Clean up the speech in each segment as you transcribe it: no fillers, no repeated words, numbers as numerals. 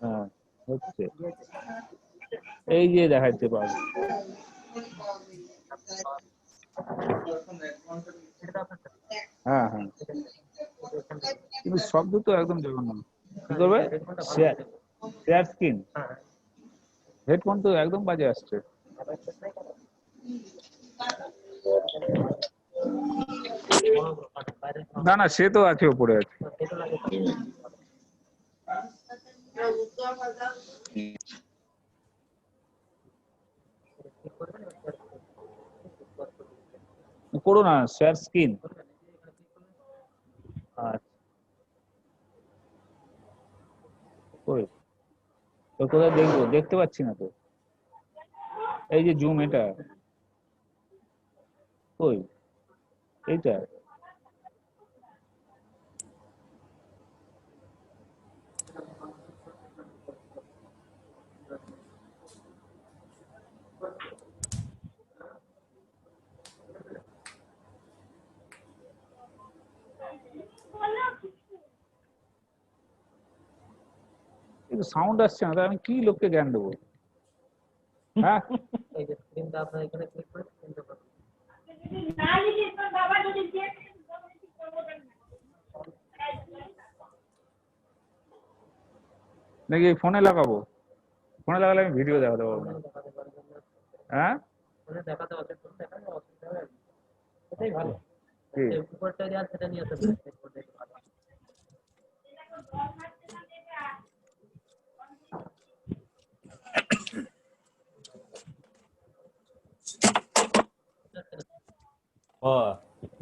হ্যাঁ হচ্ছে, এই যে দেখাচ্ছে পাবো। হ্যাঁ হ্যাঁ, কিন্তু শব্দ তো একদম জঘন্য। কি করবে? শেয়ার স্ক্রিন, হেডফোন তো একদম বাজে আসছে। না না, সে তো আছে, উপরে আছে। করো না শেয়ার স্ক্রিন। আচ্ছা, কই তো কোথায় দেখবো? দেখতে পাচ্ছি না তো। এই যে জুম, এটা কই? এইটা কিন্তু সাউন্ড আসছে না, তাহলে আমি কি লোককে জ্ঞান দেবো? হ্যাঁ, নাকি ফোনে লাগাবো? ফোনে লাগালে আমি ভিডিও দেখাতে পারবো না। হ্যাঁ কি?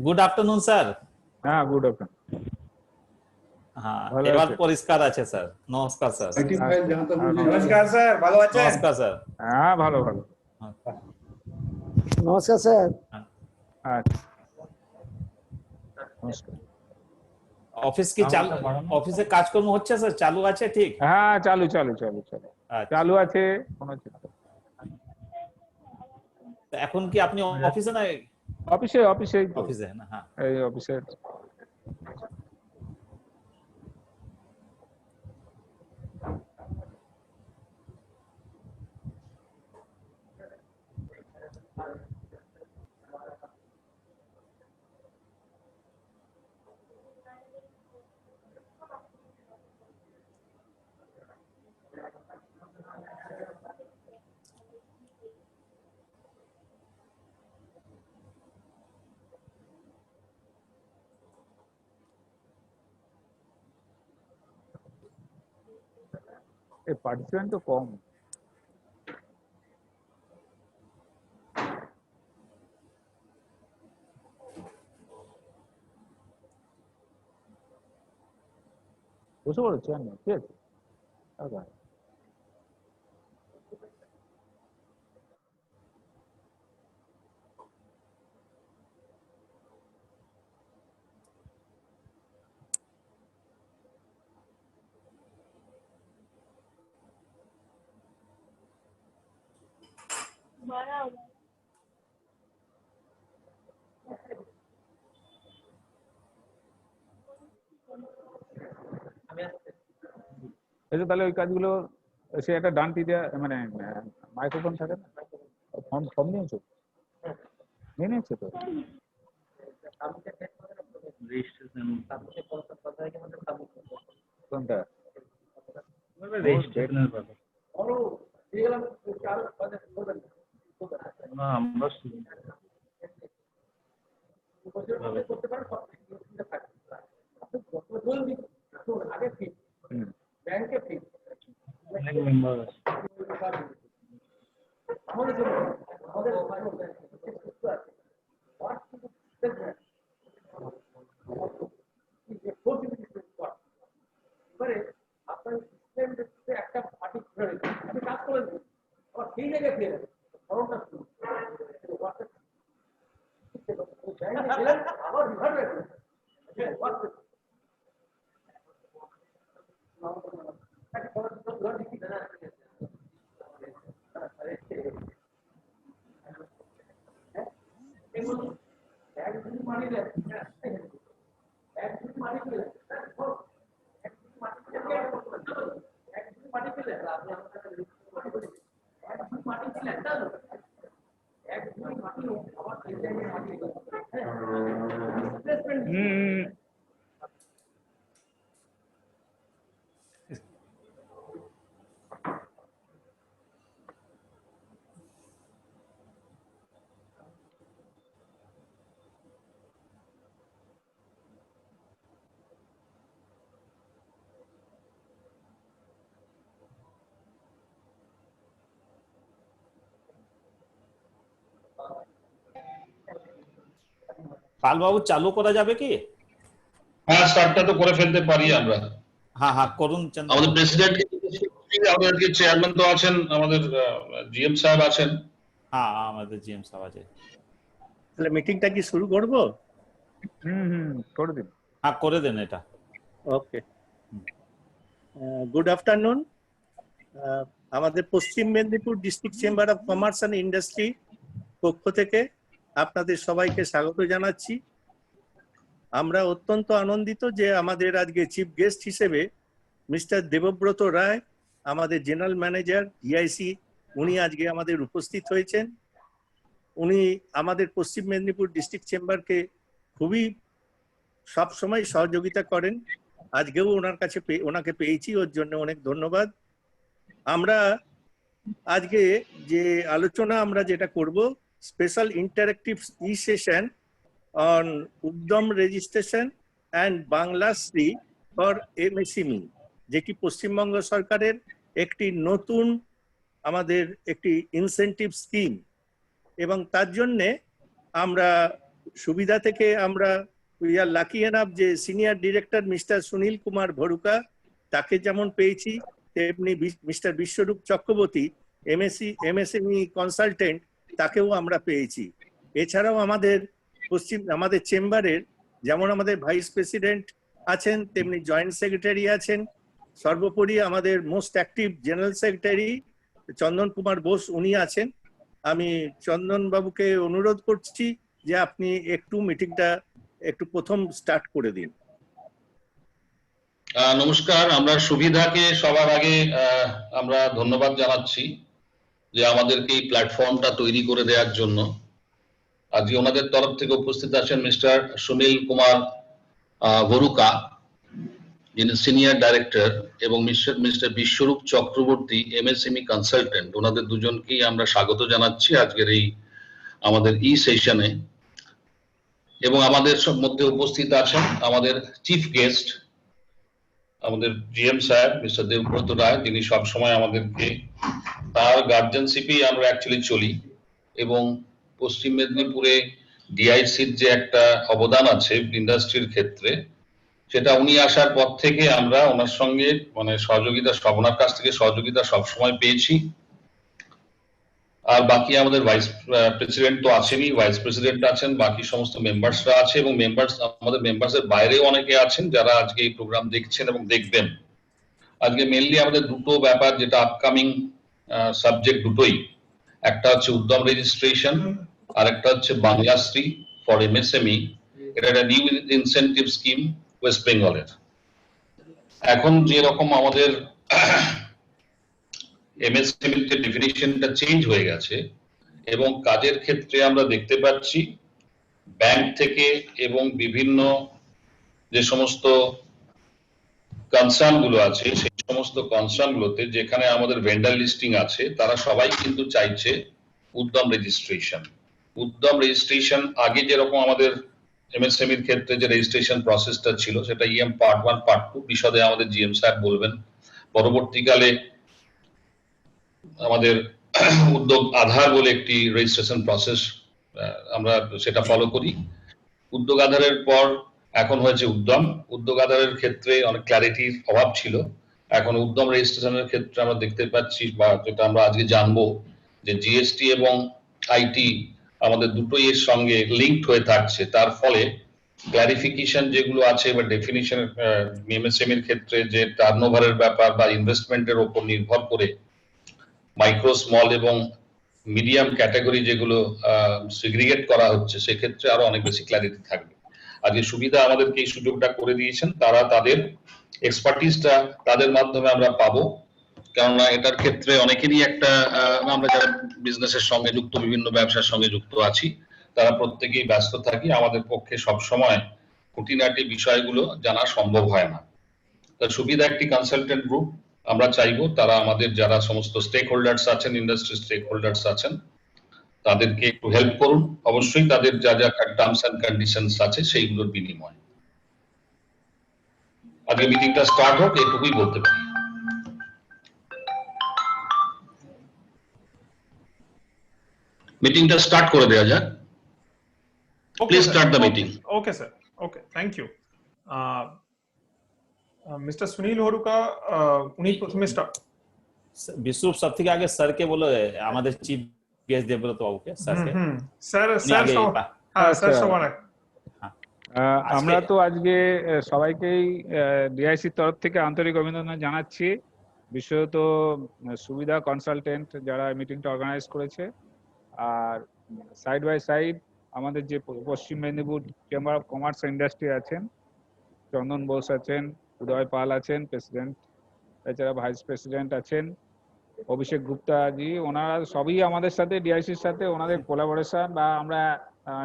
Good afternoon sir. হ্যাঁ, গুড আফটারনুন। হ্যাঁ, ভালো এবার আছে? পরিষ্কার আছে স্যার। নমস্কার স্যার। নমস্কার স্যার, ভালো আছেন? নমস্কার স্যার। হ্যাঁ, ভালো ভালো। নমস্কার স্যার। আচ্ছা, নমস্কার। অফিস কি চালু? অফিসে কাজকর্ম হচ্ছে স্যার? চালু আছে ঠিক? হ্যাঁ, চালু চালু চালু চালু আচ্ছা। চালু আছে, কোনো চিন্তা নেই। তো এখন কি আপনি অফিসে না? অফিসে, অফিসেই তো। অফিসে না? হ্যাঁ। এই অফিসে। এই পার্টিসিপেন্ট তো কম। বসে পড়ো, চেয়ার নেই, ঠিক আছে। আচ্ছা। এই যে তাহলে ওই কাজগুলো, সে একটা ডান্টি দেওয়া, মানে মাইক্রোফোন থাকে না, ফর্ম ফর্ম নিয়েছো? নিয়ে নিয়েছো তো? কোনটা? না, আমরা অনেক মেম্বার আছে। পাল বাবু চালু করা যাবে কি? হ্যাঁ, স্টার্টটা তো করে ফেলতে পারি আমরা। হ্যাঁ হ্যাঁ করুন। আমাদের প্রেসিডেন্ট, আমাদের চেয়ারম্যান তো আছেন, আমাদের জিএম সাহেব আছেন। হ্যাঁ আমাদের জিএম সাহেব আছে। তাহলে মিটিংটা কি শুরু করব? করে দিন। হ্যাঁ করে দেন এটা। ওকে, গুড আফটারনুন। আমাদের পশ্চিম Medinipur district chamber of commerce and industry পক্ষ থেকে আপনাদের সবাইকে স্বাগত জানাচ্ছি। আমরা অত্যন্ত আনন্দিত যে আমাদের আজকে চিফ গেস্ট হিসেবে মিস্টার দেবব্রত রায়, আমাদের জেনারেল ম্যানেজার ডিআইসি, উনি আজকে আমাদের উপস্থিত হয়েছেন। উনি আমাদের পশ্চিম মেদিনীপুর ডিস্ট্রিক্ট চেম্বারকে খুবই সবসময় সহযোগিতা করেন। আজকেও ওনাকে পেয়েছি, ওর জন্য অনেক ধন্যবাদ। আমরা আজকে যে আলোচনা আমরা যেটা করব, special interactive E session on উদ্যম রেজিস্ট্রেশন অ্যান্ড বাংলাশ্রী ফর এমএসএমই, যেটি পশ্চিমবঙ্গ সরকারের একটি নতুন আমাদের একটি ইনসেন্টিভ স্কিম, এবং তার জন্যে আমরা সুবিধা থেকে আমরা উই আর লাকি এনাফ যে senior director mister Sunil Kumar Bharuka, তাকে যেমন পেয়েছি, তেমনি mister Biswarup Chakraborty MSME consultant, তাকেও আমরা পেয়েছি। এছাড়াও আমাদের চেম্বারের যেমন আমাদের ভাইস প্রেসিডেন্ট আছেন, তেমনি জয়েন্ট সেক্রেটারি আছেন, সর্বোপরি আমাদের most active general secretary Chandan Kumar Bose, উনি আছেন। আমি চন্দন বাবুকে অনুরোধ করছি যে আপনি একটু মিটিংটা একটু প্রথম স্টার্ট করে দিন। নমস্কার, আমরা সুবিধাকে সবার আগে আমরা ধন্যবাদ জানাচ্ছি যে আমাদেরকে এই প্ল্যাটফর্মটা তৈরি করে দেওয়ার জন্য। আজকে ওনাদের তরফ থেকে উপস্থিত আছেন মিস্টার সুনীল কুমার ভরুকা, যিনি সিনিয়র ডাইরেক্টর, এবং mister Biswarup Chakraborty MSME consultant. ওনাদের দুজনকেই আমরা স্বাগত জানাচ্ছি আজকের এই আমাদের ই সেশনে। এবং আমাদের মধ্যে উপস্থিত আছেন আমাদের চিফ গেস্ট, আমাদের জিএম সাহেব মিস্টার দেবব্রত রায়, যিনি সবসময় আমাদেরকে, তার গার্জেনশিপেই আমরা অ্যাকচুয়ালি চলি, এবং পশ্চিম মেদিনীপুরে ডিআইসির যে একটা অবদান আছে ইন্ডাস্ট্রির ক্ষেত্রে, সেটা উনি আসার পর থেকে আমরা ওনার সঙ্গে সহযোগিতা, ওনার কাছ থেকে সহযোগিতা সবসময় পেয়েছি। আর বাকি আমাদের ভাইস প্রেসিডেন্ট তো আছেনই, ভাইস প্রেসিডেন্ট আছেন, বাকি সমস্ত মেম্বার্সরা আছে, এবং আমাদের মেম্বার্সের বাইরেও অনেকে আছেন যারা আজকে এই প্রোগ্রাম দেখছেন এবং দেখবেন। আজকে মেইনলি আমাদের দুটো ব্যাপার, যেটা আপকামিং সাবজেক্ট দুটোই, একটা হচ্ছে উদ্যম রেজিস্ট্রেশন, আর একটা হচ্ছে বাংলাশ্রী ফর এমএসএমই। এটা একটা নিউ ইনসেন্টিভ স্কিম ওয়েস্ট বেঙ্গলের। এখন যে রকম আমাদের এমএসএমই এর ডেফিনিশনটা চেঞ্জ হয়ে গেছে, এবং কাজের ক্ষেত্রে আমরা দেখতে পাচ্ছি ব্যাংক থেকে এবং বিভিন্ন যে সমস্ত কনসার্ন গুলো আছে, সেই সমস্ত কনসার্ন গুলোতে যেখানে আমাদের ভেন্ডার লিস্টিং আছে, তারা সবাই কিন্তু চাইছে উদ্যম রেজিস্ট্রেশন। উদ্যম রেজিস্ট্রেশন আগে যেরকম আমাদের এমএসএমই এর ক্ষেত্রে যে রেজিস্ট্রেশন প্রসেসটা ছিল, সেটা ইএম পার্ট 1 পার্ট 2 বিশদে আমাদের জিএম সাহেব বলবেন। পরবর্তীকালে আমাদের উদ্যোগ আধার বলে একটি রেজিস্ট্রেশন প্রসেস, আমরা সেটা ফলো করি। উদ্যোগ আধারের পর এখন হয়েছে উদ্যম। উদ্যোগ আধারের ক্ষেত্রে অনেক ক্ল্যারিটির অভাব ছিল, এখন উদ্যম রেজিস্ট্রেশনের ক্ষেত্রে আমরা দেখতে পাচ্ছি, বা যেটা আমরা আজকে জানবো, যে জিএসটি এবং আইটি আমাদের দুটোই এর সঙ্গে লিঙ্কড হয়ে থাকছে। তার ফলে ক্লারিফিকেশন যেগুলো আছে বা ডেফিনিশন এমএসএমই এর ক্ষেত্রে যে টার্নওভারের ব্যাপার বা ইনভেস্টমেন্টের উপর নির্ভর করে মাইক্রো, স্মল এবং মিডিয়াম ক্যাটাগরি যেগুলো সিগ্রিগেট করা হচ্ছে সেক্ষেত্রে আরো অনেক বেশি ক্ল্যারিটি থাকবে। আজকে সুবিধা আমাদেরকে এই সুযোগটা করে দিয়েছেন, তারা তাদের এক্সপার্টিসটা তাদের মাধ্যমে আমরা পাবো, কেননা এটার ক্ষেত্রে অনেকেরই একটা আমরা যারা বিজনেসের সঙ্গে যুক্ত, বিভিন্ন ব্যবসার সঙ্গে যুক্ত আছি, তারা প্রত্যেকেই ব্যস্ত থাকি, আমাদের পক্ষে সব সময় খুঁটিনাটি বিষয়গুলো জানা সম্ভব হয় না। তার সুবিধা একটি কনসালটেন্ট গ্রুপ, আমরা চাইবো তারা আমাদের যারা সমস্ত স্টেক হোল্ডার্স আছেন, ইন্ডাস্ট্রি স্টেক হোল্ডার্স আছেন, তাদেরকে একটু হেল্প করুন, অবশ্যই তাদের যা যা টার্মস এন্ড কন্ডিশনস আছে সেইগুলোর বিনিময়। আজকে মিটিংটা স্টার্ট হোক, এটুকুই বলতে পারি। মিটিংটা স্টার্ট করে দেওয়া যাক। Please start the meeting. Okay, sir. Okay, thank you. Mr. Sunil Horuka, উনি প্রথমে স্টার্ট। বিশ্বরূপ সব থেকে আগে স্যারকে বলো, আমাদের চিফ গেস্ট দেবব্রত বাবুকে, স্যারকে। স্যার হ্যাঁ, স্যার স্যার। সবার আগে। আমরা তো আজকে সবাইকেই ডিআইসির তরফ থেকে আন্তরিক অভিনন্দন জানাচ্ছি, বিশেষত সুবিধা কনসালটেন্ট যারা মিটিংটা অর্গানাইজ করেছে, আর সাইড বাই সাইড আমাদের যে পশ্চিম Medinipur chamber of commerce industry আছেন, চন্দন বোস আছেন, উদয় পাল আছেন প্রেসিডেন্ট, এছাড়া ভাইস প্রেসিডেন্ট আছেন অভিষেক গুপ্তা জি, ওনারা সবই আমাদের সাথে ডিআইসির সাথে ওনাদের কোলাবোরেশন, বা আমরা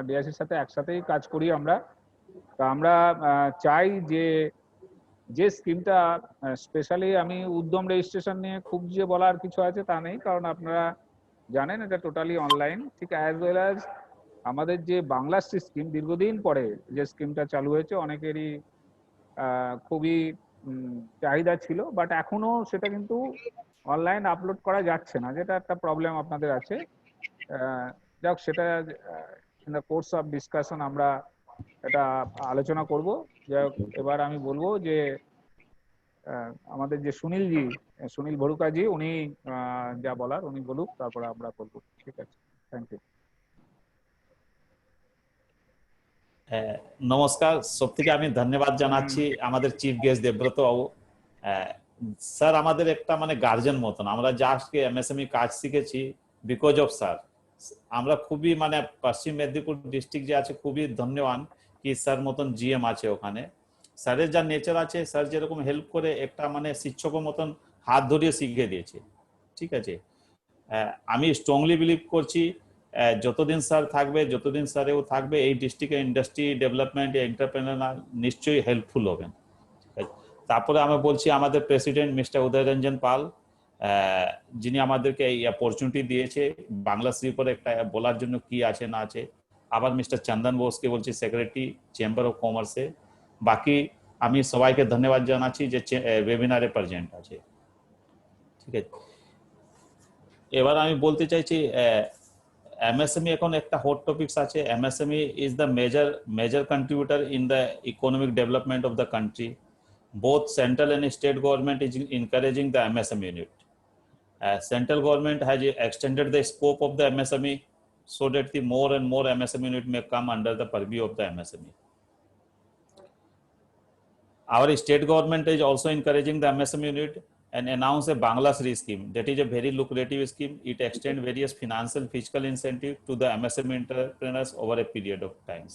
ডিআইসির সাথে একসাথেই কাজ করি আমরা। তো আমরা চাই যে স্কিমটা স্পেশালি, আমি উদ্যম রেজিস্ট্রেশন নিয়ে খুব যে বলার কিছু আছে তা নেই, কারণ আপনারা জানেন এটা টোটালি অনলাইন, ঠিক অ্যাজ ওয়েল অ্যাজ আমাদের যে বাংলাশ্রী স্কিম দীর্ঘদিন পরে যে স্কিমটা চালু হয়েছে, অনেকেরই খুবই চাহিদা ছিল, বাট এখনো সেটা কিন্তু অনলাইন আপলোড করা যাচ্ছে না, যেটা একটা প্রবলেম আপনাদের আছে। যাক, সেটা in the course of discussion আমরা এটা আলোচনা করব। যাই, এবার আমি বলবো যে আমাদের যে সুনীল ভরুকাজি, উনি যা বলার উনি বলুক, তারপরে আমরা বলবো। ঠিক আছে, থ্যাংক ইউ। নমস্কার, সব থেকে আমি ধন্যবাদ জানাচ্ছি আমাদের চিফ গেস্ট দেবব্রত বাবু। স্যার আমাদের একটা মানে গার্জেন মতন, আমরা যা আজকে এমএসএমই কাজ শিখেছি বিকজ অফ স্যার। আমরা খুবই মানে পশ্চিম মেদিনীপুর ডিস্ট্রিক্ট যে আছে খুবই ধন্যবান কি স্যার মতন জিএম আছে ওখানে। স্যারের যা নেচার আছে, স্যার যেরকম হেল্প করে একটা মানে শিক্ষকের মতন হাত ধরিয়ে শিখিয়ে দিয়েছে। ঠিক আছে, আমি স্ট্রংলি বিলিভ করছি যতদিন স্যার থাকবে, যতদিন স্যারেও থাকবে, এই ডিস্ট্রিক্টের ইন্ডাস্ট্রি ডেভেলপমেন্ট, এন্টারপ্রেনার নিশ্চয়ই হেল্পফুল হবেন। তারপরে আমি বলছি আমাদের প্রেসিডেন্ট মিস্টার উদয় রঞ্জন পাল, যিনি আমাদেরকে এই অপরচুনিটি দিয়েছে বাংলাশ্রীর উপরে একটা বলার জন্য কি আছে না আছে। আবার মিস্টার চন্দন বোসকে বলছি, সেক্রেটারি চেম্বার অফ কমার্সে। বাকি আমি সবাইকে ধন্যবাদ জানাচ্ছি যে ওয়েবিনারে প্রেজেন্ট আছে। ঠিক আছে, এবার আমি বলতে চাইছি MSME এখন একটা হট টপিকস আছে। MSME is the major contributor in the economic development of the country. Both central and state government is encouraging the MSME unit. Central government has extended the scope of the MSME so that the more and more MSME unit may come under the purview of the MSME. Our state government is also encouraging the MSME unit and announce a Banglasri scheme that is a very lucrative scheme. It extends various financial fiscal incentive to the MSME entrepreneurs over a period of times.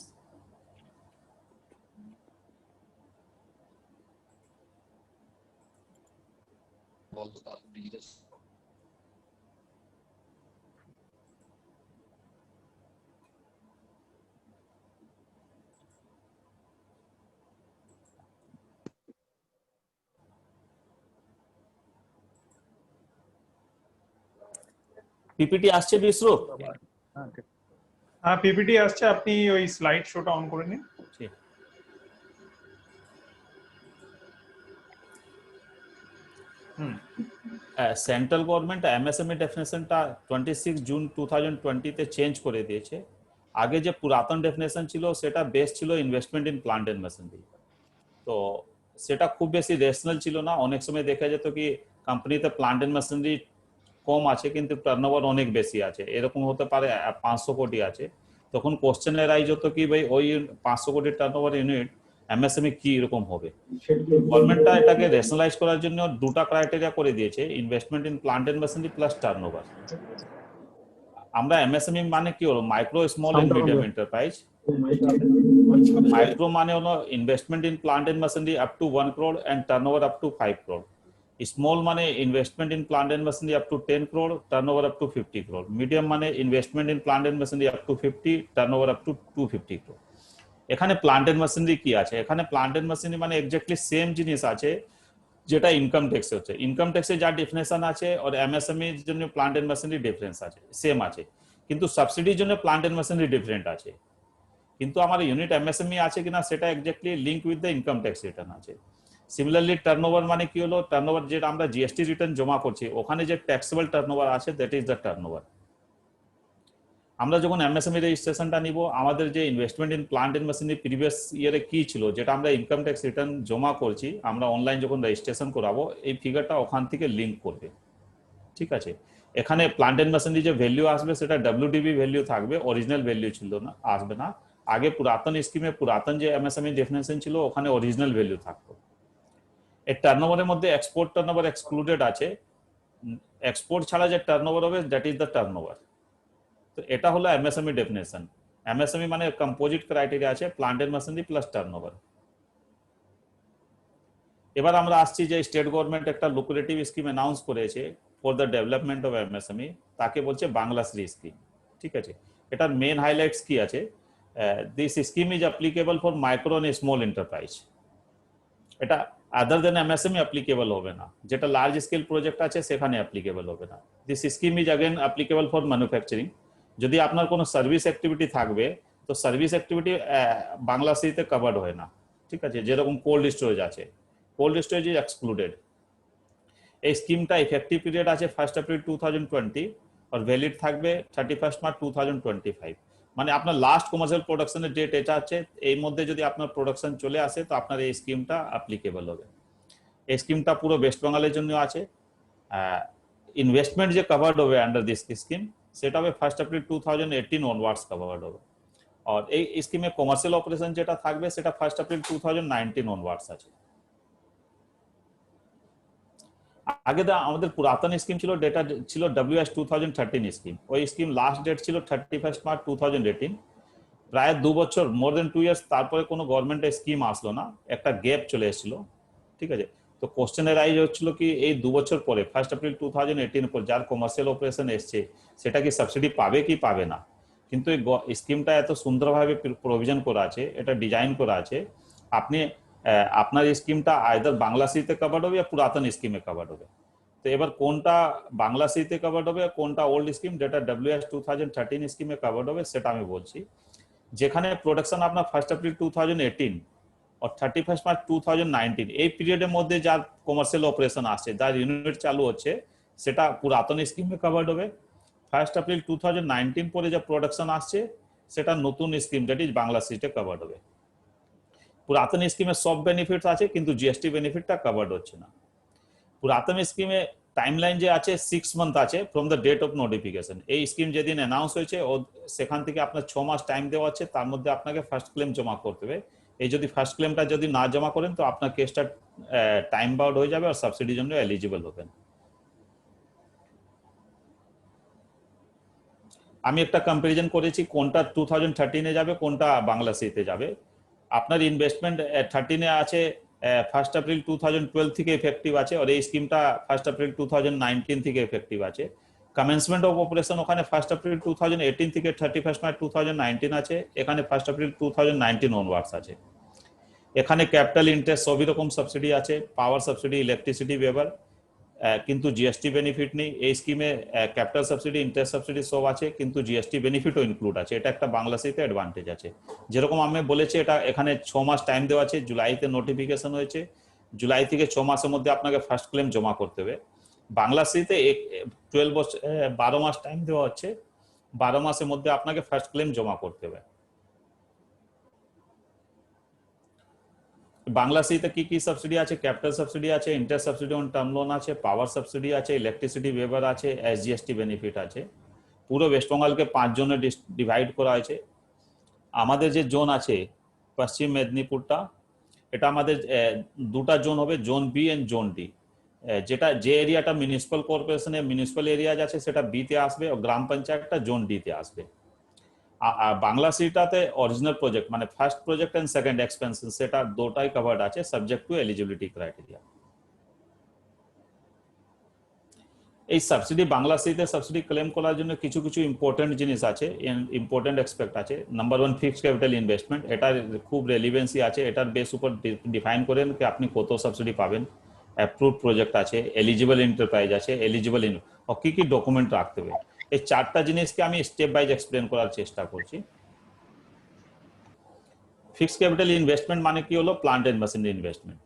PPT আসছে বিশ্বরূপ? হ্যাঁ, PPT আসছে, আপনি ওই slide শোটা on করে নিন। Central government MSME ডেফিনেশনটা 26 June 2020 তে change করে দিয়েছে। আগে যে পুরাতন ডেফিনেশন ছিল সেটা বেস ছিল investment in plant and machinery. তো সেটা খুব বেশি রেশনাল ছিল না। অনেক সময় দেখা যেত কি কোম্পানিতে প্লান্ট এন্ড মেশিনারি কম আছে কিন্তু টার্নওভার অনেক বেশি আছে, এরকম হতে পারে 500 কোটি আছে। তখন কোশ্চেন রাইজ হতো কি ভাই ওই 500 কোটি টার্নওভার ইউনিট এমএসএমই কি এরকম হবে। গভর্নমেন্টটা এটাকে রেশনালাইজ করার জন্য দুটা ক্রাইটেরিয়া করে দিয়েছে, investment in plant and machinery plus turnover. আমরা এমএসএমই মানে কি হলো, micro small and medium enterprise. Micro মানে হলো investment in plant and machinery up to 1 crore and turnover up to 5 crore. Small money investment in plant and machinery up to 10 crore, turnover up to 50 crore. Medium money investment in plant and machinery up to 50, turnover up to 250 crore. এখানে plant and machinery কি আছে? এখানে plant and machinery মানে exactly same জিনিস আছে যেটা income ট্যাক্সে হচ্ছে। ইনকাম ট্যাক্সে যা ডেফিনেশন আছে আর এমএসএমই এর জন্য প্লান্ট এন্ড মেশিনারি ডিফারেন্স আছে, সেম আছে, কিন্তু সাবসিডির জন্য প্লান্ট এন্ড মেশিনারি ডিফারেন্ট আছে। কিন্তু আমার ইউনিট এমএসএমই আছে কিনা সেটা exactly link with the income tax return আছে। সিমিলারলি টার্নওভার মানে কি হলো, টার্নওভার যেটা আমরা জিএসটি রিটার্ন জমা করছি ওখানে যে ট্যাক্সেবল টার্নওভার আছে দ্যাট ইজ দ্য টার্নওভার। আমরা যখন এমএসএমই রেজিস্ট্রেশনটা নিব, আমাদের যে investment in plant and machinery previous ইয়ারে কি ছিল যেটা আমরা ইনকাম ট্যাক্স রিটার্ন জমা করছি, আমরা অনলাইন যখন রেজিস্ট্রেশন করাবো এই ফিগারটা ওখান থেকে লিঙ্ক করবে। ঠিক আছে, এখানে প্লান্ট এন্ড মেশিনারি যে ভ্যালু আসবে সেটা ডব্লিউডিবি ভ্যালু থাকবে, অরিজিনাল ভ্যালু ছিল না, আসবে না। আগে পুরাতন স্কিমে পুরাতন যে এমএসএমই ডেফিনেশন ছিল ওখানে অরিজিনাল ভ্যালু থাকতো। এই টার্নওভারের মধ্যে এক্সপোর্ট টার্নওভার এক্সক্লুডেড আছে, এক্সপোর্ট ছাড়া যে টার্নওভার হবে দ্যাট ইজ দ্য টার্নওভার। তো এটা হলো এমএসএমই ডেফিনেশন। এমএসএমই মানে কম্পোজিট ক্রাইটেরিয়া আছে plant and machinery plus turnover. এবার আমরা আসছি যে স্টেট গভর্নমেন্ট একটা লুক্রেটিভ স্কিম অ্যানাউন্স করেছে for the development of MSME, তাকে বলছে বাংলাশ্রী স্কিম। ঠিক আছে, এটার মেন হাইলাইটস কি আছে? This scheme is applicable for micro and small enterprise. এটা আদার দেন এমএসএমই অ্যাপ্লিকেবল হবে না, যেটা লার্জ স্কেল প্রজেক্ট আছে সেখানে অ্যাপ্লিকেবল হবে না। This scheme is again applicable for manufacturing. যদি আপনার কোনো সার্ভিস অ্যাক্টিভিটি থাকবে তো সার্ভিস অ্যাক্টিভিটি বাংলাশ্রীতে কভার্ড হয় না। ঠিক আছে, যেরকম কোল্ড স্টোরেজ আছে, কোল্ড স্টোরেজ ইজ এক্সক্লুডেড। এই স্কিমটা ইফেক্টিভ পিরিয়ড আছে 1 এপ্রিল 2020 আর ভ্যালিড থাকবে 31 মার্চ 2025। মানে আপনার লাস্ট কমার্শিয়াল প্রোডাকশনের ডেট এটা আছে, এই মধ্যে যদি আপনার প্রোডাকশন চলে আসে তো আপনার এই স্কিমটা অ্যাপ্লিকেবল হবে। এই স্কিমটা পুরো ওয়েস্ট বেঙ্গলের জন্য আছে। ইনভেস্টমেন্ট যে কভার্ড হবে আন্ডার দিস স্কিম সেটা হবে 1 এপ্রিল 2018 অনওয়ার্ডস কভার্ড হবে। আর এই স্কিমে কমার্শিয়াল অপারেশন যেটা থাকবে সেটা 1 এপ্রিল 2019 অনওয়ার্ডস আছে। আগে আমাদের পুরাতন স্কিম ছিল, ডেটা ছিল WS 2013 স্কিম। ওই স্কিম লাস্ট ডেট ছিল 31 মার্চ 2018। প্রায় 2 বছর, মোর দেন 2 ইয়ার্স তারপরে কোনো গভর্নমেন্টের স্কিম আসলো না, একটা গ্যাপ চলে এসেছিল। ঠিক আছে, তো কোশ্চেনের রাইজ হচ্ছিল কি এই 2 বছর পরে 1 এপ্রিল 2018 পর যার কমার্শিয়াল অপারেশন এসছে সেটা কি সাবসিডি পাবে কি পাবে না। কিন্তু এই স্কিমটা এত সুন্দরভাবে প্রভিশন করা আছে, এটা ডিজাইন করা আছে, আপনি আপনার স্কিমটা আইদার বাংলাশ্রীতে কভার্ড হবে বা পুরাতন স্কিমে কভার্ড হবে। তো এবার কোনটা বাংলাশ্রীতে কভার্ড হবে কোনটা ওল্ড স্কিম যেটা WS 2013 স্কিমে কভার্ড হবে সেটা আমি বলছি। যেখানে প্রোডাকশন আপনার 1 এপ্রিল 2018 আর 31 মার্চ 2019 এই পিরিয়ডের মধ্যে যার কমার্শিয়াল অপারেশন আসছে, যার ইউনিট চালু হচ্ছে সেটা পুরাতন স্কিমে কভার্ড হবে। 1 এপ্রিল 2019 পরে যা প্রোডাকশন আসছে সেটা নতুন স্কিম দ্যাট ইজ বাংলাশ্রীতে কভার্ড হবে। পুরাতন স্কিমে সব বেনিফিটস আছে কিন্তু জিএসটি বেনিফিটটা কভার্ড হচ্ছে না। পুরাতন স্কিমে টাইমলাইন যে আছে 6 মান্থ আছে from the date of notification. এই স্কিম যেদিন অ্যানাউন্স হয়েছে সেখান থেকে আপনার 6 মাস টাইম দেওয়া আছে, তার মধ্যে আপনাকে ফার্স্ট ক্লেম জমা করতে হবে। এই যদি ফার্স্ট ক্লেমটা যদি না জমা করেন তো আপনার কেসটা টাইম বাউন্ড হয়ে যাবে আর সাবসিডির জন্য এলিজিবল হবেন। আমি একটা কম্পারিজন করেছি কোনটা 2013 এ যাবে কোনটা বাংলাশ্রীতে যাবে। আপনার ইনভেস্টমেন্ট 13 এ আছে 1 এপ্রিল 2012 থেকে এফেক্টিভ আছে আর এই স্কিমটা 1 এপ্রিল 2019 থেকে এফেক্টিভ আছে। কমেন্সমেন্ট অফ অপারেশন ওখানে 1 এপ্রিল 2018 থেকে 31 মার্চ 2019 আছে, এখানে 1 এপ্রিল 2019 অনওয়ার্ডস আছে। এখানে ক্যাপিটাল ইন্টারেস্ট সবই রকম সাবসিডি আছে, পাওয়ার সাবসিডি, ইলেকট্রিসিটি ওয়েভার, কিন্তু জিএসটি বেনিফিট নেই। এই স্কিমে ক্যাপিটাল সাবসিডি, ইন্টারেস্ট সাবসিডি সব আছে কিন্তু জিএসটি বেনিফিটও ইনক্লুড আছে। এটা একটা বাংলাশ্রীতে অ্যাডভান্টেজ আছে। যেরকম আমি বলেছি এটা এখানে 6 মাস টাইম দেওয়া আছে, জুলাইতে নোটিফিকেশন হয়েছে, জুলাই থেকে 6 মাসের মধ্যে আপনাকে ফার্স্ট ক্লেম জমা করতে হবে। বাংলাশ্রীতে 12 মাস টাইম দেওয়া হচ্ছে, 12 মাসের মধ্যে আপনাকে ফার্স্ট ক্লেম জমা করতে হবে। বাংলাশ্রীতে কি কি সাবসিডি আছে? ক্যাপিটাল সাবসিডি আছে, interest subsidy on term loan আছে, পাওয়ার সাবসিডি আছে, ইলেকট্রিসিটি ওয়েভার আছে, এসজিএসটি বেনিফিট আছে। পুরো ওয়েস্ট বেঙ্গলকে 5 জোনে ডিভাইড করা হয়েছে। আমাদের যে জোন আছে পশ্চিম মেদিনীপুরটা, এটা আমাদের দুটা জোন হবে, zone B and zone D. যেটা যে এরিয়াটা মিউনিসিপাল কর্পোরেশনের মিউনিসিপাল এরিয়া আছে সেটা বি তে আসবে, ও গ্রাম পঞ্চায়েতটা জোন ডি তে আসবে। আর বাংলা সিটাতে অরিজিনাল প্রজেক্ট মানে first project and second expansion সেটা দুটাই কভার্ড আছে সাবজেক্ট টু এলিজিবিলিটি ক্রাইটেরিয়া। এই সাবসিডি বাংলা সিতে সাবসিডি ক্লেম করার জন্য কিছু কিছু ইম্পর্টেন্ট জিনিস আছে, ইম্পর্টেন্ট এক্সপেক্ট আছে। নাম্বার 1 ফিক্সড ক্যাপিটাল ইনভেস্টমেন্ট, এটার খুব রেলিভেন্সি আছে, এটার বেস উপর ডিফাইন করেন কি আপনি কত সাবসিডি পাবেন। অ্যাপ্রুভড প্রজেক্ট আছে, এলিজিবল এন্টারপ্রাইজ আছে, এলিজিবল ও কি কি ডকুমেন্ট রাখতে হবে। এই চারটা জিনিসকে আমি স্টেপ বাইজ এক্সপ্লেন করার চেষ্টা করছি। ফিক্সড ক্যাপিটাল ইনভেস্টমেন্ট মানে কি হলো? Plant and machinery investment.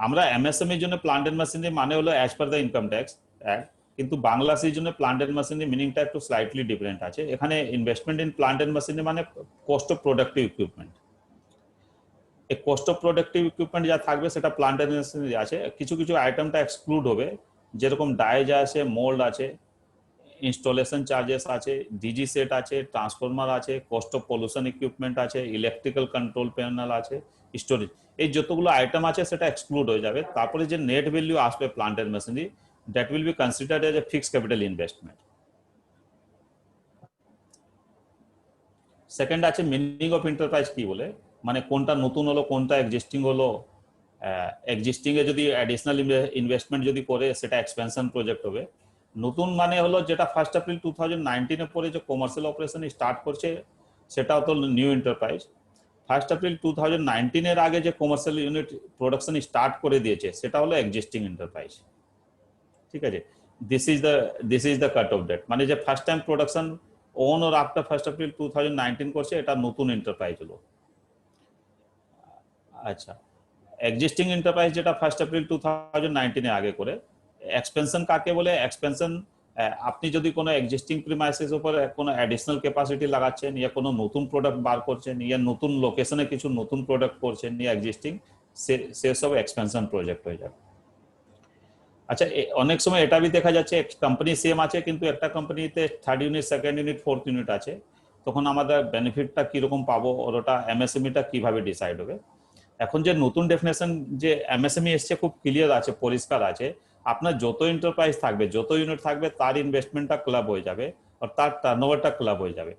আমরা এমএসএমই এর জন্য প্লান্ট এন্ড মেশিনারি মানে হলো as per the income tax act, কিন্তু বাংলা সির জন্য প্লান্ট এন্ড মেশিনারি মিনিংটা একটু স্লাইটলি ডিফারেন্ট আছে। এখানে investment in plant and machinery মানে কস্ট অফ প্রোডাক্টিভ ইকুইপমেন্ট। এই কস্ট অফ প্রোডাক্টিভ ইকুইপমেন্ট যা থাকবে সেটা প্লান্ট এন্ড মেশিনারি আছে, কিছু কিছু আইটেমটা এক্সক্লুড হবে, যেরকম ডাইজ আছে, মোল্ড আছে, ইনস্টলেশন চার্জেস আছে, ডিজি সেট আছে, ট্রান্সফরমার আছে, কস্ট অফ পলিউশন ইকুইপমেন্ট আছে, ইলেকট্রিক্যাল কন্ট্রোল প্যানেল আছে, স্টোরেজ, এই যতগুলো আইটেম আছে সেটা এক্সক্লুড হয়ে যাবে। তারপরে যে নেট ভ্যালু আসবে plant and machinery, that will be considered as a fixed capital investment. Second আছে মিনিং অফ এন্টারপ্রাইজ কি বলে, মানে কোনটা নতুন হলো কোনটা এক্সিস্টিং হলো। এক্সিস্টিং এ যদি অ্যাডিশনাল ইনভেস্টমেন্ট যদি করে সেটা এক্সপেনশন প্রজেক্ট হবে। নতুন মানে হলো যেটা 1 এপ্রিল 2019 এ পরে যে কমার্শিয়াল অপারেশন স্টার্ট করছে সেটা তো নিউ এন্টারপ্রাইজ। 1 এপ্রিল 2019 এর আগে যে কমার্শিয়াল ইউনিট প্রোডাকশন স্টার্ট করে দিয়েছে সেটা হলো এক্সিস্টিং এন্টারপ্রাইজ। ঠিক আছে, this is the cut off date, মানে যে first time production on or after 1 April 2019 করছে এটা নতুন এন্টারপ্রাইজ হলো। আচ্ছা, এক্সিস্টিং এন্টারপ্রাইজ যেটা 1 এপ্রিল 2019 এর আগে করে। এক্সপেনশন কাকে বলে? এক্সপেনশন আপনি যদি কোনো এক্সিস্টিং প্রিমাইসেস উপর কোনো অ্যাডিশনাল ক্যাপাসিটি লাগাচ্ছেন, ইয়া কোনো নতুন প্রোডাক্ট বার করছেন, ইয়া নতুন লোকেশনে কিছু নতুন প্রোডাক্ট করছেন, ইয়া এক্সিস্টিং, সে সব এক্সপেনশন প্রজেক্ট হয়ে যাবে। আচ্ছা, অনেক সময় এটা দেখা যাচ্ছে কোম্পানি সেম আছে কিন্তু একটা কোম্পানিতে 3rd unit, 2nd unit, 4th unit আছে, তখন আমাদের বেনিফিটটা কিরকম পাবো আর ওটা এমএসএমইটা কিভাবে ডিসাইড হবে। এখন যে নতুন ডেফিনেশন যে এমএসএমই এসছে খুব ক্লিয়ার আছে, পরিষ্কার আছে, আপনার যত এন্টারপ্রাইজ থাকবে, যত ইউনিট থাকবে তার ইনভেস্টমেন্টটা ক্লাব হয়ে যাবে আর তার টার্নওভারটা ক্লাব হয়ে যাবে।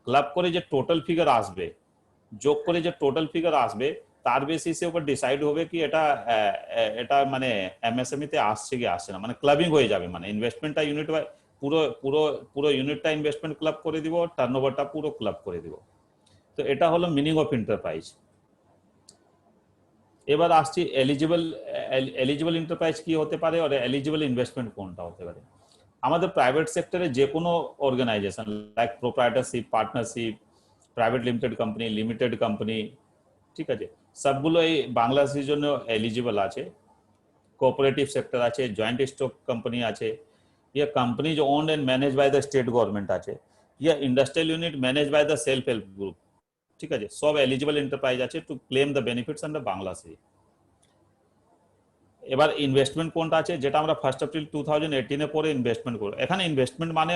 ক্লাব করে যে টোটাল ফিগার আসবে, যোগ করে যে টোটাল ফিগার আসবে তার বেসিসে উপর ডিসাইড হবে কি এটা মানে এমএসএমই তে আসছে কি আসছে না, মানে ক্লাবিং হয়ে যাবে, মানে ইনভেস্টমেন্টটা ইউনিট পুরো পুরো পুরো ইউনিটটা ইনভেস্টমেন্ট ক্লাব করে দিব, টার্নওভারটা পুরো ক্লাব করে দিব। তো এটা হলো মিনিং অফ এন্টারপ্রাইজ। এবার আসছি এলিজিবল এন্টারপ্রাইজ কি হতে পারে আর এলিজিবল ইনভেস্টমেন্ট কোনটা হতে পারে। আমাদের প্রাইভেট সেক্টরে যে কোনো organisation like proprietorship, partnership, private limited company, limited company, ঠিক আছে, সবগুলো এই বাংলাদেশের জন্য এলিজিবল আছে। কোঅপারেটিভ সেক্টর আছে, জয়েন্ট স্টক কোম্পানি আছে, ইয়া কোম্পানি जो owned and managed by the state government আছে, ইয়া industrial unit manage by the self help group, ঠিক আছে, সব এলিজিবল এন্টারপ্রাইজ আছে to claim the benefits under Bangla সি। এবার ইনভেস্টমেন্ট কোনটা আছে, যেটা আমরা 1 এপ্রিল 2018 এ পরে ইনভেস্টমেন্ট করব। এখানে ইনভেস্টমেন্ট মানে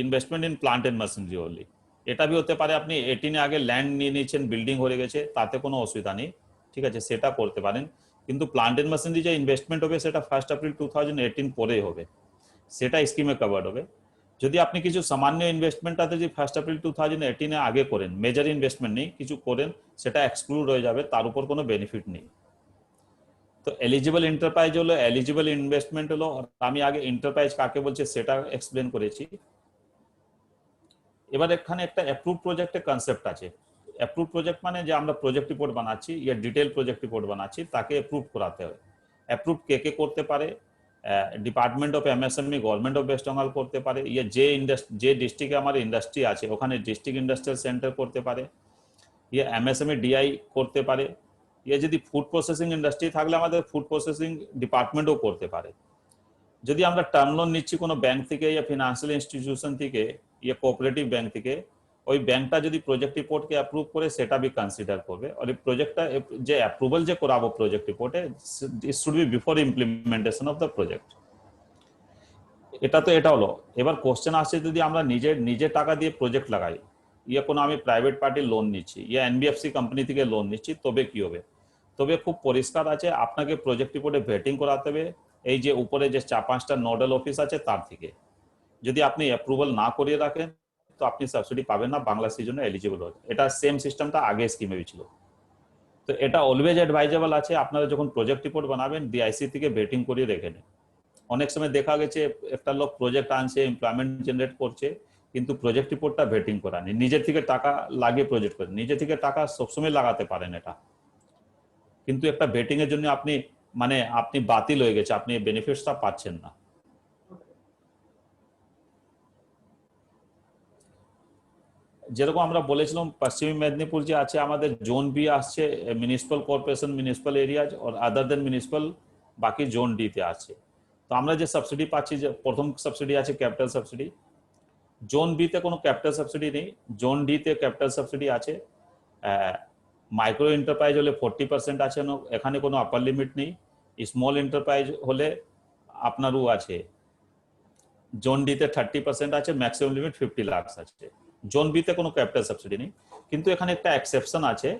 investment in plant and machinery only. এটা भी হতে পারে আপনি 18 এ আগে ল্যান্ড নিয়ে নিয়েছেন, বিল্ডিং হয়ে গেছে, তাতে কোনো অসুবিধা নেই, ঠিক আছে, সেটা করতে পারেন। কিন্তু প্লান্ট এন্ড মেশিনারি যে ইনভেস্টমেন্ট হবে সেটা 1 এপ্রিল 2018 পরেই হবে, সেটা স্কিমে কভার্ড হবে। যদি আপনি কিছু সামান্য ইনভেস্টমেন্টটাতে যদি 1 এপ্রিল 2018 এ আগে করেন, মেজর ইনভেস্টমেন্ট নেই, কিছু করেন, সেটা এক্সক্লুড হয়ে যাবে, তার উপর কোনো বেনিফিট নেই। তো এলিজিবল এন্টারপ্রাইজ হলো, এলিজিবল ইনভেস্টমেন্ট হলো। আমি আগে এন্টারপ্রাইজ কাকে বলছে সেটা এক্সপ্লেন করেছি। এবার এখানে একটা অ্যাপ্রুভ প্রজেক্টের কনসেপ্ট আছে। অ্যাপ্রুভ প্রজেক্ট মানে যে আমরা প্রজেক্ট রিপোর্ট বানাচ্ছি, ইয়া ডিটেল প্রজেক্ট রিপোর্ট বানাচ্ছি, তাকে অ্যাপ্রুভ করাতে হয়। অ্যাপ্রুভ কে করতে পারে? Department of MSME, government of West Bengal করতে পারে, ইয়া যে ডিস্ট্রিক্টে আমার ইন্ডাস্ট্রি আছে ওখানে ডিস্ট্রিক্ট ইন্ডাস্ট্রিয়াল সেন্টার করতে পারে, ইয়া এমএসএমই ডিআই করতে পারে, ইয়া যদি ফুড প্রসেসিং ইন্ডাস্ট্রি থাকলে আমাদের ফুড প্রসেসিং ডিপার্টমেন্টও করতে পারে। যদি আমরা টার্ম লোন নিচ্ছি কোনো ব্যাংক থেকে ইয়া ফিনান্সিয়াল ইনস্টিটিউশন থেকে ইয়া কোঅপারেটিভ ব্যাংক থেকে, ওই ব্যাংকটা যদি প্রজেক্ট রিপোর্টকে অ্যাপ্রুভ করে সেটা भी কনসিডার করবে। আর এই প্রজেক্টটা যে অ্যাপ্রুভাল যে করাবো প্রজেক্ট রিপোর্টে, it should be before implementation of the project. এটা হলো। এবার কোশ্চেন আসছে, যদি আমরা নিজের টাকা দিয়ে প্রজেক্ট লাগাই, ইয়া কোনো আমি প্রাইভেট পার্টির লোন নিচ্ছি, ইয়া এনবিএফসি কোম্পানি থেকে লোন নিচ্ছি, তবে কি হবে? তবে খুব পরিষ্কার আছে, আপনাকে প্রজেক্ট রিপোর্টে ভেটিং করাতে হবে, এই যে উপরে যে 4-5টা নোডাল অফিস আছে তার থেকে। যদি আপনি অ্যাপ্রুভাল না করিয়ে রাখেন তো আপনি সাবসিডি পাবেন না, বাংলাদেশের জন্য এলিজিবল হবে। এটা সেম সিস্টেমটা আগে স্কিমে ছিল। তো এটা অলওয়েজ অ্যাডভাইজেবল আছে, আপনারা যখন প্রজেক্ট রিপোর্ট বানাবেন ডিআইসি থেকে ভেটিং করিয়ে রেখে নেন। অনেক সময় দেখা গেছে একটা লোক প্রজেক্ট আনছে, এমপ্লয়মেন্ট জেনারেট করছে, কিন্তু প্রজেক্ট রিপোর্টটা ভেটিং করা নেই, নিজের থেকে টাকা লাগিয়ে প্রজেক্ট করে। নিজে থেকে টাকা সবসময় লাগাতে পারেন এটা, কিন্তু একটা ভেটিং এর জন্য আপনি আপনি বাতিল হয়ে গেছে, আপনি বেনিফিটসটা পাচ্ছেন না। যেরকম আমরা বলেছিলাম পশ্চিমী মেদিনীপুর যে আছে আমাদের জোন বি আসছে, মিউনিসিপাল কর্পোরেশন, মিউনিসিপাল এরিয়াজ আর আদার দেন মিউনিসিপাল বাকি জোন ডি তে আছে। তো আমরা যে সাবসিডি পাচ্ছি, যে প্রথম সাবসিডি আছে ক্যাপিটাল সাবসিডি। জোন বি তে কোনো ক্যাপিটাল সাবসিডি নেই, জোন ডি তে ক্যাপিটাল সাবসিডি আছে। মাইক্রো এন্টারপ্রাইজ হলে 40% আছে, এখানে কোনো আপার লিমিট নেই। স্মল এন্টারপ্রাইজ হলে আপনারও আছে, জোন ডি তে 30% আছে, ম্যাক্সিমাম লিমিট 50 লাখ আছে। জোন বি তে কোনো ক্যাপিটাল সাবসিডি নেই, কিন্তু এখানে একটা এক্সেপশন আছে।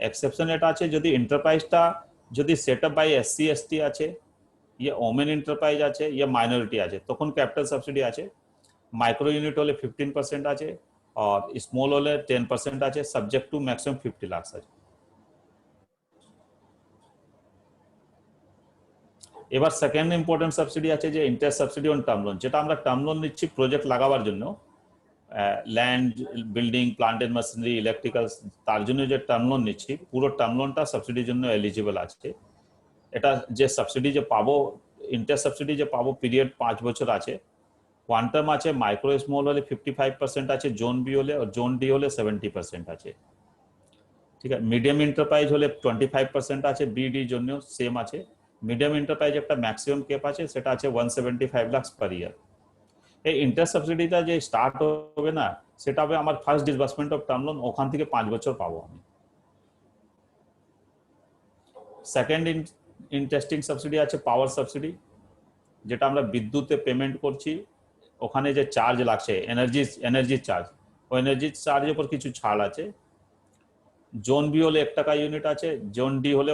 এক্সেপশন এটা আছে, যদি এন্টারপ্রাইজটা যদি set up by SC ST আছে, ইয়ে ওমেন এন্টারপ্রাইজ আছে, ইয়ে মাইনরিটি আছে, তখন ক্যাপিটাল সাবসিডি আছে। মাইক্রো ইউনিট হলে 15% আছে, আর স্মল হলে 10% আছে, সাবজেক্ট টু ম্যাক্সিমাম 50 লাখ আছে। এবার সেকেন্ড ইম্পর্টেন্ট সাবসিডি আছে যে interest subsidy on term loan, যেটা আমরা টার্ম লোন নিচ্ছি প্রজেক্ট লাগাবার জন্য, land, building, plant and machinery, electrical, তার জন্য যে টার্ম লোন নিচ্ছি, পুরো টার্ম লোনটা সাবসিডির জন্য এলিজিবল আছে। এটা যে সাবসিডি যে পাবো, ইন্টারেস্ট সাবসিডি যে পাবো, পিরিয়ড 5 বছর আছে। কোয়ান্টাম আছে, মাইক্রো স্মল হলে 55% আছে, জোন বি হলে, আর জোন ডি হলে 70% আছে। ঠিক আছে, মিডিয়াম এন্টারপ্রাইজ হলে 25% আছে, বিডি জন্য সেম আছে। মিডিয়াম এন্টারপ্রাইজ একটা ম্যাক্সিমাম ক্যাপ আছে, সেটা আছে 175 লাখ পার ইয়ার। এই ইন্টারেস্ট সাবসিডিটা যে স্টার্ট হবে না, সেটা হবে আমার first disbursement of term loan, ওখান থেকে 5 বছর পাবো আমি। সেকেন্ড ইন্টারেস্টিং সাবসিডি আছে পাওয়ার সাবসিডি, যেটা আমরা বিদ্যুতে পেমেন্ট করছি, ওখানে যে চার্জ লাগছে এনার্জি চার্জ, ওই এনার্জি চার্জের উপর কিছু ছাড় আছে। জোন বি হলে 1 টাকা ইউনিট আছে, জোন ডি হলে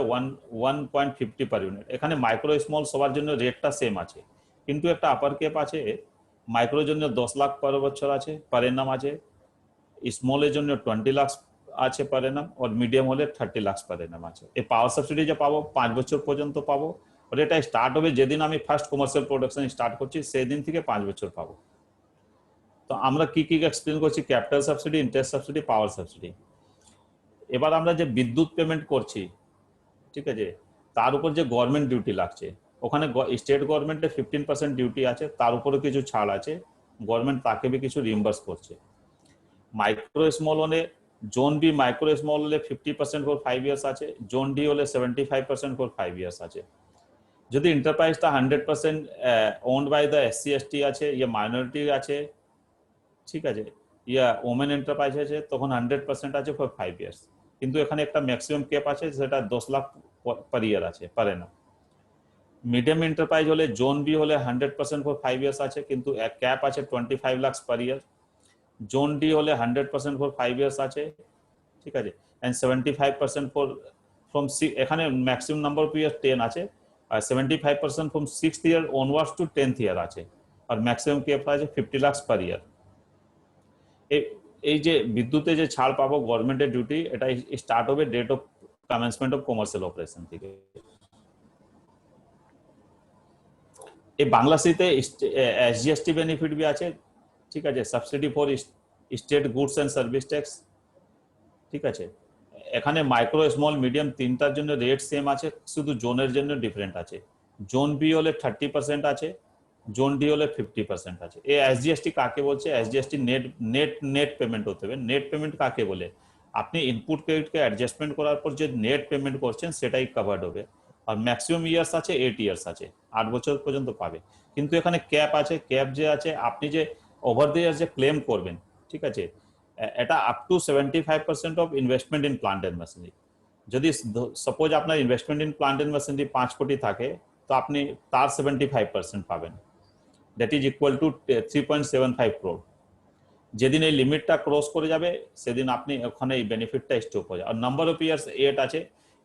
1.50 পার ইউনিট। এখানে মাইক্রো স্মল সবার জন্য রেটটা সেম আছে, কিন্তু একটা আপার ক্যাপ আছে। মাইক্রোর জন্য 10 লাখ পার বছর আছে, পার এনাম আছে। স্মলের জন্য 20 লাখ আছে পার এনাম, আর মিডিয়াম হলে 30 লাখ পার এনাম আছে। এই পাওয়ার সাবসিডি যে পাবো 5 বছর পর্যন্ত পাবো, আর এটা স্টার্ট হবে যেদিন আমি ফার্স্ট কমার্শিয়াল প্রোডাকশন স্টার্ট করছি, সেই দিন থেকে 5 বছর পাবো। তো আমরা কি কি এক্সপ্লেন করছি, ক্যাপিটাল সাবসিডি, ইন্টারেস্ট সাবসিডি, পাওয়ার সাবসিডি। এবার আমরা যে বিদ্যুৎ পেমেন্ট করছি, ঠিক আছে, তার উপর যে গভর্নমেন্ট ডিউটি লাগছে, ওখানে স্টেট গভর্নমেন্টের 15% ডিউটি আছে, তার উপরে কিছু ছাড় আছে, গভর্নমেন্ট তাকে भी কিছু রিইম্বার্স করছে। মাইক্রো স্মল হলে জোন বি মাইক্রো স্মল হলে 50% ফর 5 ইয়ার্স আছে, জোন ডি হলে 75% ফর 5 ইয়ার্স আছে। যদি এন্টারপ্রাইজটা 100% owned by the SC ST আছে, ইয়া মাইনরিটি আছে, ঠিক আছে, ইয়া ওমেন এন্টারপ্রাইজ আছে, তখন 100% আছে ফর 5 ইয়ার্স। কিন্তু এখানে একটা ম্যাক্সিমাম ক্যাপ আছে, সেটা 10 লাখ পার ইয়ার আছে, পার এনাম। মিডিয়াম এন্টারপ্রাইজ হলে জোন বি হলে 100% ফর 5 ইয়ার্স আছে, কিন্তু এক ক্যাপ আছে 25 lakh per year. Zone D হলে 100% ফর 5 ইয়ার্স আছে, ঠিক আছে, এন্ড 75% ফর ফ্রম এখানে ম্যাক্সিমাম নাম্বার অফ ইয়ার 10 আছে, আর 75% from 6th year onwards to 10th year আছে, আর ম্যাক্সিমাম ক্যাপ আছে 50 লাখ পার ইয়ার। এই যে বিদ্যুতে যে ছাড় পাবো গভর্নমেন্টের ডিউটি, এটা স্টার্ট হবে date of commencement of commercial operation থেকে। এই বাংলাদেশে এসজিএসটি বেনিফিট भी আছে, ঠিক আছে, subsidy for state goods and service tax, ঠিক আছে। এখানে মাইক্রো স্মল মিডিয়াম তিনটার জন্য রেট সেম আছে, শুধু জোনের জন্য ডিফারেন্ট আছে। জোন বি হলে 30% আছে, জোন ডি হলে 50% আছে। এই এসজিএসটি কাকে বলছে, এসজিএসটি নেট পেমেন্ট হতে হবে। নেট পেমেন্ট কাকে বলে, আপনি ইনপুট ক্রেডিটকে অ্যাডজাস্টমেন্ট করার পর যে নেট পেমেন্ট করছেন সেটাই কভার্ড হবে। আর ম্যাক্সিমাম ইয়ার্স আছে 8 ইয়ার্স আছে, 8 বছর পর্যন্ত পাবে। কিন্তু এখানে ক্যাপ আছে, ক্যাপ যে আছে আপনি যে ওভার দ্য ইয়ার্স যে ক্লেম করবেন, ঠিক আছে, এটা up to 75% of investment in plant and machinery. যদি সাপোজ আপনার investment in plant and machinery 5 crore থাকে, তো আপনি তার 75% পাবেন, that is equal to 3.75 crore। যেদিন এই লিমিটটা ক্রস করে যাবে সেদিন আপনি ওখানে এই বেনিফিটটা স্টপ হয়ে যাবে। আর নাম্বার অফ ইয়ার্স 8 আছে,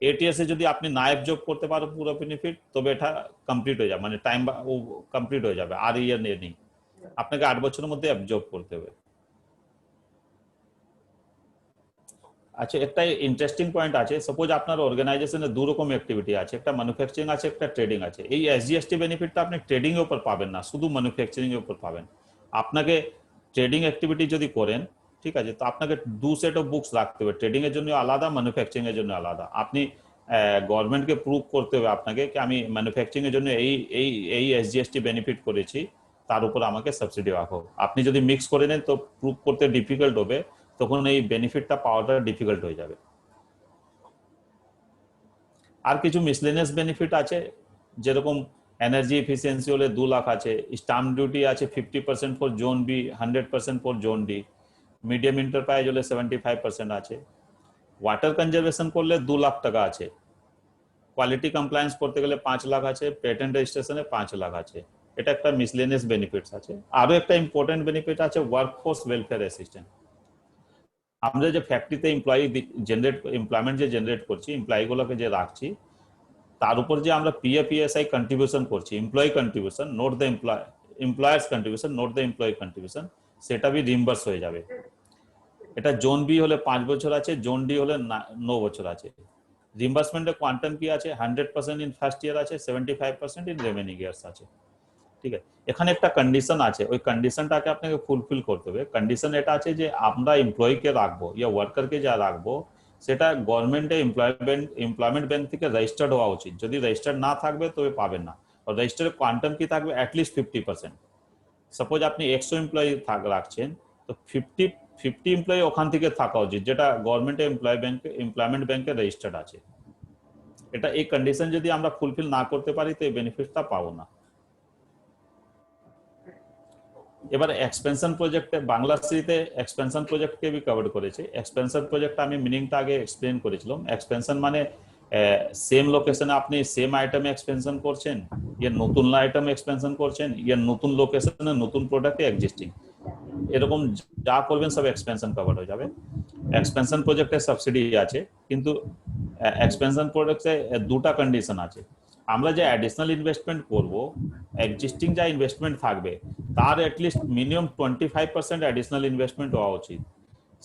এটিএস এ যদি আপনি না অ্যাবজর্ব করতে পারো পুরো বেনিফিট, তবে এটা কমপ্লিট হয়ে যাবে, মানে টাইম কমপ্লিট হয়ে যাবে, আর ইয়ার নেই, আপনাকে 8 বছরের মধ্যে অ্যাবজর্ব করতে হবে। আচ্ছা, একটা ইন্টারেস্টিং পয়েন্ট আছে, সাপোজ আপনার অর্গানাইজেশনে দু রকম অ্যাক্টিভিটি আছে, একটা ম্যানুফ্যাকচারিং আছে, একটা ট্রেডিং আছে। এই এসজিএসটি বেনিফিটটা আপনি ট্রেডিং এর উপর পাবেন না, শুধু ম্যানুফ্যাকচারিং এর উপর পাবেন। আপনাকে ট্রেডিং অ্যাক্টিভিটি যদি করেন, ঠিক আছে, তো আপনাকে 2 সেট অফ বুকস রাখতে হবে, ট্রেডিং এর জন্য আলাদা, ম্যানুফ্যাকচারিং এর জন্য আলাদা। আপনি গভর্নমেন্টকে প্রুভ করতে হবে আপনাকে কি আমি ম্যানুফ্যাকচারিং এর জন্য এই এসজিএসটি বেনিফিট করেছি, তার উপর আমাকে সাবসিডি রাখো। আপনি যদি মিক্স করে নেন তো প্রুভ করতে ডিফিকাল্ট হবে, তখন এই বেনিফিটটা পাওয়াটা ডিফিকাল্ট হয়ে যাবে। আর কিছু মিসলেনিয়াস বেনিফিট আছে, যেরকম এনার্জি এফিসিয়েন্সি হলে 2 লাখ আছে, স্ট্যাম্প ডিউটি আছে 50% for zone B, 100% for zone D, medium enterprise হলে 75% আছে, ওয়াটার কনজারভেশন করলে 2 লাখ টাকা আছে, কোয়ালিটি কমপ্লায়েন্স করতে গেলে 5 লাখ আছে, পেটেন্ট রেজিস্ট্রেশনে 5 লাখ আছে। এটা একটা মিসলেনিয়াস বেনিফিটস আছে। আরো একটা ইম্পর্টেন্ট বেনিফিট আছে, ওয়ার্কফোর্স ওয়েলফেয়ার অ্যাসিস্ট্যান্ট। আমরা যে ফ্যাক্টরিতে এমপ্লয়মেন্ট যে জেনারেট করছি, এমপ্লয়িগুলোকে যে রাখছি, তার উপর যে আমরা পিএফ ইএসআই কন্ট্রিবিউশন করছি, employee contribution note the employers contribution note the employee contribution, সেটা বি রিম্বার্স হয়ে যাবে। এটা জোন বি হলে 5 বছর আছে, জোন ডি হলে 9 বছর আছে। রিম্বার্সমেন্টের কোয়ান্টাম কি আছে, 100% ইন ফার্স্ট ইয়ার আছে, 75% ইন রিমেনিং ইয়ার্স আছে। ঠিক আছে, এখানে একটা কন্ডিশন আছে, ওই কন্ডিশনটাকে আপনাকে ফুলফিল করতে হবে। কন্ডিশন এটা আছে যে আমরা এমপ্লয়িকে রাখবো ইয়া ওয়ার্কারকে যা রাখবো, সেটা গভর্নমেন্টে এমপ্লয়মেন্ট ব্যাংক থেকে রেজিস্টার্ড হওয়া উচিত। যদি রেজিস্টার্ড না থাকবে তবে পাবেন না। আর রেজিস্টার্ডের কোয়ান্টাম কি থাকবে, অ্যাটলিস্ট 50%। সাপোজ আপনি 100 এমপ্লয়ি রাখছেন, তো 50 এমপ্লয়ি ওখান থেকে থাকা উচিত, যেটা গভর্নমেন্টে এমপ্লয়মেন্ট ব্যাংকে রেজিস্টার্ড আছে। এটা এই কন্ডিশন যদি আমরা ফুলফিল না করতে পারি তো এই বেনিফিটটা পাবো না। এবারে এক্সপেনশন প্রজেক্টে বাংলাশ্রীতে এক্সপেনশন প্রজেক্টকে বি কভার করেছে। এক্সপেনশন প্রজেক্ট আমি মিনিংটা আগে এক্সপ্লেন করেছিলাম। এক্সপেনশন মানে সেম লোকেশনে আপনি সেম আইটেমে এক্সপেনশন করছেন, ইয়া নতুন আইটেমে এক্সপেনশন করছেন, ইয়া নতুন লোকেশনে নতুন প্রোডাক্টে এক্সিস্টিং, এরকম যা করবেন সব এক্সপেনশন কভার হয়ে যাবে। এক্সপেনশন প্রজেক্টে সাবসিডি আছে, কিন্তু এক্সপেনশন প্রজেক্টে 2টা কন্ডিশন আছে। আমরা যে অ্যাডিশনাল ইনভেস্টমেন্ট করব, এক্সিস্টিং যা ইনভেস্টমেন্ট থাকবে তার অ্যাটলিস্ট মিনিমাম 25% অ্যাডিশনাল ইনভেস্টমেন্ট হওয়া উচিত।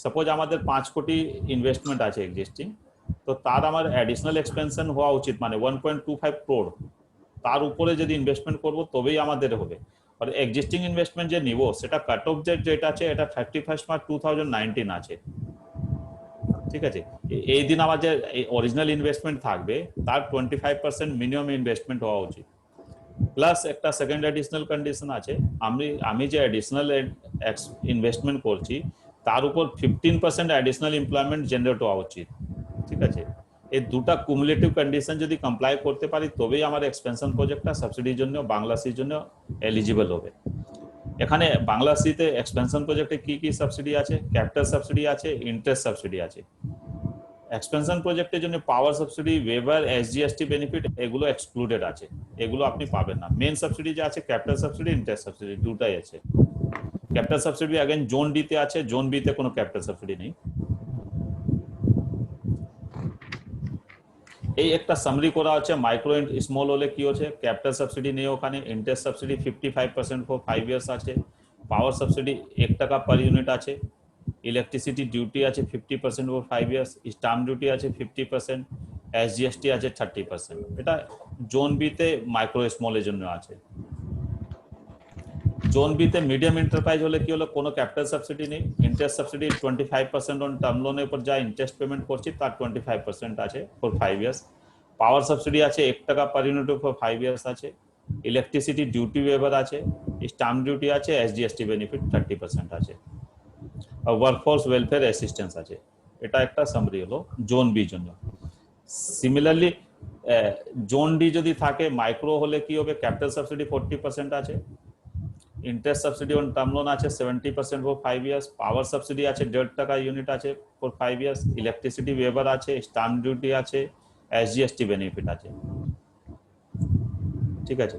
সাপোজ আমাদের 5 কোটি ইনভেস্টমেন্ট আছে এক্সিস্টিং, তো তার আমার অ্যাডিশনাল এক্সপেনশন হওয়া উচিত মানে 1.25 ক্রোড, তার উপরে যদি ইনভেস্টমেন্ট করব তবেই আমাদের হবে। আর এক্সিস্টিং ইনভেস্টমেন্ট যে নিব সেটা কাট অফ যেটা আছে এটা 31 মার্চ 2019 আছে। ঠিক আছে, এই দিন আমার যে অরিজিনাল ইনভেস্টমেন্ট থাকবে তার 25% মিনিমাম ইনভেস্টমেন্ট হওয়া উচিত। প্লাস একটা সেকেন্ড অ্যাডিশনাল কন্ডিশন আছে, আমি যে অ্যাডিশনাল ইনভেস্টমেন্ট করছি তার উপর 15% অ্যাডিশনাল এমপ্লয়মেন্ট জেনারেট হওয়া উচিত। ঠিক আছে, এই 2টা কুমুলেটিভ কন্ডিশন যদি কমপ্লাই করতে পারি তবেই আমার এক্সপেনশন প্রজেক্টটা সাবসিডির জন্য বাংলাশ্রীর জন্য এলিজিবল হবে। এখানে বাংলাশ্রীতে এক্সপেনশন প্রজেক্টে কি কি সাবসিডি আছে, ক্যাপিটাল সাবসিডি আছে, ইন্টারেস্ট সাবসিডি আছে। এক্সপেনশন প্রজেক্টের জন্য পাওয়ার সাবসিডি, ওয়েভার, এসজিএসটি বেনিফিট এগুলো এক্সক্লুডেড আছে, এগুলো আপনি পাবেন না। মেন সাবসিডি যে আছে ক্যাপিটাল সাবসিডি, ইন্টারেস্ট সাবসিডি, দুটাই আছে। Capital subsidy again zone D তে আছে, জোন বি তে কোনো ক্যাপিটাল সাবসিডি নেই। এই একটা সামারি করা আছে, মাইক্রো এন্ড স্মল হলে কি হচ্ছে, ক্যাপিটাল সাবসিডি নেই ওখানে, ইন্টারেস্ট সাবসিডি 55% ফর 5 ইয়ার্স আছে, পাওয়ার সাবসিডি 1 টাকা পার ইউনিট আছে, ইলেকট্রিসিটি ডিউটি আছে 50% ফর 5 ইয়ার্স, স্ট্যাম্প ডিউটি আছে 50%, এসজিএসটি আছে 30%। এটা জোন বি তে মাইক্রো স্মল এর জন্য আছে। জোন বি তে মিডিয়াম এন্টারপ্রাইজ হলে কি হলো, কোনো ক্যাপিটাল সাবসিডি নেই, ইন্টারেস্ট সাবসিডি 25% অন টার্ম লোনের উপর যা ইন্টারেস্ট পেমেন্ট করছি তার 25% আছে ফর 5 ইয়ার্স, পাওয়ার সাবসিডি আছে 1 টাকা পার ইউনিট ফর 5 ইয়ার্স আছে, ইলেকট্রিসিটি ডিউটি ওয়েভার আছে, স্ট্যাম্প ডিউটি আছে, এসজিএসটি বেনিফিট 30% আছে, আর ওয়ার্কফোর্স ওয়েলফেয়ার অ্যাসিস্ট্যান্স আছে। এটা একটা সামারি হলো জোন বি জন্য। সিমিলারলি জোন ডি যদি থাকে, মাইক্রো হলে কি হবে, ক্যাপিটাল সাবসিডি 40% আছে, interest subsidy on term loan আছে 70% ফর 5 ইয়ার্স, পাওয়ার সাবসিডি আছে 1.5 টাকা ইউনিট আছে ফর 5 ইয়ার্স, ইলেকট্রিসিটি ওয়েভার আছে, স্ট্যাম্প ডিউটি আছে, এসজিএসটি বেনিফিট আছে। ঠিক আছে,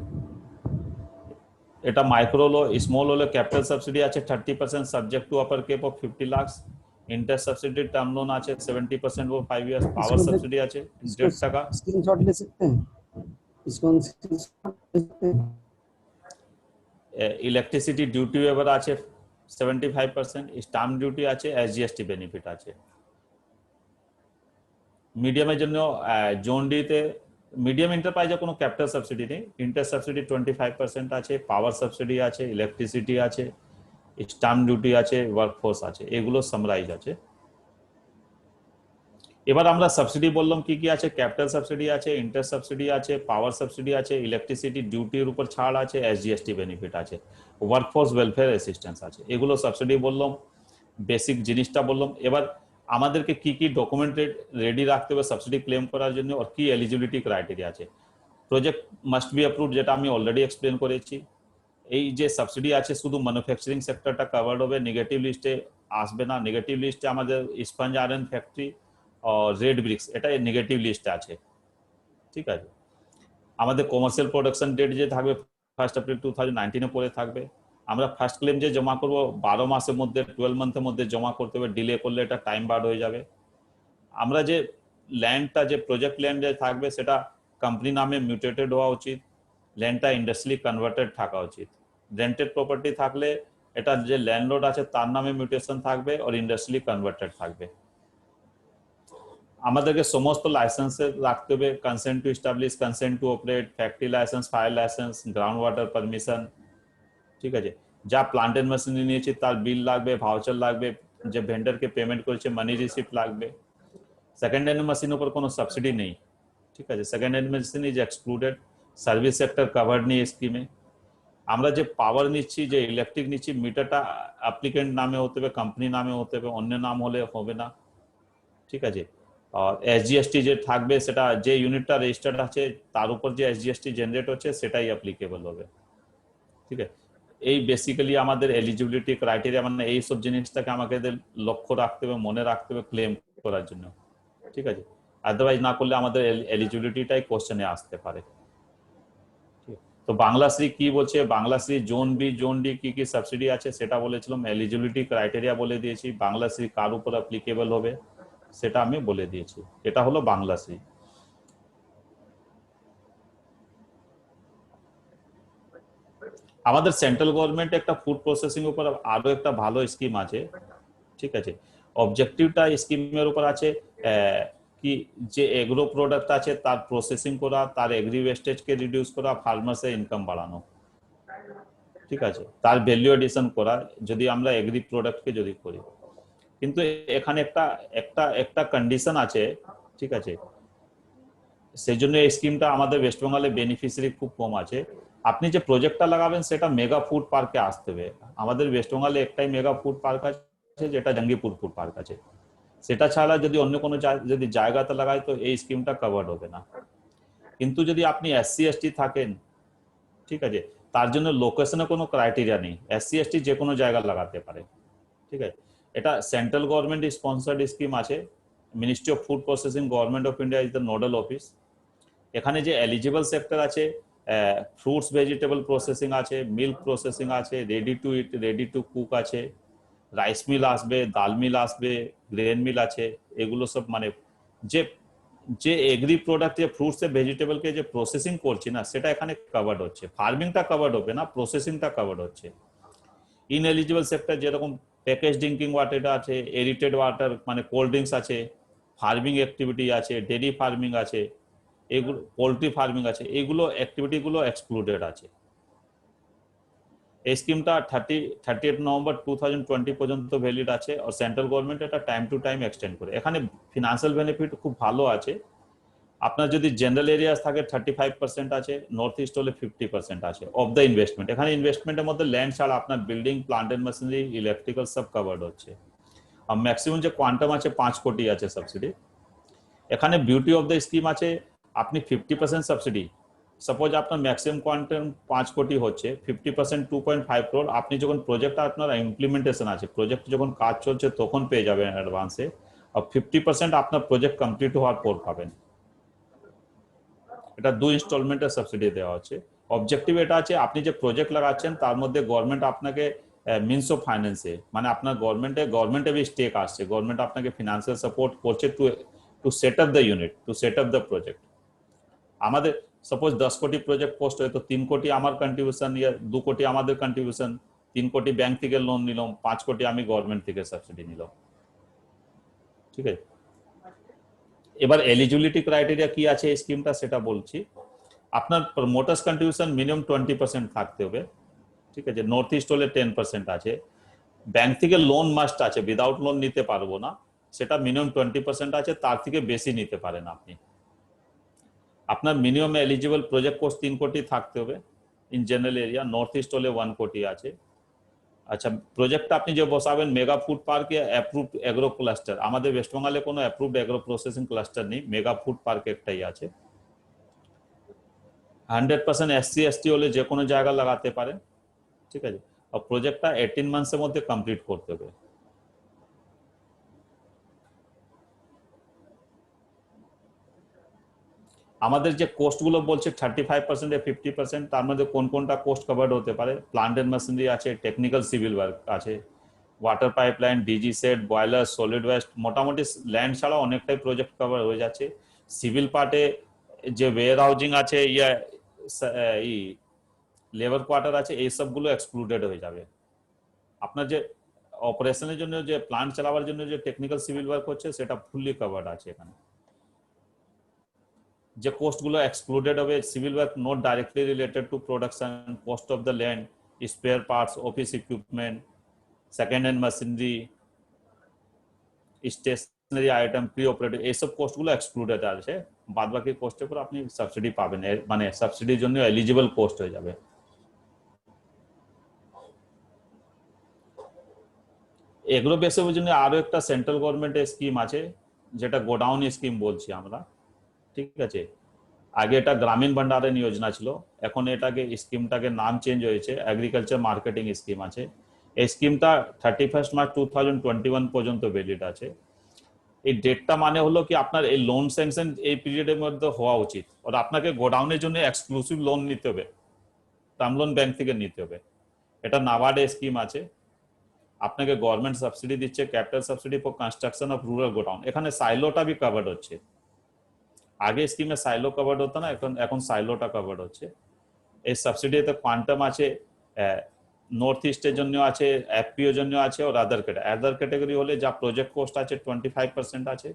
এটা মাইক্রো হলো। স্মল হলে ক্যাপিটাল সাবসিডি আছে 30% subject to upper cap of 50 lakh, interest subsidy term loan আছে 70% वो 5 ইয়ার্স পাওয়ার इसको সাবসিডি আছে 1.5 টাকা स्क्रीनशॉट ले सकते हैं इसको स्क्रीनशॉट ले सकते हैं ইলেকট্রিসিটি ডিউটি ওয়েভার আছে 75% স্ট্যাম্প ডিউটি আছে এসজিএসটি বেনিফিট আছে মিডিয়ামের জন্য জোন ডি তে মিডিয়াম এন্টারপ্রাইজে কোনো ক্যাপিটাল সাবসিডি নেই ইন্টারেস্ট সাবসিডি 25% আছে পাওয়ার সাবসিডি আছে ইলেকট্রিসিটি আছে স্ট্যাম্প ডিউটি আছে ওয়ার্কফোর্স আছে এগুলো সামারাইজ আছে এবার আমরা সাবসিডি বললাম কি কি আছে ক্যাপিটাল সাবসিডি আছে ইন্টারেস্ট সাবসিডি আছে পাওয়ার সাবসিডি আছে ইলেকট্রিসিটি ডিউটির উপর ছাড় আছে এসজিএসটি বেনিফিট আছে ওয়ার্কফোর্স ওয়েলফেয়ার অ্যাসিস্ট্যান্স আছে এগুলো সাবসিডি বললাম বেসিক জিনিসটা বললাম এবার আমাদেরকে কি কি ডকুমেন্ট রেডি রাখতে হবে সাবসিডি ক্লেম করার জন্য আর কি এলিজিবিলিটি ক্রাইটেরিয়া আছে প্রজেক্ট মাস্ট বি অ্যাপ্রুভড যেটা আমি অলরেডি এক্সপ্লেন করেছি এই যে সাবসিডি আছে শুধু ম্যানুফ্যাকচারিং সেক্টরটা কভারড হবে নেগেটিভ লিস্টে আসবে না নেগেটিভ লিস্টে আমাদের স্পঞ্জ আয়রন ফ্যাক্টরি আর রেড ব্রিক্স এটা নেগেটিভ লিস্টে আছে ঠিক আছে আমাদের কমার্শিয়াল প্রোডাকশন ডেট যে থাকবে 1 এপ্রিল 2019 এ পরে থাকবে আমরা ফার্স্ট ক্লেম যে জমা করব 12 মাসের মধ্যে 12 মান্থের মধ্যে জমা করতে হবে ডিলে করলে এটা টাইম বার্ড হয়ে যাবে আমরা যে ল্যান্ডটা যে প্রজেক্ট ল্যান্ড যে থাকবে সেটা কোম্পানি নামে মিউটেটেড হওয়া উচিত ল্যান্ডটা ইন্ডাস্ট্রিয়ালি কনভার্টেড থাকা উচিত রেন্টেড প্রপার্টি থাকলে এটা যে ল্যান্ডলর্ড আছে তার নামে মিউটেশন থাকবে আর ইন্ডাস্ট্রিয়ালি কনভার্টেড থাকবে আমাদেরকে সমস্ত লাইসেন্স রাখতে হবে consent to establish consent to operate factory licence fire licence ground water permission ঠিক আছে যা প্লান্ট এন্ড মেশিনারি নিয়েছি তার বিল লাগবে ভাউচার লাগবে যে ভেন্ডরকে পেমেন্ট করেছে মানি রিসিপ্ট লাগবে সেকেন্ড হ্যান্ড মেশিনের উপর কোনো সাবসিডি নেই ঠিক আছে second hand machine is excluded service sector covered নেই স্কিমে আমরা যে পাওয়ার নিচ্ছি যে ইলেকট্রিক নিচ্ছি মিটারটা অ্যাপ্লিকেন্ট নামে হতে হবে কোম্পানি নামে হতে হবে অন্য নাম হলে হবে না ঠিক আছে আর এসজিএসটি যে থাকবে সেটা যে ইউনিটটা রেজিস্টার্ড আছে তার উপর যে এসজিএসটি জেনারেট হচ্ছে সেটাই অ্যাপ্লিকেবল হবে ঠিক আছে এই বেসিক্যালি আমাদের এলিজিবিলিটি ক্রাইটেরিয়া মানে এই সব জিনিসটাকে আমাকে লক্ষ্য রাখতে হবে মনে রাখতে হবে ক্লেম করার জন্য ঠিক আছে আদারওয়াইজ না করলে আমাদের এলিজিবিলিটিটাই কোশ্চেনে আসতে পারে তো বাংলাশ্রী কি বলছে বাংলাশ্রী জোন বি জোন ডি কি কি সাবসিডি আছে সেটা বলেছিলাম এলিজিবিলিটি ক্রাইটেরিয়া বলে দিয়েছি বাংলাশ্রী কার উপর অ্যাপ্লিকেবল হবে সেটা আমি বলে দিয়েছি এটা হলো বাংলাশ্রী আমাদের সেন্ট্রাল গভর্নমেন্ট একটা ফুড প্রসেসিং উপর আরো একটা ভালো স্কিম আছে ঠিক আছে অবজেক্টিভটা স্কিমের উপর আছে কি যে এগ্রো প্রোডাক্ট আছে তার প্রসেসিং করা তার এগ্রি ওয়েস্টেজ কে রিডিউস করা ফার্মার্সের ইনকাম বাড়ানো ঠিক আছে তার ভ্যালু এডিশন করা যদি আমরা এগ্রি প্রোডাক্টকে যদি করি কিন্তু এখানে একটা কন্ডিশন আছে ঠিক আছে সেই জন্য এই স্কিমটা আমাদের ওয়েস্ট বেঙ্গলে বেনিফিশিয়ারি খুব কম আছে আপনি যে প্রজেক্টটা লাগাবেন সেটা মেগা ফুড পার্কে আসতে হবে আমাদের ওয়েস্ট বেঙ্গলে একটাই মেগা ফুড পার্ক আছে যেটা জঙ্গিপুর ফুড পার্ক আছে সেটা ছাড়া যদি অন্য কোনো যদি জায়গাতে লাগায় তো এই স্কিমটা কভার্ড হবে না কিন্তু যদি আপনি এসসি এসটি থাকেন ঠিক আছে তার জন্য লোকেশনে কোনো ক্রাইটেরিয়া নেই এসসি এসটি যে কোনো জায়গা লাগাতে পারে ঠিক আছে এটা সেন্ট্রাল গভর্নমেন্ট স্পন্সর্ড স্কিম আছে ministry of food processing government of India is the nodal office এখানে যে এলিজিবল সেক্টর আছে ফ্রুটস ভেজিটেবল প্রসেসিং আছে মিল্ক প্রসেসিং আছে ready to it ready to cook আছে রাইস মিল আসবে ডাল মিল আসবে গ্রেন মিল আছে এগুলো সব মানে যে এগ্রি প্রোডাক্ট যে ফ্রুটস এ ভেজিটেবল কে যে প্রসেসিং করছি না সেটা এখানে কভার্ড হচ্ছে ফার্মিংটা কভার্ড হবে না প্রসেসিংটা কভার্ড হচ্ছে ইনএলিজিবল সেক্টর যেরকম প্যাকেজ ড্রিঙ্কিং ওয়াটার আছে এরিটেড ওয়াটার মানে কোল্ড ড্রিঙ্কস আছে ফার্মিং অ্যাক্টিভিটি আছে ডেয়ারি ফার্মিং আছে এগুলো পোল্ট্রি ফার্মিং আছে এগুলো অ্যাক্টিভিটি গুলো এক্সক্লুডেড আছে এই স্কিমটা 30 নভেম্বর 2020 পর্যন্ত ভ্যালিড আছে আর সেন্ট্রাল গভর্নমেন্ট এটা টাইম টু টাইম এক্সটেন্ড করে এখানে ফিনান্সিয়াল বেনিফিট খুব ভালো আছে আপনার যদি জেনারেল এরিয়া থাকে 35% আছে নর্থ ইস্ট হলে 50% আছে অফ দ্য ইনভেস্টমেন্ট এখানে ইনভেস্টমেন্টের মধ্যে ল্যান্ড ছাড়া আপনার building plant and machinery electrical সব কভার্ড হচ্ছে আর ম্যাক্সিমাম যে কোয়ান্টাম আছে 5 কোটি আছে সাবসিডি এখানে বিউটি অফ দ্য স্কিম আছে আপনি 50% সাবসিডি সাপোজ আপনার ম্যাক্সিমাম কোয়ান্টাম 5 কোটি হচ্ছে 50% 2.5 crore আপনি যখন প্রজেক্ট আপনার ইমপ্লিমেন্টেশন আছে প্রজেক্ট যখন কাজ চলছে তখন পেয়ে যাবেন অ্যাডভান্সে আর 50% আপনার প্রজেক্ট কমপ্লিট হওয়ার পর পাবেন এটা 2 ইনস্টলমেন্টের সাবসিডি দেওয়া আছে অবজেক্টিভ এটা আছে আপনি যে প্রজেক্ট লাগাচ্ছেন তার মধ্যে গভর্নমেন্ট আপনাকে মিনস অফ ফাইন্যান্সে, মানে আপনার গভর্নমেন্টে বি স্টেক আসছে, গভর্নমেন্ট আপনাকে ফিনান্সিয়াল সাপোর্ট করছে to set up the unit, to set up the project. আমাদের সাপোজ 10 কোটি প্রজেক্ট পোস্ট হয় তো 3 কোটি আমার কন্ট্রিবিউশন, ইয়া 2 কোটি আমাদের কন্ট্রিবিউশন, 3 কোটি ব্যাংক থেকে লোন নিলাম, 5 কোটি আমি গভর্নমেন্ট থেকে সাবসিডি নিলাম। ঠিক আছে, এবার এলিজিবিলিটি ক্রাইটেরিয়া কি আছে এই স্কিমটা সেটা বলছি। আপনার প্রমোটার্স কন্ট্রিবিউশন মিনিমাম 20% থাকতে হবে। ঠিক আছে, নর্থ ইস্ট হলে 10% আছে। ব্যাংক থেকে লোন মাস্ট আছে, উইদাউট লোন নিতে পারবো না, সেটা মিনিমাম 20% আছে, তার থেকে বেশি নিতে পারেন আপনি। আপনার মিনিমাম এলিজিবল প্রজেক্ট কোস্ট 3 কোটি থাকতে হবে in general area, north east হলে 1 কোটি আছে। আচ্ছা, প্রজেক্টটা আপনি যে বসাবেন মেগা ফুড পার্ক या অ্যাপ্রুভড এগ্রো ক্লাস্টার, আমাদের ওয়েস্ট বেঙ্গলে কোনো অ্যাপ্রুভড এগ্রো প্রসেসিং ক্লাস্টার নেই, মেগা ফুড পার্ক একটাই আছে। 100% এসসি এসটি হলে যে কোনো জায়গা লাগাতে পারেন। ঠিক আছে, আর প্রজেক্টটা 18 মান্থসের মধ্যে কমপ্লিট করতে হবে। আমাদের যে কোস্ট গুলো বলছে 35% এ 50%, তার মধ্যে কোন কোনটা কোস্ট কভার্ড হতে পারে? প্লান্ট এন্ড মেশিনারি আছে, টেকনিক্যাল সিভিল ওয়ার্ক আছে, water pipeline, DG set, boiler, solid waste, মোটামুটি ল্যান্ড ছাড়া অনেকটাই প্রজেক্ট কভার হয়ে যাচ্ছে। সিভিল পার্টে যে ওয়্যার হাউজিং আছে ইয়া লেবার কোয়ার্টার আছে, এই সবগুলো এক্সক্লুডেড হয়ে যাবে। আপনার যে অপারেশনের জন্য যে প্লান্ট চালাবার জন্য যে টেকনিক্যাল সিভিল ওয়ার্ক হচ্ছে সেটা ফুললি কভার্ড আছে এখানে। যে কোস্ট গুলো এক্সক্লুডেড হবে, civil work not directly related to production, cost of the land, spare parts, office equipment, second hand machinery, stationery item, pre operative, এইসব কোস্ট গুলো এক্সক্লুডেড আছে। বাদ বাকি কোস্টের উপর আপনি সাবসিডি পাবেন, মানে সাবসিডির জন্য এলিজিবল কোস্ট হয়ে যাবে। এগুলো বেসের জন্য আরো একটা সেন্ট্রাল গভর্নমেন্টের স্কিম আছে, যেটা গোডাউন স্কিম বলছি আমরা। ঠিক আছে, আগে এটা গ্রামীণ ভান্ডারন যোজনা ছিল, এখন এটাকে স্কিমটাকে নাম চেঞ্জ হয়েছে, এগ্রিকালচার মার্কেটিং স্কিম আছে। এই স্কিমটা 31 মার্চ 2021 পর্যন্ত ভ্যালিড আছে। এই ডেটটা মানে হলো কি আপনার এই লোন স্যাংশন এই পিরিয়ডের মধ্যে হওয়া উচিত, আর আপনাকে গোডাউনের জন্য এক্সক্লুসিভ লোন নিতে হবে, টার্ম লোন ব্যাংক থেকে নিতে হবে। এটা নাবার্ডে স্কিম আছে, আপনাকে গভর্নমেন্ট সাবসিডি দিচ্ছে, capital subsidy for construction of rural godown. এখানে সাইলোটা বি কভার্ড হচ্ছে, আগে স্কিমে সাইলো কভার্ড হতো না, এখন সাইলোটা কভার্ড হচ্ছে। এই সাবসিডিতে কোয়ান্টাম আছে, নর্থ ইস্টের জন্য আছে, এফপিও জন্য আছে, আর আদার ক্যাটাগরি হলে যা প্রজেক্ট কোস্ট আছে 25% আছে।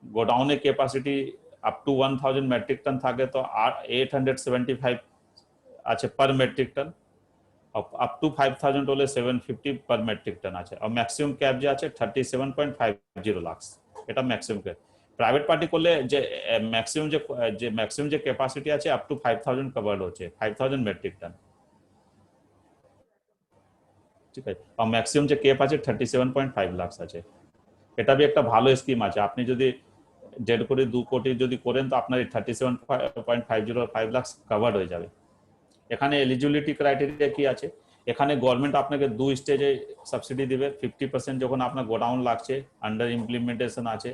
গোডাউনের capacity up to 1000 metric ton থাকে তো 875 আছে per metric ton, up to 5000 হলে 750 পার মেট্রিক টন আছে। আর ম্যাক্সিমাম ক্যাপ যে আছে 37.50 লাখ, এটা ম্যাক্সিমাম ক্যাপ। প্রাইভেট পার্টি করলে যে ম্যাক্সিমাম যে ক্যাপাসিটি আছে আপ টু 5000 কভার্ড হচ্ছে, 5000 মেট্রিক টন। ঠিক আছে, আর ম্যাক্সিমাম যে ক্যাপ আছে 37.5 লাখ আছে। এটা বি একটা ভালো স্কিম আছে, আপনি যদি 1.5 কোটি 2 কোটি যদি করেন তো আপনার 37.5 লাখ কভার্ড হয়ে যাবে। এখানে এলিজিবিলিটি ক্রাইটেরিয়া কি আছে? এখানে গভর্নমেন্ট আপনাকে 2 স্টেজে সাবসিডি দিবে। 50% যখন আপনার গোডাউন লাগছে, আন্ডার ইমপ্লিমেন্টেশন আছে,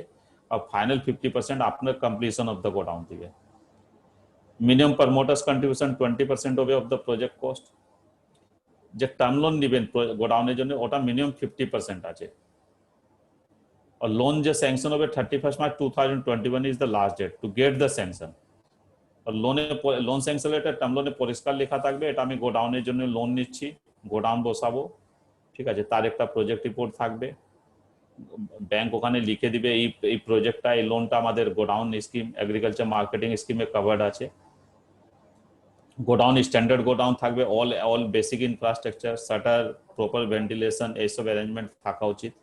और फाइनल 50% আপনার কমপ্লিশন অফ দ্য গোডাউন দিবে। মিনিমাম প্রমোটার্স কন্ট্রিবিউশন 20% হবে অফ দ্য প্রজেক্ট কস্ট। যে টার্ম লোন নেবেন গোডাউনের জন্য ওটা মিনিমাম 50% আছে। और লোন যে স্যাংশন হবে 31 March 2021 is the last date to get the sanction. और লোন স্যাংশন লেটার টার্ম লোনে পরিষ্কার লেখা থাকবে এটা আমি গোডাউনের জন্য লোন নিচ্ছি, গোডাউন বসাবো। ঠিক আছে, তার একটা প্রজেক্ট রিপোর্ট থাকবে, ব্যাংক ওখানে লিখে দিবে এই প্রজেক্টটা, এই লোনটা আমাদের গোডাউন স্কিম, এগ্রিকালচার মার্কেটিং স্কিমে কভার্ড আছে। গোডাউন স্ট্যান্ডার্ড গোডাউন থাকবে, all basic infrastructure, shutter, proper ventilation, এইসব অ্যারেঞ্জমেন্ট থাকা উচিত।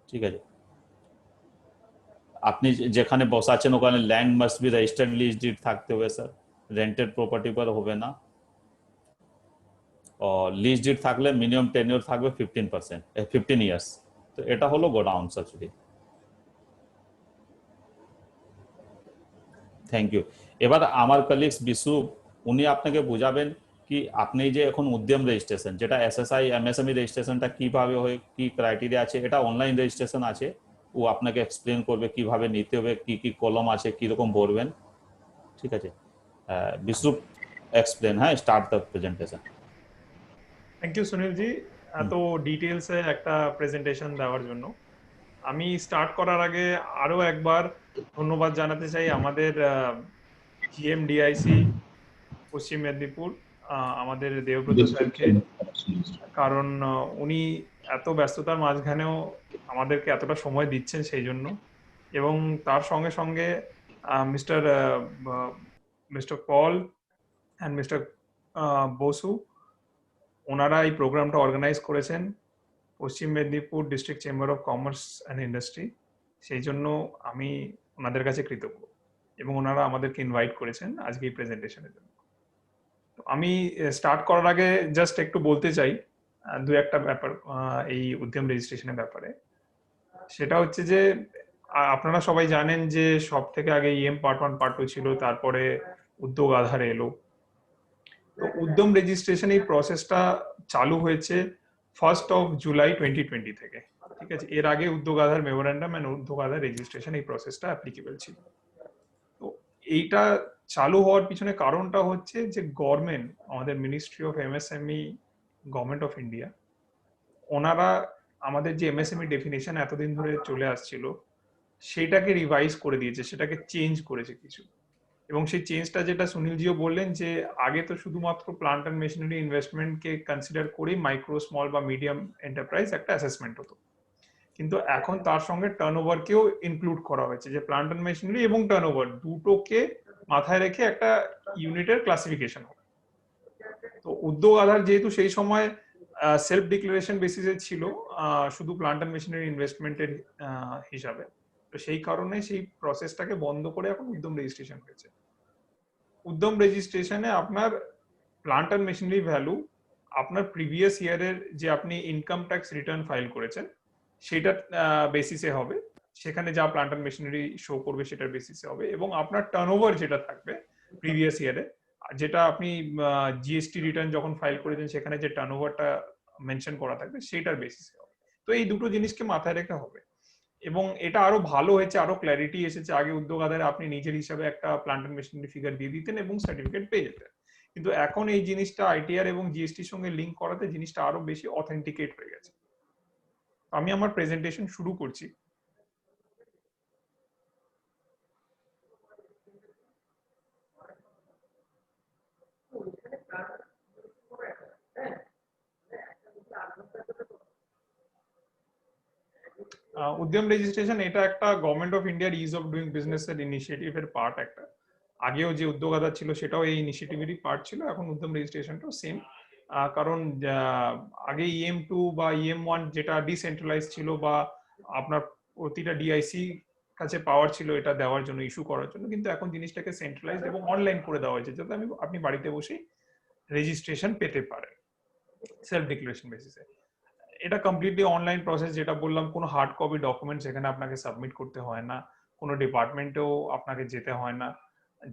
ঠিক আছে, আপনি যেখানে বসাচ্ছেন ওখানে land must be registered lease deed থাকতে হবে স্যার, রেন্টেড প্রপার্টি पर হবে না। और লিজ ডিড থাকলে মিনিমাম টেনিউর থাকবে 15 ইয়ার্স। তো এটা হলো গোডাউন সাবসিডি। Thank you. এবার আমার কলিগস বিশু উনি আপনাকে বুঝাবেন কি আপনি যে এখন উদ্যম রেজিস্ট্রেশন, যেটা এসএসআই এমএসএমই রেজিস্ট্রেশনটা কিভাবে হয়, কি ক্রাইটেরিয়া আছে, এটা অনলাইন রেজিস্ট্রেশন আছে, ও আপনাকে এক্সপ্লেন করবে কিভাবে নিতে হবে, কি কি কলম আছে, কি রকম ভরবেন। ঠিক আছে, বিশু এক্সপ্লেন, হ্যাঁ, start the presentation. Thank you Sunil ji, এত ডিটেলসে একটা প্রেজেন্টেশন দেওয়ার জন্য। আমি স্টার্ট করার আগে আরো একবার ধন্যবাদ জানাতে চাই আমাদের জিএমডিআইসি পশ্চিম মেদিনীপুর, আমাদের দেবব্রত স্যারকে, কারণ উনি এত ব্যস্ততার মাঝখানেও আমাদেরকে এতটা সময় দিচ্ছেন সেই জন্য। এবং তার সঙ্গে সঙ্গে mister mister Paul and mister Basu, ওনারা এই প্রোগ্রামটা অর্গানাইজ করেছেন Paschim Medinipur district chamber of commerce and industry. সেই জন্য আমি ওনাদের কাছে কৃতজ্ঞ, এবং ওনারা আমাদেরকে ইনভাইট করেছেন আজকে এই প্রেজেন্টেশনের জন্য। তো আমি স্টার্ট করার আগে জাস্ট একটু বলতে চাই দু একটা ব্যাপার এই উদ্যম রেজিস্ট্রেশনের ব্যাপারে। সেটা হচ্ছে যে আপনারা সবাই জানেন যে সব থেকে আগে ইএম পার্ট 1 পার্ট 2 ছিল, তারপরে উদ্যোগ আধার এলো। তো উদ্যম রেজিস্ট্রেশন এই প্রসেসটা চালু হয়েছে 1st of July 2020 থেকে, ঠিক আছে? এর আগে উদ্যোগ আধার মেমোরেন্ডাম এন্ড উদ্যোগ আধার রেজিস্ট্রেশন এই প্রসেসটা অ্যাপ্লিকেবল ছিল। তো এইটা চালু হওয়ার পিছনে কারণটা হচ্ছে যে গভর্নমেন্ট, আমাদের ministry of MSME, government of India, ওনারা আমাদের যে এমএসএমই ডেফিনেশন এতদিন ধরে চলে আসছিল সেটাকে রিভাইজ করে দিয়েছে, সেটাকে চেঞ্জ করেছে কিছু। এবং সেই চেঞ্জটা যেটা সুনীলজিও বললেন যে আগে তো শুধুমাত্র প্লান্ট অ্যান্ড মেশিনারি ইনভেস্টমেন্টকে কনসিডার করেই মাইক্রো, স্মল বা মিডিয়াম এন্টারপ্রাইজ একটা অ্যাসেসমেন্ট হতো, কিন্তু এখন তার সঙ্গে টার্নওভারকেও ইনক্লুড করা হয়েছে, যে প্লান্ট অ্যান্ড মেশিনারি এবং টার্নওভার দুটোকে মাথায় রেখে একটা ইউনিটের ক্লাসিফিকেশন হবে। তো উদ্যোগ আধার যেহেতু সেই সময় সেলফ ডিক্লারেশন বেসিসে ছিল শুধু প্লান্ট অ্যান্ড মেশিনারি ইনভেস্টমেন্টের হিসাবে, তো সেই কারণে সেই প্রসেসটাকে বন্ধ করে এখন উদ্যম রেজিস্ট্রেশন হয়েছে। উদ্যম রেজিস্ট্রেশনে আপনার প্লান্ট অ্যান্ড মেশিনারি ভ্যালু আপনার প্রিভিয়াস ইয়ারের যে আপনি ইনকাম ট্যাক্স রিটার্ন ফাইল করেছেন সেটার বেসিসে হবে, সেখানে যা প্লান্ট অ্যান্ড মেশিনারি শো করবে সেটার বেসিসে হবে, এবং আপনার টার্নওভার যেটা থাকবে প্রিভিয়াস ইয়ারে, যেটা আপনি জিএসটি রিটার্ন যখন ফাইল করেছেন সেখানে যে টার্নওভারটা মেনশন করা থাকবে সেটার বেসিসে হবে। তো এই দুটো জিনিসকে মাথায় রেখে হবে, এবং এটা আরো ভালো হয়েছে, আরো ক্ল্যারিটি এসেছে। আগে উদ্যোগ আধারে আপনি নিজের হিসাবে একটা প্লান্ট এন্ড মেশিনারি ফিগার দিয়ে দিতেন এবং সার্টিফিকেট পেয়ে যেতেন, কিন্তু এখন এই জিনিসটা আইটিআর এবং জিএসটির সঙ্গে লিংক করাতে জিনিসটা আরো বেশি অথেন্টিকেট হয়ে গেছে। আমি আমার প্রেজেন্টেশন শুরু করছি। উদ্যম রেজিস্ট্রেশন এটা একটা গভর্নমেন্ট অফ ইন্ডিয়ার ইজ অফ ডুইং বিজনেস এর ইনিশিয়েটিভের পার্ট একটা। আগেও যে উদ্যোগ আধার ছিল সেটাও এই ইনিশিয়েটিভেরই পার্ট ছিল, এখন উদ্যম রেজিস্ট্রেশনটাও সেম। কারণ আগে EM2 বা EM1 যেটা ডিসেন্ট্রালাইজ ছিল, বা আপনার প্রতিটা ডিআইসি কাছে পাওয়ার ছিল এটা দেওয়ার জন্য, ইস্যু করার জন্য, কিন্তু এখন জিনিসটাকে সেন্ট্রালাইজড এবং অনলাইন করে দেওয়া হয়েছে, যাতে আপনি বাড়িতে বসেই রেজিস্ট্রেশন পেতে পারেন সেলফ ডিক্লারেশন বেসিসে। এটা কমপ্লিটলি অনলাইন প্রসেস, যেটা বললাম, কোনো হার্ড কপি ডকুমেন্টস এখানে আপনাকে সাবমিট করতে হয় না, কোনো ডিপার্টমেন্টেও আপনাকে যেতে হয় না।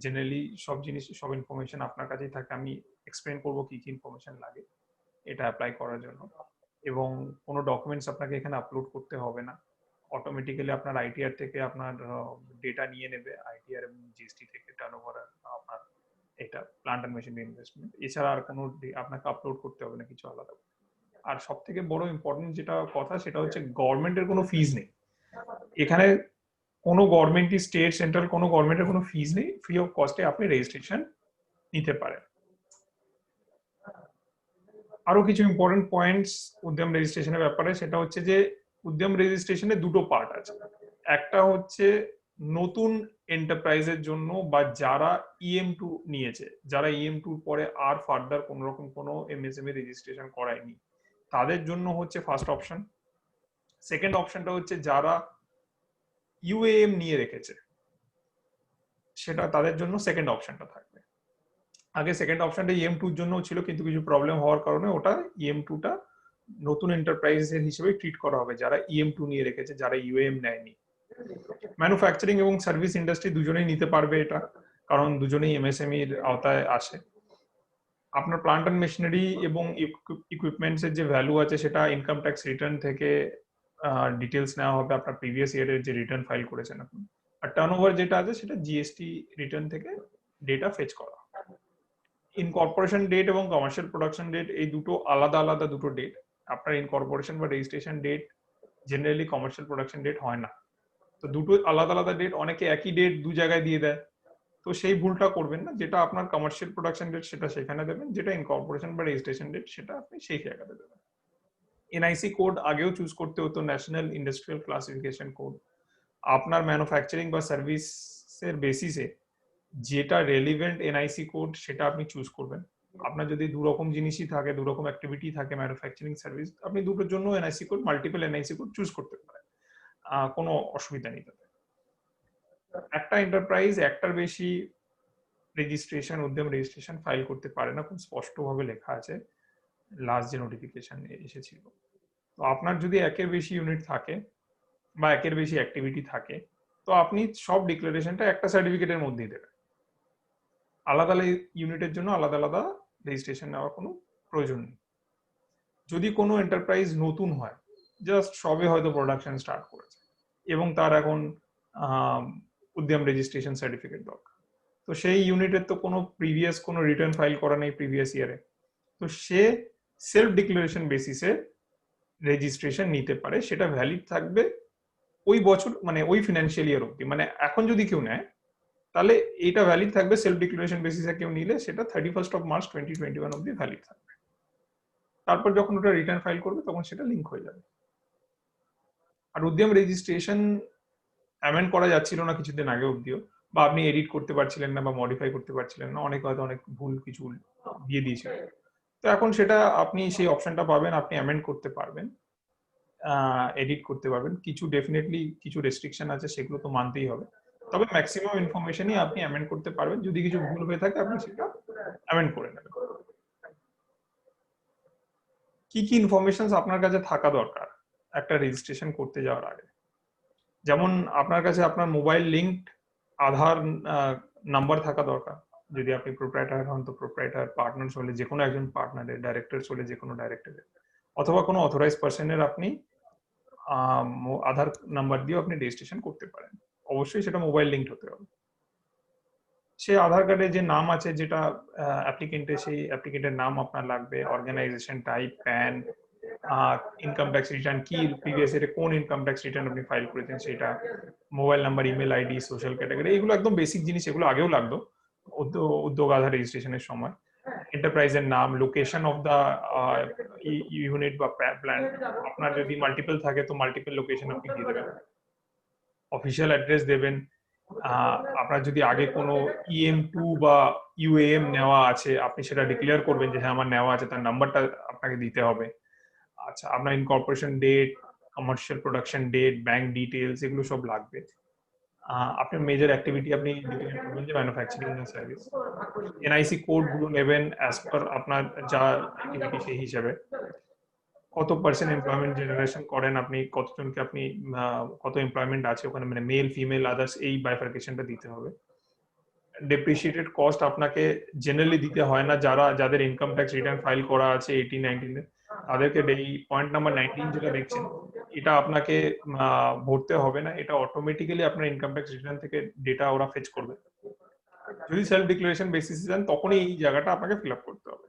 জেনারেলি সব জিনিস, সব ইনফরমেশন আপনার কাছেই থাকে। আমি এক্সপ্লেন করবো কি কি ইনফরমেশন লাগে এটা অ্যাপ্লাই করার জন্য, এবং কোনো ডকুমেন্টস আপনাকে এখানে আপলোড করতে হবে না। অটোমেটিক্যালি আপনার আইটিআর থেকে আপনার ডেটা নিয়ে নেবে, আইটিআর এবং জিএসটি থেকে টার্নওভার আপনার এটা প্লান্ট অ্যান্ড মেশিনারি ইনভেস্টমেন্ট, এছাড়া আর কোনো আপনাকে আপলোড করতে হবে না কিছু আলাদা। আর সব থেকে বড় ইম্পর্টেন্ট যেটা কথা সেটা হচ্ছে গভর্নমেন্টের কোনো ফিজ নেই এখানে। কোনো গভর্নমেন্টই, স্টেট, সেন্ট্রাল, কোনো গভর্নমেন্টের কোনো ফিজ নেই, ফ্রি অফ কস্টে আপনি রেজিস্ট্রেশন নিতে পারেন। আরো কিছু ইম্পর্টেন্ট পয়েন্টস উদ্যম রেজিস্ট্রেশনের ব্যাপারে, সেটা হচ্ছে যে উদ্যম রেজিস্ট্রেশনে দুটো পার্ট আছে। একটা হচ্ছে নতুন এন্টারপ্রাইজের জন্য, বা যারা EM2 নিয়েছে, যারা EM2 পরে আর ফার্দার কোন রকম কোনো MSME রেজিস্ট্রেশন করায়নি, তাদের জন্য হচ্ছে ফার্স্ট অপশন। সেকেন্ড অপশনটা হচ্ছে যারা UAM নিয়ে রেখেছে, সেটা তাদের জন্য সেকেন্ড অপশনটা থাকবে। আগে সেকেন্ড অপশনটা EM2 এর জন্য ছিল, কিন্তু কিছু প্রবলেম হওয়ার কারণে ওটা EM2টা নতুন এন্টারপ্রাইজের হিসেবে ট্রিট করা হবে যারা EM2 নিয়ে রেখেছে, যারা UAM নেয়নি। ম্যানুফ্যাকচারিং এবং সার্ভিস ইন্ডাস্ট্রি দুজনেই নিতে পারবে এটা, কারণ দুজনেই MSME এর আওতায় আসে। আপনার প্লান্ট অ্যান্ড মেশিনারি এবং ইকুইপমেন্টস এর যে ভ্যালু আছে সেটা ইনকাম ট্যাক্স রিটার্ন থেকে ডিটেলস নেওয়া হবে, আপনার প্রিভিয়াস ইয়ারের যে রিটার্ন ফাইল করেছেন আপনি। আর টার্নওভার যেটা আছে সেটা জিএসটি রিটার্ন থেকে ডেটা ফেচ করা। ইনকর্পোরেশন ডেট এবং কমার্শিয়াল প্রোডাকশন ডেট এই দুটো আলাদা আলাদা দুটো ডেট। আপনার ইনকর্পোরেশন বা registration date generally commercial production date হয় না। তো দুটো আলাদা আলাদা ডেট, অনেকে একই ডেট দু জায়গায় দিয়ে দেয়, তো সেই ভুলটা করবেন না। যেটা আপনার কমার্শিয়াল প্রোডাকশন ডেট সেটা সেখানে দেবেন, যেটা ইনকর্পোরেশন বা রেজিস্ট্রেশন ডেট সেটা আপনি সেই জায়গাতে দেবেন। এনআইসি কোড আগেও চুজ করতে হতো, ন্যাশনাল ইন্ডাস্ট্রিয়াল ক্লাসিফিকেশন কোড। আপনার ম্যানুফ্যাকচারিং বা সার্ভিসের বেসিসে যেটা রেলিভেন্ট এনআইসি কোড সেটা আপনি চুজ করবেন। আপনার যদি দু রকম জিনিসই থাকে, দু রকম অ্যাক্টিভিটি থাকে, ম্যানুফ্যাকচারিং সার্ভিস, আপনি দুটোর জন্য NIC code, multiple NIC code choose করতে পারেন, কোনো অসুবিধা নেই তাতে। একটা এন্টারপ্রাইজ একটার বেশি রেজিস্ট্রেশন, উদ্যম রেজিস্ট্রেশন ফাইল করতে পারে না, খুব স্পষ্টভাবে লেখা আছে লাস্ট যে নোটিফিকেশন এসেছিল। তো আপনার যদি একের বেশি ইউনিট থাকে বা একের বেশি অ্যাক্টিভিটি থাকে, তো আপনি সব ডিক্লারেশনটা একটা সার্টিফিকেটের মধ্যেই দেবেন। আলাদা ইউনিটের জন্য আলাদা আলাদা রেজিস্ট্রেশন নেওয়ার কোনো প্রয়োজন নেই। যদি কোনো এন্টারপ্রাইজ নতুন হয়, জাস্ট সবে হয়তো প্রোডাকশন স্টার্ট করেছে এবং তার এখন উদ্যম রেজিস্ট্রেশন সার্টিফিকেট দরকার, তো সেই ইউনিটের তো কোনো প্রিভিয়াস কোনো রিটার্ন ফাইল করা নেই প্রিভিয়াস ইয়ারে, তো সে সেলফ ডিক্লারেশন বেসিসে রেজিস্ট্রেশন নিতে পারে। সেটা ভ্যালিড থাকবে ওই বছর, মানে ওই ফিনান্সিয়াল ইয়ার অব্দি। মানে এখন যদি কেউ নেয় তাহলে এটা ভ্যালিড থাকবে, সেলফ ডিক্লারেশন বেসিসে কেউ নিলে সেটা 31 মার্চ 2021 অব্দি ভ্যালিড থাকবে। তারপর যখন ওটা রিটার্ন ফাইল করবে তখন সেটা লিঙ্ক হয়ে যাবে। আর উদ্যম রেজিস্ট্রেশন অ্যামেন্ড করা যাচ্ছিল না কিছুদিন আগে অব্দিও, বা আপনি এডিট করতে পারছিলেন না বা মডিফাই করতে পারছিলেন না, অনেক হয়তো অনেক ভুল কিছু দিয়ে দিয়েছিল। তো এখন সেটা আপনি সেই অপশনটা পাবেন, আপনি অ্যামেন্ড করতে পারবেন, এডিট করতে পারবেন। কিছু ডেফিনেটলি কিছু রেস্ট্রিকশন আছে, সেগুলো তো মানতেই হবে, তবে ম্যাক্সিমাম ইনফরমেশনই আপনি অ্যামেন্ড করতে পারবেন। যদি কিছু ভুল হয়ে থাকে আপনি সেটা অ্যামেন্ড করে নেবেন। কি কি ইনফরমেশন আপনার কাছে থাকা দরকার একটা রেজিস্ট্রেশন করতে যাওয়ার আগে? যেমন আপনার কাছে আপনার মোবাইল লিঙ্কড আধার নাম্বার থাকা দরকার। যদি আপনি প্রোপ্রাইটার হন তো প্রোপ্রাইটার, পার্টনার হলে যে কোনো একজন পার্টনারের, ডাইরেক্টর হলে যে কোনো ডাইরেক্টরের, অথবা কোনো অথরাইজ পার্সনের আপনি আধার নাম্বার দিয়ে আপনি রেজিস্ট্রেশন করতে পারেন। অবশ্যই সেটা মোবাইল লিঙ্কড হতে হবে। সে আধার কার্ডে যে নাম আছে, যেটা অ্যাপ্লিকেন্টের, সেই অ্যাপ্লিকেন্টের নাম আপনার লাগবে, organisation type, PAN, income tax return কি প্রিভিয়াস ইয়ারে কোন ইনকাম ট্যাক্স রিটার্ন আপনি ফাইল করেছেন সেটা, mobile number, email ID, social category, এগুলো একদম বেসিক জিনিস, এগুলো আগেও লাগতো উদ্যোগ আধার রেজিস্ট্রেশনের সময়। এন্টারপ্রাইজের নাম, লোকেশন অফ দা ইউনিট বা প্ল্যান, আপনার যদি মাল্টিপল থাকে তো মাল্টিপল লোকেশন আপনি দিয়ে দেবেন, অফিসিয়াল অ্যাড্রেস দেবেন। আপনার যদি আগে কোনো EM2 বা UAM নেওয়া আছে, আপনি সেটা ডিক্লেয়ার করবেন যে হ্যাঁ আমার নেওয়া আছে, তার নাম্বারটা আপনাকে দিতে হবে। আচ্ছা, আপনার incorporation date, commercial production date, bank details, এগুলো সব লাগবে। আপনার মেজর অ্যাক্টিভিটি আপনি ডিক্লেয়ার করবেন যে ম্যানুফ্যাকচারিং না সার্ভিস। এনআইসি কোড গুলো নেবেন অ্যাজ পার আপনার যা অ্যাক্টিভিটি সেই হিসাবে। কত পার্সেন্ট এমপ্লয়মেন্ট জেনারেশন করেন আপনি, কতজনকে আপনি কত এমপ্লয়মেন্ট আছে ওখানে, মানে মেল, ফিমেল, আদার্স, এই বাইফার্কেশনটা দিতে হবে। ডেপ্রিসিয়েটেড কস্ট আপনাকে জেনারেলি দিতে হয় না, যাদের ইনকাম ট্যাক্স রিটার্ন ফাইল করা আছে 18-19 এ, তাদেরকে এই পয়েন্ট নাম্বার 19 যেটা দেখছেন এটা আপনাকে ভরতে হবে না, এটা অটোমেটিক্যালি আপনার ইনকাম ট্যাক্স রিটার্ন থেকে ডেটা ওরা ফেচ করবে। যদি সেলফ ডিক্লারেশন বেসিসে যান তখনই এই জায়গাটা আপনাকে ফিল আপ করতে হবে।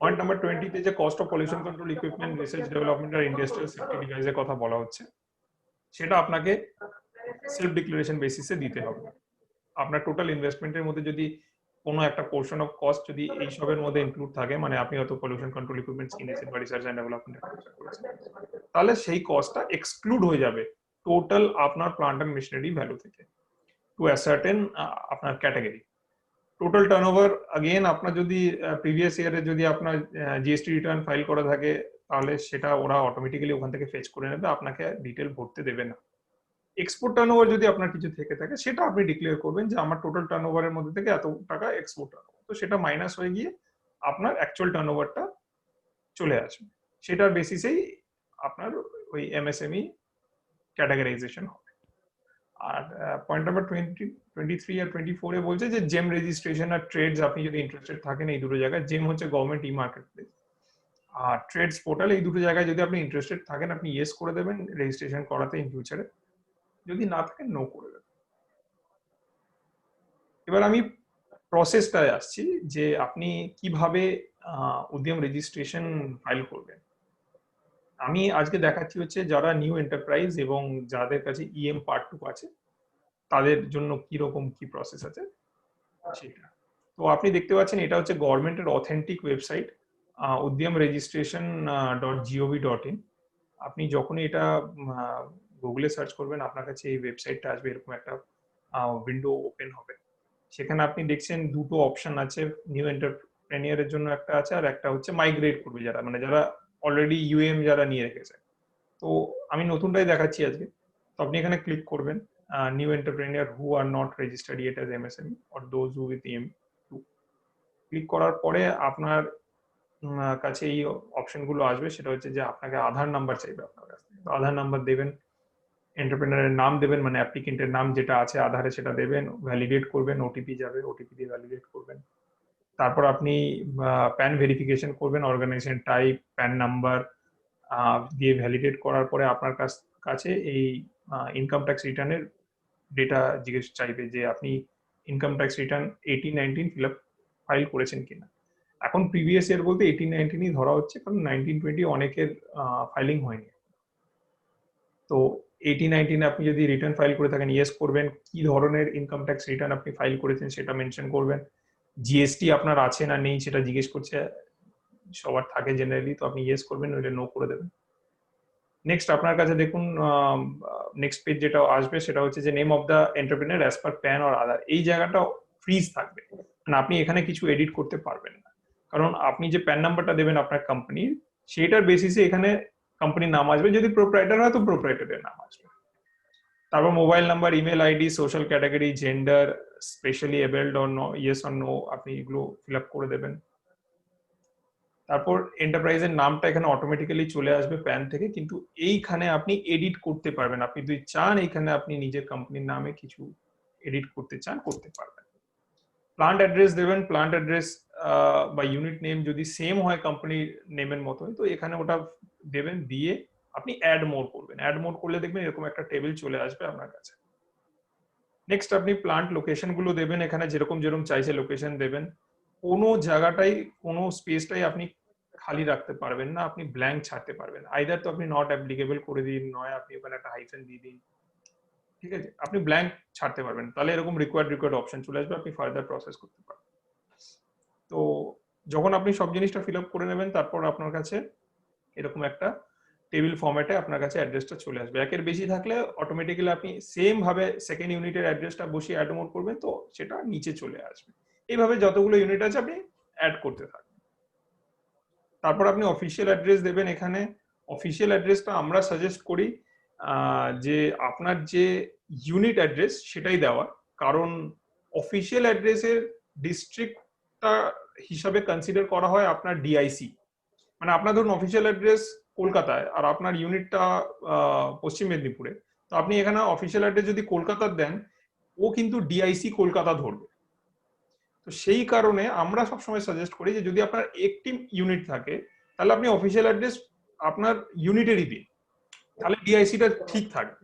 পয়েন্ট নাম্বার 20 তে যে cost of pollution control equipment, research development আর ইন্ডাস্ট্রিয়াল সেফটি ডিভাইসের কথা বলা হচ্ছে, সেটা আপনাকে সেলফ ডিক্লারেশন বেসিসে দিতে হবে। আপনার টোটাল ইনভেস্টমেন্টের মধ্যে যদি কোনো একটা পোর্শন অফ কস্ট যদি এই সবের মধ্যে ইনক্লুড থাকে, মানে আপনি হয়তো পলিউশন কন্ট্রোল ইকুইপমেন্টস কিনেছেন বা রিসার্চ এন্ড ডেভেলপমেন্ট করেছেন, তাহলে সেই কস্টটা এক্সক্লুড হয়ে যাবে টোটাল আপনার প্লান্ট এন্ড মেশিনারি ভ্যালু থেকে টু আ সার্টেন আপনার ক্যাটাগরি। টোটাল টার্নওভার अगेन আপনার যদি প্রিভিয়াস ইয়ারে যদি আপনার জিএসটি রিটার্ন ফাইল করা থাকে তাহলে সেটা ওরা অটোমেটিক্যালি ওখান থেকে ফেচ করে নেবে, আপনাকে ডিটেল ভরতে দেবে না। এক্সপোর্ট টার্নওভার যদি আপনার কিছু থেকে থাকে সেটা আপনি ডিক্লেয়ার করবেন যে আমার টোটাল টার্নওভারের মধ্যে থেকে এত টাকা এক্সপোর্ট টার্নওভার, তো সেটা মাইনাস হয়ে গিয়ে আপনার অ্যাকচুয়াল টার্নওভারটা চলে আসবে। সেটার বেসিসেই আপনার ওই এমএসএমই ক্যাটাগরাইজেশন হবে। আর পয়েন্ট নাম্বার 23 আর 24 এ বলছে যে জেম রেজিস্ট্রেশন আর ট্রেডস, আপনি যদি ইন্টারেস্টেড থাকেন এই দুটো জায়গায়, জেম হচ্ছে গভর্নমেন্ট ই মার্কেট প্লেস, আর ট্রেডস পোর্টাল, এই দুটো জায়গায় যদি আপনি ইন্টারেস্টেড থাকেন আপনি ইয়েস করে দেবেন রেজিস্ট্রেশন করাতে ইন ফিউচারে, যদি না থাকেন নো করে দেবেন। এবার আমি প্রসেসটায় আসছি যে আপনি কিভাবে উদ্যম রেজিস্ট্রেশন ফাইল করবেন। আমি আজকে দেখাচ্ছি হচ্ছে যারা নিউ এন্টারপ্রাইজ এবং যাদের কাছে ইএম পার্ট 2 আছে তাদের জন্য কি রকম কি প্রসেস আছে সেটা। তো আপনি দেখতে পাচ্ছেন এটা হচ্ছে গভর্নমেন্টের অথেন্টিক ওয়েবসাইট udyamregistration.gov.in। আপনি যখনই এটা গুগলে সার্চ করবেন আপনার কাছে এই ওয়েবসাইটটা আসবে, এরকম একটা উইন্ডো ওপেন হবে। সেখানে আপনি দেখছেন দুটো অপশন আছে, নিউ এন্টারপ্রেনিয়ারের জন্য একটা আছে আর একটা হচ্ছে মাইগ্রেট করবে যারা, মানে যারা অলরেডি ইউএম যারা নিয়ে রেখেছে। তো আমি নতুনটাই দেখাচ্ছি আজকে। তো আপনি এখানে ক্লিক করবেন new entrepreneur who are not registered yet as MSME or those who with EM2। Click করার পরে আপনার কাছে এই অপশনগুলো আসবে, সেটা হচ্ছে যে আপনাকে আধার নাম্বার চাইবে আপনার কাছ থেকে। তো আধার নাম্বার দেবেন, এন্টারপ্রেনারের নাম দেবেন, মানে অ্যাপ্লিকেন্টের নাম যেটা আছে আধারে সেটা দেবেন, ভ্যালিডেট করবেন, ওটিপি যাবে, ওটিপি দিয়ে ভ্যালিডেট করবেন। তারপর আপনি প্যান ভেরিফিকেশন করবেন, অর্গানাইজেশন টাইপ, প্যান নাম্বার দিয়ে ভ্যালিডেট করার পরে আপনার কাছে এই ইনকাম ট্যাক্স রিটার্নের ডেটা জিজ্ঞেস চাইবে যে আপনি income tax return 18-19 fill up file করেছেন কিনা। এখন প্রিভিয়াস ইয়ার বলতে 18-19ই ধরা হচ্ছে, কারণ 19-20 অনেকের ফাইলিং হয়নি। তো 18-19 আপনি যদি রিটার্ন ফাইল করে থাকেন ইয়েস করবেন, কি ধরনের ইনকাম ট্যাক্স রিটার্ন আপনি ফাইল করেছেন সেটা মেনশন করবেন, জিএসটি আপনার আছে না নেই সেটা জিজ্ঞেস করছে, সবার থাকে জেনারেলি, তো আপনি ইয়েস করবেন, নইলে নো করে দেবেন। নেক্সট আপনার কাছে দেখুন নেক্সট পেজ যেটা আসবে সেটা হচ্ছে যে name of the entrepreneur as per PAN or Aadhaar. এই জায়গাটা ফ্রিজ থাকবে, মানে আপনি এখানে কিছু এডিট করতে পারবেন না, কারণ আপনি যে প্যান নাম্বারটা দেবেন আপনার কোম্পানির, সেটার বেসিসে এখানে কোম্পানির নাম আসবে, যদি প্রোপ্রাইটার হয় তো প্রোপ্রাইটারের নাম আসবে। তারপর mobile number, email ID, social category, gender, specially abled or no, yes or no আপনি এগুলো ফিল আপ করে দেবেন। তারপর এন্টারপ্রাইজের নামটা এখানে অটোমেটিক্যালি চলে আসবে প্যান থেকে, কিন্তু এইখানে আপনি এডিট করতে পারবেন, আপনি যদি চান এইখানে আপনি নিজের কোম্পানির নামে কিছু এডিট করতে চান করতে পারবেন। প্লান্ট অ্যাড্রেস দেবেন, প্লান্ট অ্যাড্রেস বা ইউনিট নেম যদি সেম হয় কোম্পানির নেমের মতোই, তো এখানে ওটা দেবেন, দিয়ে আপনি অ্যাড মোর করবেন। অ্যাড মোর করলে দেখবেন এরকম একটা টেবিল চলে আসবে আপনার কাছে। নেক্সট আপনি প্লান্ট লোকেশন গুলো দেবেন, এখানে যেরকম যেরকম চাইছে লোকেশন দেবেন। কোনো জায়গাটাই কোনো স্পেসটাই আপনি খালি রাখতে পারবেন না, আপনি ব্ল্যাঙ্ক ছাড়তে পারবেন। আইদার তো আপনি নট অ্যাপ্লিকেবল করে দিন, নয় আপনি ওখানে একটা হাইফেন দিয়ে দিন, ঠিক আছে, আপনি ব্ল্যাঙ্ক ছাড়তে পারবেন, তাহলে এরকম রিকোয়ার্ড অপশন চলে আসবে, আপনি ফার্দার প্রসেস করতে পারবেন। তো যখন আপনি সব জিনিসটা ফিল আপ করে নেবেন, তারপর আপনার কাছে এরকম একটা টেবিল ফরম্যাটে আপনার কাছে অ্যাড্রেসটা চলে আসবে। একের বেশি থাকলে অটোমেটিক্যালি আপনি সেম ভাবে সেকেন্ড ইউনিটের অ্যাড্রেসটা বসিয়ে অ্যাড মোড করবেন, তো সেটা নিচে চলে আসবে। এইভাবে যতগুলো ইউনিট আছে আপনি অ্যাড করতে থাকবেন। তারপর আপনি অফিসিয়াল অ্যাড্রেস দেবেন। এখানে অফিসিয়াল অ্যাড্রেসটা আমরা সাজেস্ট করি যে আপনার যে ইউনিট অ্যাড্রেস সেটাই দেওয়া, কারণ অফিসিয়াল অ্যাড্রেসের ডিস্ট্রিক্টটা হিসাবে কনসিডার করা হয় আপনার ডিআইসি। মানে আপনার ধরুন অফিসিয়াল অ্যাড্রেস কলকাতায় আর আপনার ইউনিটটা পশ্চিম মেদিনীপুরে, তো আপনি এখানে অফিসিয়াল অ্যাড্রেস যদি কলকাতার দেন, ও কিন্তু ডিআইসি কলকাতা ধরবে। তো সেই কারণে আমরা সবসময় সাজেস্ট করি যে যদি আপনার একটি ইউনিট থাকে তাহলে আপনি অফিসিয়াল অ্যাড্রেস আপনার ইউনিটেরই দিন, তাহলে ডিআইসিটা ঠিক থাকবে।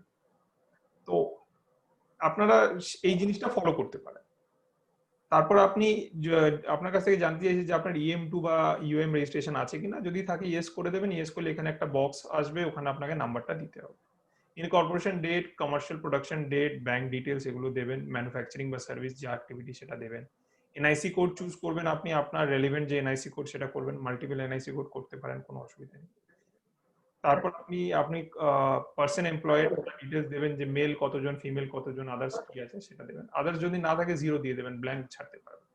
তো আপনারা এই জিনিসটা ফলো করতে পারেন। তারপর আপনি আপনার কাছ থেকে জানতে চাইছি যে আপনার EM2 বা UM রেজিস্ট্রেশন আছে কিনা, যদি থাকে ইয়েস করে দেবেন। ইয়েস করলে এখানে একটা বক্স আসবে, ওখানে আপনাকে নাম্বারটা দিতে হবে। Incorporation date, commercial production date, bank details এগুলো দেবেন, ম্যানুফ্যাকচারিং বা সার্ভিস যে অ্যাক্টিভিটি সেটা দেবেন। এনআইসি কোড চুজ করবেন আপনি, আপনার রেলিভেন্ট যে এনআইসি কোড সেটা করবেন, মাল্টিপল এনআইসি কোড করতে পারেন, কোনো অসুবিধা নেই। তারপর আপনি পার্সন এমপ্লয়েড ডিটেলস দেবেন, যে মেল কতজন, ফিমেল কতজন, আদার্স কি আছে সেটা দেবেন। আদার্স যদি না থাকে 0 দিয়ে দেবেন, ব্ল্যাঙ্ক ছাড়তে পারবেন।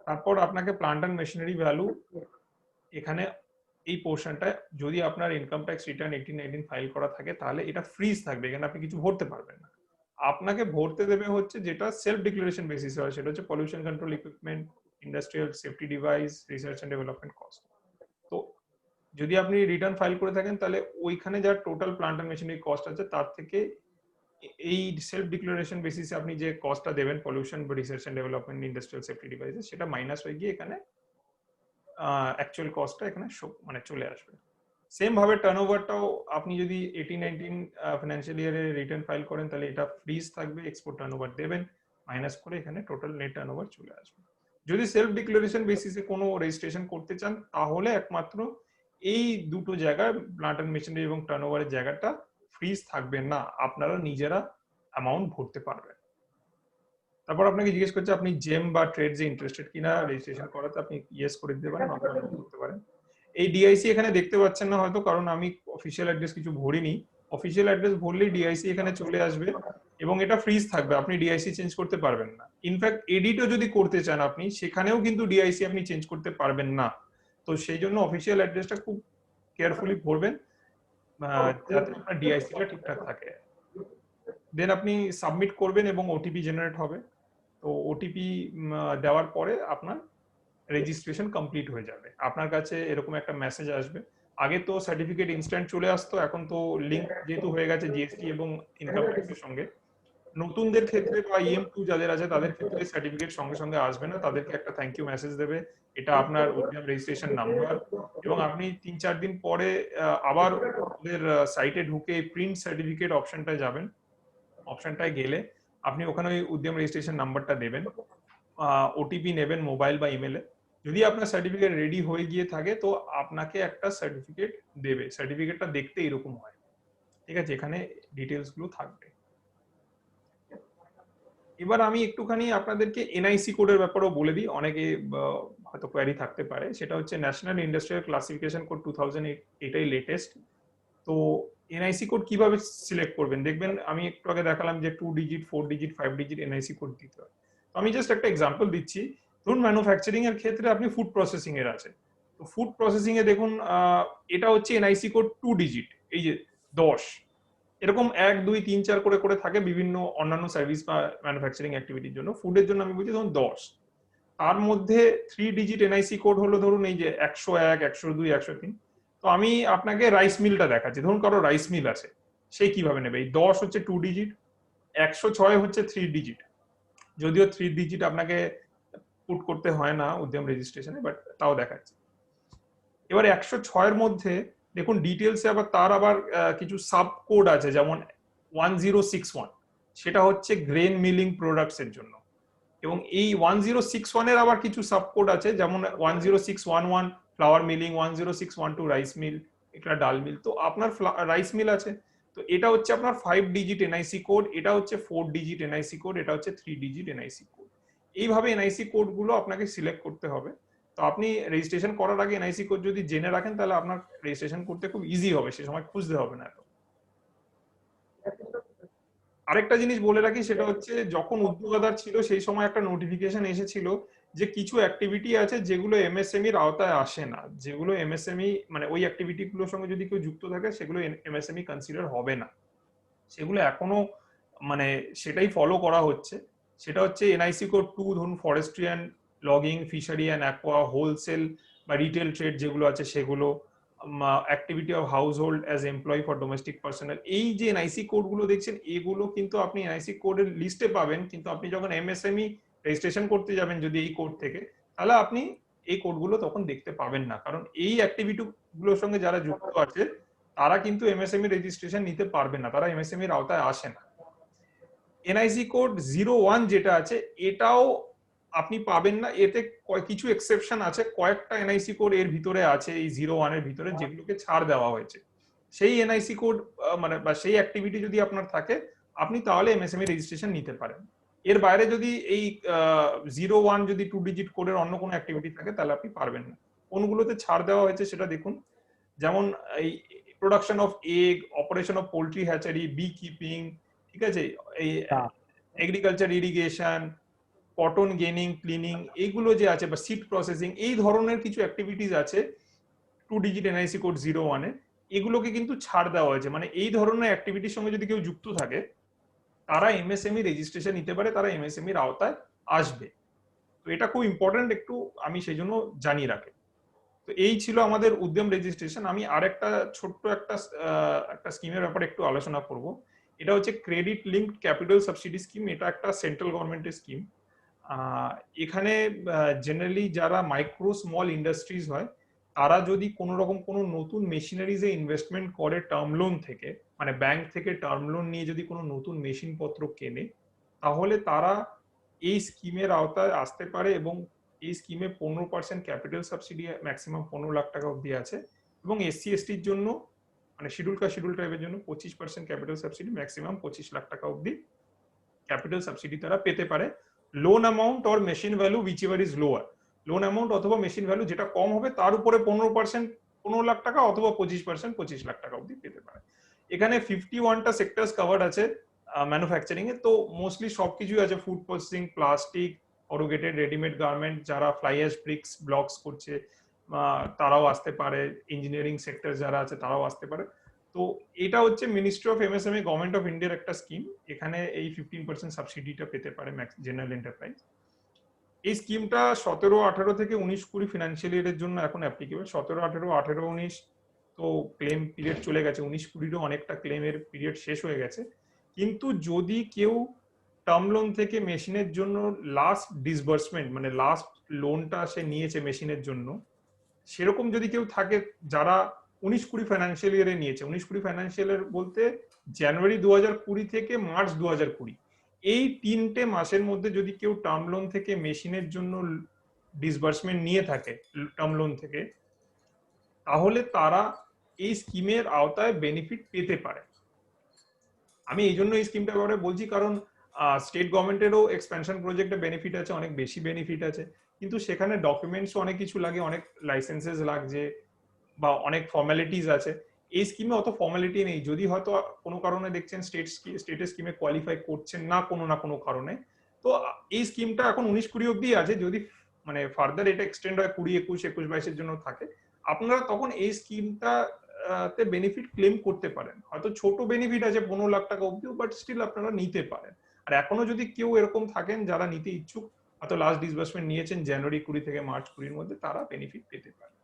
তারপর আপনাকে প্লান্ট এন্ড মেশিনারি ভ্যালু, এখানে এই পোর্শনটা যদি আপনার ইনকাম ট্যাক্স রিটার্ন 18-19 ফাইল করা থাকে তাহলে এটা ফ্রিজ থাকবে, এখানে আপনি কিছু ভরতে পারবেন না। আপনাকে ভরতে দেবে হচ্ছে যেটা সেলফ ডিক্লারেশন বেসিস হয়, সেটা হচ্ছে pollution control equipment, industrial safety device, research and development cost. তো যদি আপনি রিটার্ন ফাইল করে থাকেন তাহলে ওইখানে যা total plant and machinery cost আছে তার থেকে এই সেলফ ডিক্লারেশন বেসিসে আপনি যে কস্টটা দেবেন পলিউশন বা research and development, industrial safety ডিভাইসে, সেটা মাইনাস হয়ে গিয়ে এখানে অ্যাকচুয়াল কস্টটা এখানে মানে চলে আসবে। সেম ভাবে টার্নওভারটাও আপনি যদি 18-19 ফিনান্সিয়াল ইয়ারে রিটার্ন ফাইল করেন তাহলে এটা ফ্রিজ থাকবে, এক্সপোর্ট টার্নওভার দেবেন। মাইনাস করে এখানে টোটাল নেট টার্নওভার চলে আসবে। যদি সেলফ ডিক্লারেশন বেসিসে কোনো রেজিস্ট্রেশন করতে চান তাহলে একমাত্র এই দুটো জায়গায় প্লান্ট এন্ড মেশিনারি এবং টার্নওভারের জায়গাটা ফ্রিজ থাকবে না, আপনারা নিজেরা অ্যামাউন্ট ভরতে পারবেন। তারপর আপনাকে জিজ্ঞেস করছে আপনি জেম বা ট্রেডস এ ইন্টারেস্টেড কিনা রেজিস্ট্রেশন করাতে, আপনি ইয়েস করে দিতে পারেন অথবা নো করতে পারেন। এই ডিআইসি এখানে দেখতে পাচ্ছেন না হয়তো, কারণ আমি অফিসিয়াল অ্যাড্রেস কিছু ভরিনি। অফিসিয়াল অ্যাড্রেস ভরলেই ডিআইসি এখানে চলে আসবে এবং এটা ফ্রিজ থাকবে, আপনি ডিআইসি চেঞ্জ করতে পারবেন না। ইনফ্যাক্ট এডিটও যদি করতে চান আপনি, সেখানেও কিন্তু ডিআইসি আপনি চেঞ্জ করতে পারবেন না। তো সেই জন্য অফিসিয়াল অ্যাড্রেসটা খুব কেয়ারফুলি ভরবেন যাতে আপনার ডিআইসিটা ঠিকঠাক থাকে। দেন আপনি সাবমিট করবেন এবং ওটিপি জেনারেট হবে। তো ওটিপি দেওয়ার পরে আপনার রেজিস্ট্রেশন কমপ্লিট হয়ে যাবে। আপনার কাছে এরকম একটা মেসেজ আসবে। আগে তো সার্টিফিকেট ইনস্ট্যান্ট চলে আসতো, এখন তো লিংক যেহেতু হয়ে গেছে জিএসটি এবং ইনকাম ট্যাক্সের সঙ্গে, নতুনদের ক্ষেত্রে বা EM2 যাদের আছে তাদের ক্ষেত্রে সার্টিফিকেট সঙ্গে সঙ্গে আসবে না, তাদেরকে একটা থ্যাংক ইউ মেসেজ দেবে, এটা আপনার উদ্যম রেজিস্ট্রেশন নাম্বার। এবং আপনি 3-4 দিন পরে আবার ওদের সাইটে ঢুকে প্রিন্ট সার্টিফিকেট অপশনটায় যাবেন। অপশনটায় গেলে আপনি ওখানে ওই উদ্যম রেজিস্ট্রেশন নাম্বারটা দেবেন, ওটিপি নেবেন মোবাইল বা ইমেলে। যদি আপনার সার্টিফিকেট রেডি হয়ে গিয়ে থাকে তো আপনাকে একটা সার্টিফিকেট দেবে। সার্টিফিকেটটা দেখতে এরকম হয়, ঠিক আছে, এখানে ডিটেলস গুলো থাকবে। এবার আমি একটুখানি আপনাদেরকে এনআইসি কোডের ব্যাপারেও বলে দিই, অনেকে হয়তো কোয়ারি থাকতে পারে। সেটা হচ্ছে ন্যাশনাল ইন্ডাস্ট্রিয়াল ক্লাসিফিকেশন কোড 2008, এটাই লেটেস্ট। তো এনআইসি কোড কিভাবে সিলেক্ট করবেন দেখবেন, আমি একটু আগে দেখালাম যে 2 digit 4 digit 5 digit NIC code দিতে হয়। তো আমি জাস্ট একটা এক্সাম্পল দিচ্ছি। ধরুন ম্যানুফ্যাকচারিং এর ক্ষেত্রে আপনি ফুড প্রসেসিং এর আছে, তো ফুড প্রসেসিং এ দেখুন এটা হচ্ছে এনআইসি কোড 2 ডিজিট, এই যে 10, এরকম 1 2 3 4 করে করে থাকে বিভিন্ন অন্যান্য সার্ভিস বা ম্যানুফ্যাকচারিং অ্যাক্টিভিটির জন্য। ফুডের জন্য আমি বলছি ধরুন 10, তার মধ্যে 3 ডিজিট এনআইসি কোড হলো ধরুন এই যে 101 102 103। তো আমি আপনাকে রাইস মিলটা দেখাচ্ছি। ধরুন কারো রাইস মিল আছে, সে কিভাবে নেবে? এই 10 হচ্ছে 2 ডিজিট, 106 হচ্ছে 3 ডিজিট, যদিও 3 ডিজিট আপনাকে পুট করতে হয় না উদ্যম রেজিস্ট্রেশনে, বাট তাও দেখাচ্ছি। এবার 106 এর মধ্যে দেখুন ডিটেলসে আবার তার আবার কিছু সাব কোড আছে, যেমন 1061, সেটা হচ্ছে গ্রেন মিলিং প্রোডাক্টস এর জন্য। এবং এই 1061 এর আবার কিছু সাব কোড আছে, যেমন 10611 ফ্লাওয়ার মিলিং, 10612 রাইস মিল, এটা ডাল মিল। তো আপনার রাইস মিল আছে, তো এটা হচ্ছে আপনার 5 ডিজিট এনআইসি কোড, এটা হচ্ছে 4 ডিজিট এনআইসি কোড, এটা হচ্ছে 3 ডিজিট এনআইসি কোড। এইভাবে এনআইসি কোড গুলো আপনাকে সিলেক্ট করতে হবে। তো আপনি রেজিস্ট্রেশন করার আগে এনআইসি কোড যদি জেনে রাখেন তাহলে আপনার রেজিস্ট্রেশন করতে খুব ইজি হবে, সে সময় খুঁজতে হবে না এত। আরেকটা জিনিস বলে রাখি, সেটা হচ্ছে যখন উদ্যোগদার ছিল সেই সময় একটা নোটিফিকেশন এসেছিল যে কিছু অ্যাক্টিভিটি আছে যেগুলো এমএসএমই এর আওতায় আসে না, যেগুলো এমএসএমই মানে ওই অ্যাক্টিভিটি গুলোর সঙ্গে যদি কেউ যুক্ত থাকে সেগুলো এমএসএমই কনসিডার হবে না। সেগুলো এখনো মানে সেটাই ফলো করা হচ্ছে। সেটা হচ্ছে এনআইসি কোড 2, ধরুন forestry and logging, fishery and aqua, wholesale বা রিটেল ট্রেড যেগুলো আছে সেগুলো, activity of house hold as employee for domestic personal. এই যে এনআইসি কোড গুলো দেখছেন এগুলো কিন্তু আপনি এনআইসি কোডের লিস্টে পাবেন, কিন্তু আপনি যখন এমএসএমই রেজিস্ট্রেশন করতে যাবেন যদি এই কোড থেকে, তাহলে আপনি এই কোডগুলো তখন দেখতে পাবেন না, কারণ এই অ্যাক্টিভিটি গুলোর সঙ্গে যারা যুক্ত আছে তারা কিন্তু এমএসএমই রেজিস্ট্রেশন নিতে পারবে না, তারা এমএসএমই এর আওতায় আসে না। এনআইসি কোড 01 যেটা আছে এটাও আপনি পাবেন না, এতে কিছু এক্সেপশন আছে, কয়েকটা এনআইসি কোড এর ভিতরে আছে এই 01 এর ভিতরে যেগুলোকে ছাড় দেওয়া হয়েছে। সেই এনআইসি কোড মানে বা সেই অ্যাক্টিভিটি যদি আপনার থাকে আপনি তাহলে এমএসএমই রেজিস্ট্রেশন নিতে পারেন। এর বাইরে যদি এই 01 যদি 2 ডিজিট কোডের অন্য কোনো অ্যাক্টিভিটি থাকে তাহলে আপনি পারবেন না। কোনগুলোতে ছাড় দেওয়া হয়েছে সেটা দেখুন, যেমন এই production of egg, operation of poultry hatchery, bee keeping, ঠিক আছে, এই এগ্রিকালচার ইরিগেশন, কটন গেনিং ক্লিনিং, এইগুলো যে আছে বা সিড প্রসেসিং, এই ধরনের কিছু অ্যাক্টিভিটিস আছে 2 ডিজিট এনআইসি কোড 01 এ, এগুলোকে কিন্তু ছাড় দেওয়া হয়েছে। মানে এই ধরনের অ্যাক্টিভিটির সঙ্গে যদি কেউ যুক্ত থাকে তারা এমএসএমই রেজিস্ট্রেশন নিতে পারে, তারা এমএসএমই এর আওতায় আসবে। তো এটা খুব ইম্পর্টেন্ট, একটু আমি সেই জন্য জানিয়ে রাখি। তো এই ছিল আমাদের উদ্যম রেজিস্ট্রেশন। আমি আরেকটা ছোট্ট একটা স্কিমের ব্যাপারে একটু আলোচনা করব। এটা হচ্ছে credit linked capital subsidy scheme. এটা একটা সেন্ট্রাল গভর্নমেন্টের স্কিম। এখানে জেনারেলি যারা মাইক্রো স্মল ইন্ডাস্ট্রিজ হয় তারা যদি কোনো রকম কোনো নতুন মেশিনারিজে ইনভেস্টমেন্ট করে টার্ম লোন থেকে, মানে ব্যাংক থেকে টার্ম লোন নিয়ে যদি কোনো নতুন মেশিন পত্র কেনে, তাহলে তারা এই স্কিমের আওতায় আসতে পারে এবং এই স্কিমে 15% ক্যাপিটাল সাবসিডি ম্যাক্সিমাম 15 লাখ টাকা অবধি আছে এবং এসসি এসটির জন্য মানে শিডিউল কাস্ট শিডিউল ট্রাইবের জন্য 25% ক্যাপিটাল সাবসিডি ম্যাক্সিমাম 25 লাখ টাকা অবধি ক্যাপিটাল সাবসিডি তারা পেতে পারে। Loan amount or machine value which ever is lower, loan amount অথবা মেশিন ভ্যালু যেটা কম হবে তার উপরে 15% 15 লাখ টাকা অথবা 25% 25 লাখ টাকা অবধি পেতে পারে। এখানে 51টা সেক্টরস কভার্ড আছে ম্যানুফ্যাকচারিং এ, তো মোস্টলি সবকিছুই আছে, food processing, plastic, corrugated readymade garment, যারা ফ্লাই অ্যাশ ব্রিক্স ব্লকস করছে তারাও আসতে পারে, ইঞ্জিনিয়ারিং সেক্টর যারা আছে তারাও আসতে পারে। তো এটা হচ্ছে ministry of MSME government of ইন্ডিয়ার একটা স্কিম, এখানে এই 15% সাবসিডিটা পেতে পারে জেনারেল এন্টারপ্রাইজ। এই স্কিমটা 17-18 থেকে 19-20 ফিনান্সিয়াল ইয়ারের জন্য এখন অ্যাপ্লিকেবল। 17-18, 18-19 তো ক্লেম পিরিয়ড চলে গেছে, 19-20 অনেকটা ক্লেমের পিরিয়ড শেষ হয়ে গেছে। কিন্তু যদি কেউ টার্ম লোন থেকে মেশিনের জন্য লাস্ট ডিসবার্সমেন্ট মানে লাস্ট লোনটা সে নিয়েছে মেশিনের জন্য, সেরকম যদি কেউ থাকে যারা 19-20 ফাইন্যান্সিয়াল ইয়ারে নিয়েছে, 19-20 ফাইন্যান্সিয়াল ইয়ার বলতে জানুয়ারি 2020 থেকে মার্চ 2020, এই 3টে মাসের মধ্যে যদি কেউ টার্ম লোন থেকে মেশিনের জন্য ডিসবার্সমেন্ট নিয়ে থাকে টার্ম লোন থেকে, তাহলে তারা এই স্কিমের আওতায় বেনিফিট পেতে পারে। আমি এই জন্য এই স্কিমটা ব্যাপারে বলছি কারণ স্টেট গভর্নমেন্টেরও এক্সপেনশন প্রজেক্টে বেনিফিট আছে, অনেক বেশি বেনিফিট আছে, কিন্তু সেখানে ডকুমেন্টস অনেক কিছু লাগে, অনেক লাইসেন্সেস লাগছে বা অনেক ফর্মালিটিস আছে। এই স্কিমে অত ফর্মালিটি নেই, যদি হয়তো কোনো কারণে দেখছেন স্টেটের স্কিমে কোয়ালিফাই করছেন না কোনো কারণে, তো এই স্কিমটা এখন 19-20 অব্দি আছে, যদি মানে ফার্দার এটা এক্সটেন্ড হয় 20, 21, 22 জন্য থাকে, আপনারা তখন এই স্কিমটা তে বেনিফিট ক্লেম করতে পারেন। হয়তো ছোট বেনিফিট আছে 15 লাখ টাকা অব্দি, বাট স্টিল আপনারা নিতে পারেন। আর এখনো যদি কেউ এরকম থাকেন যারা নিতে ইচ্ছুক, হয়তো লাস্ট ডিসবার্সমেন্ট নিয়েছেন জানুয়ারি 20 থেকে মার্চ 20 মধ্যে, তারা বেনিফিট পেতে পারেন।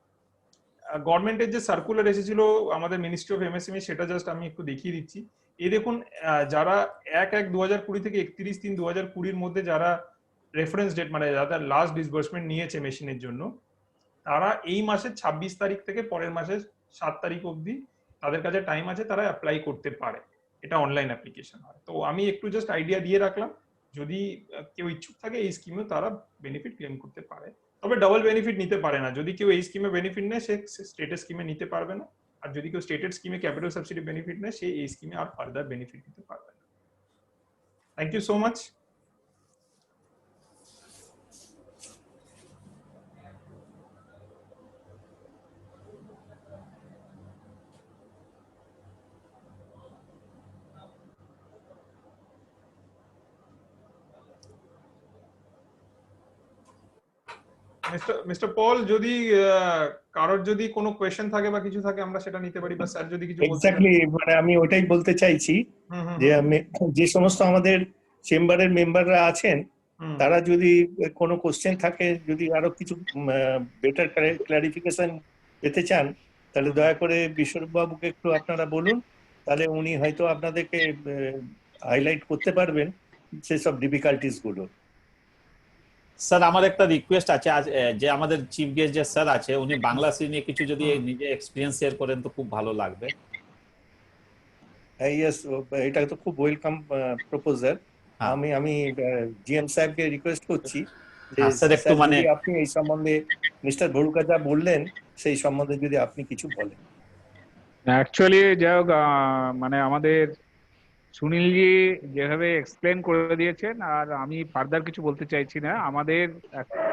গভর্নমেন্টের যে সার্কুলার এসেছিল আমাদের মিনিস্ট্রি অফ এমএসএমই, সেটা জাস্ট আমি একটু দেখিয়ে দিচ্ছি। এই দেখুন, যারা 1/1/2020 থেকে 31/3/2020 মধ্যে যারা রেফারেন্স ডেট মানে যারা লাস্ট ডিসবার্সমেন্ট নিয়েছে মেশিনের জন্য, তারা এই মাসের 26 তারিখ থেকে পরের মাসের 7 তারিখ অবধি তাদের কাছে টাইম আছে, তারা অ্যাপ্লাই করতে পারে। এটা অনলাইন অ্যাপ্লিকেশন হয়। তো আমি একটু জাস্ট আইডিয়া দিয়ে রাখলাম, যদি কেউ ইচ্ছুক থাকে এই স্কিমে তারা বেনিফিট ক্লেম করতে পারে। তবে ডাবল বেনিফিট নিতে পারে না। যদি কেউ এই স্কিমে বেনিফিট নেয় সে স্টেটের স্কিমে নিতে পারবে না, আর যদি কেউ স্টেটের স্কিমে ক্যাপিটাল সাবসিডি বেনিফিট নেয় সে এই স্কিমে আর ফার্দার বেনিফিট নিতে পারবে না। Thank you so much. Mister Paul, যদি কারোর যদি কোনো কোয়েশ্চেন থাকে বা কিছু থাকে আমরা সেটা নিতে পারি, বা স্যার যদি কিছু বলতে চান। এক্স্যাক্টলি, মানে আমি ওইটাই বলতে চাইছি যে আমি যে সমস্ত আমাদের চেম্বারের মেম্বাররা আছেন, তারা যদি কোনো কোশ্চেন থাকে, যদি আরো কিছু বেটার ক্লারিফিকেশন পেতে চান, তাহলে দয়া করে বিশ্বরূপ বাবুকে একটু আপনারা বলুন, তাহলে উনি হয়তো আপনাদেরকে হাইলাইট করতে পারবেন সেসব ডিফিকাল্টিস গুলো। স্যার আমার একটা রিকোয়েস্ট আছে, যে আমাদের চিফ গেস্ট যে স্যার আছে উনি বাংলা নিয়ে কিছু যদি নিজে এক্সপিরিয়েন্স শেয়ার করেন তো খুব ভালো লাগবে। ইয়েস, এটা তো খুব ওয়েলকাম প্রপোজাল। আমি জিএম সাহেবকে রিকোয়েস্ট করছি যে স্যার একটু মানে আপনি এই সম্বন্ধে মিস্টার ভরুকা যা বললেন সেই সম্বন্ধে যদি আপনি কিছু বলেন। অ্যাকচুয়ালি যাই হোক, মানে আমাদের সুনীলজি যেভাবে এক্সপ্লেন করে দিয়েছেন, আর আমি ফার্দার কিছু বলতে চাইছি না। আমাদের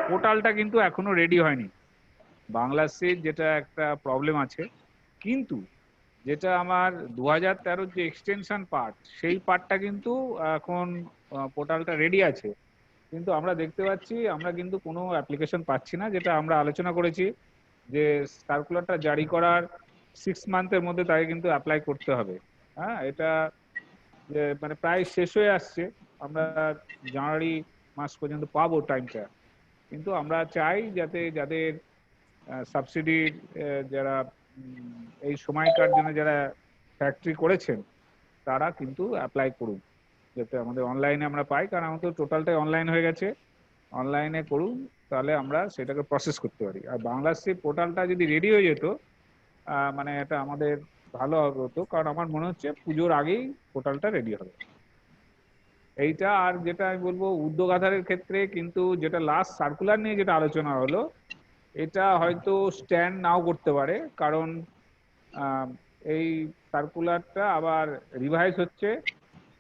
পোর্টালটা কিন্তু এখনো রেডি হয়নি বাংলাদেশের, যেটা একটা প্রবলেম আছে। কিন্তু যেটা আমার 2013 যে এক্সটেনশন পার্ট, সেই পার্টটা কিন্তু এখন পোর্টালটা রেডি আছে, কিন্তু আমরা দেখতে পাচ্ছি আমরা কিন্তু কোনো অ্যাপ্লিকেশন পাচ্ছি না। যেটা আমরা আলোচনা করেছি যে সার্কুলারটা জারি করার 6 মান্থের মধ্যে তাকে কিন্তু অ্যাপ্লাই করতে হবে। হ্যাঁ, এটা যে মানে প্রায় শেষ হয়ে আসছে, আমরা জানুয়ারি মাস পর্যন্ত পাবো টাইমটা। কিন্তু আমরা চাই যাতে যাদের সাবসিডি যারা এই সময়কার জন্য যারা ফ্যাক্টরি করেছেন তারা কিন্তু অ্যাপ্লাই করুন, যাতে আমাদের অনলাইনে আমরা পাই, কারণ আমাদের টোটালটাই অনলাইন হয়ে গেছে। অনলাইনে করুন, তাহলে আমরা সেটাকে প্রসেস করতে পারি। আর বাংলাদেশি পোর্টালটা যদি রেডি হয়ে যেত, মানে এটা আমাদের ভালো হতো, কারণ আমার মনে হচ্ছে পুজোর আগেই পোর্টালটা রেডি হবে। এইটা। আর যেটা আমি বলবো উদ্যোগ আধারের ক্ষেত্রে কিন্তু যেটা লাস্ট সার্কুলার নিয়ে যেটা আলোচনা হলো, এটা হয়তো স্ট্যান্ড নাও করতে পারে, কারণ আহ, এই সার্কুলারটা আবার রিভাইজ হচ্ছে।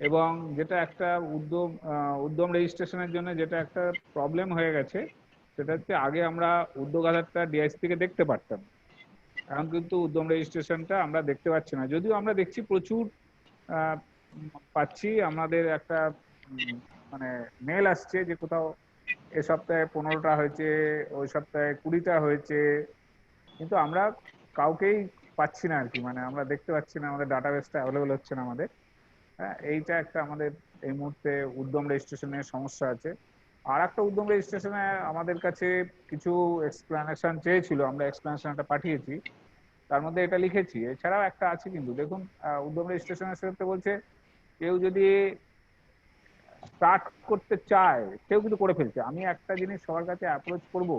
এবং যেটা একটা উদ্যম রেজিস্ট্রেশনের জন্য যেটা একটা প্রবলেম হয়ে গেছে, সেটা হচ্ছে আগে আমরা উদ্যোগ আধারটা ডিআইসি থেকে দেখতে পারতাম, এখন কিন্তু উদ্যম রেজিস্ট্রেশনটা আমরা দেখতে পাচ্ছি না। যদিও আমরা দেখছি প্রচুর পাচ্ছি, আমাদের একটা মানে মেল আসছে যে কোথাও এ সপ্তাহে 15টা হয়েছে, ওই সপ্তাহে 20টা হয়েছে, কিন্তু আমরা কাউকেই পাচ্ছি না আর কি, মানে আমরা দেখতে পাচ্ছি না, আমাদের ডাটাবেসটা অ্যাভেলেবল হচ্ছে না আমাদের। হ্যাঁ, এইটা একটা আমাদের এই মুহূর্তে উদ্যম রেজিস্ট্রেশনের সমস্যা আছে। আর একটা উদ্যম রেজিস্ট্রেশনে আমাদের কাছে কিছু এক্সপ্লানেশন চেয়েছিল, আমরা এক্সপ্লানেশনটা পাঠিয়েছি, তার মধ্যে এটা লিখেছি। এছাড়াও একটা আছে কিন্তু দেখুন, উদ্যম রেজিস্ট্রেশনের সাথে বলছে কেউ যদি স্টার্ট করতে চায় কেউ কিন্তু করে ফেলছে। আমি একটা জিনিস সবার কাছে অ্যাপ্রোচ করব,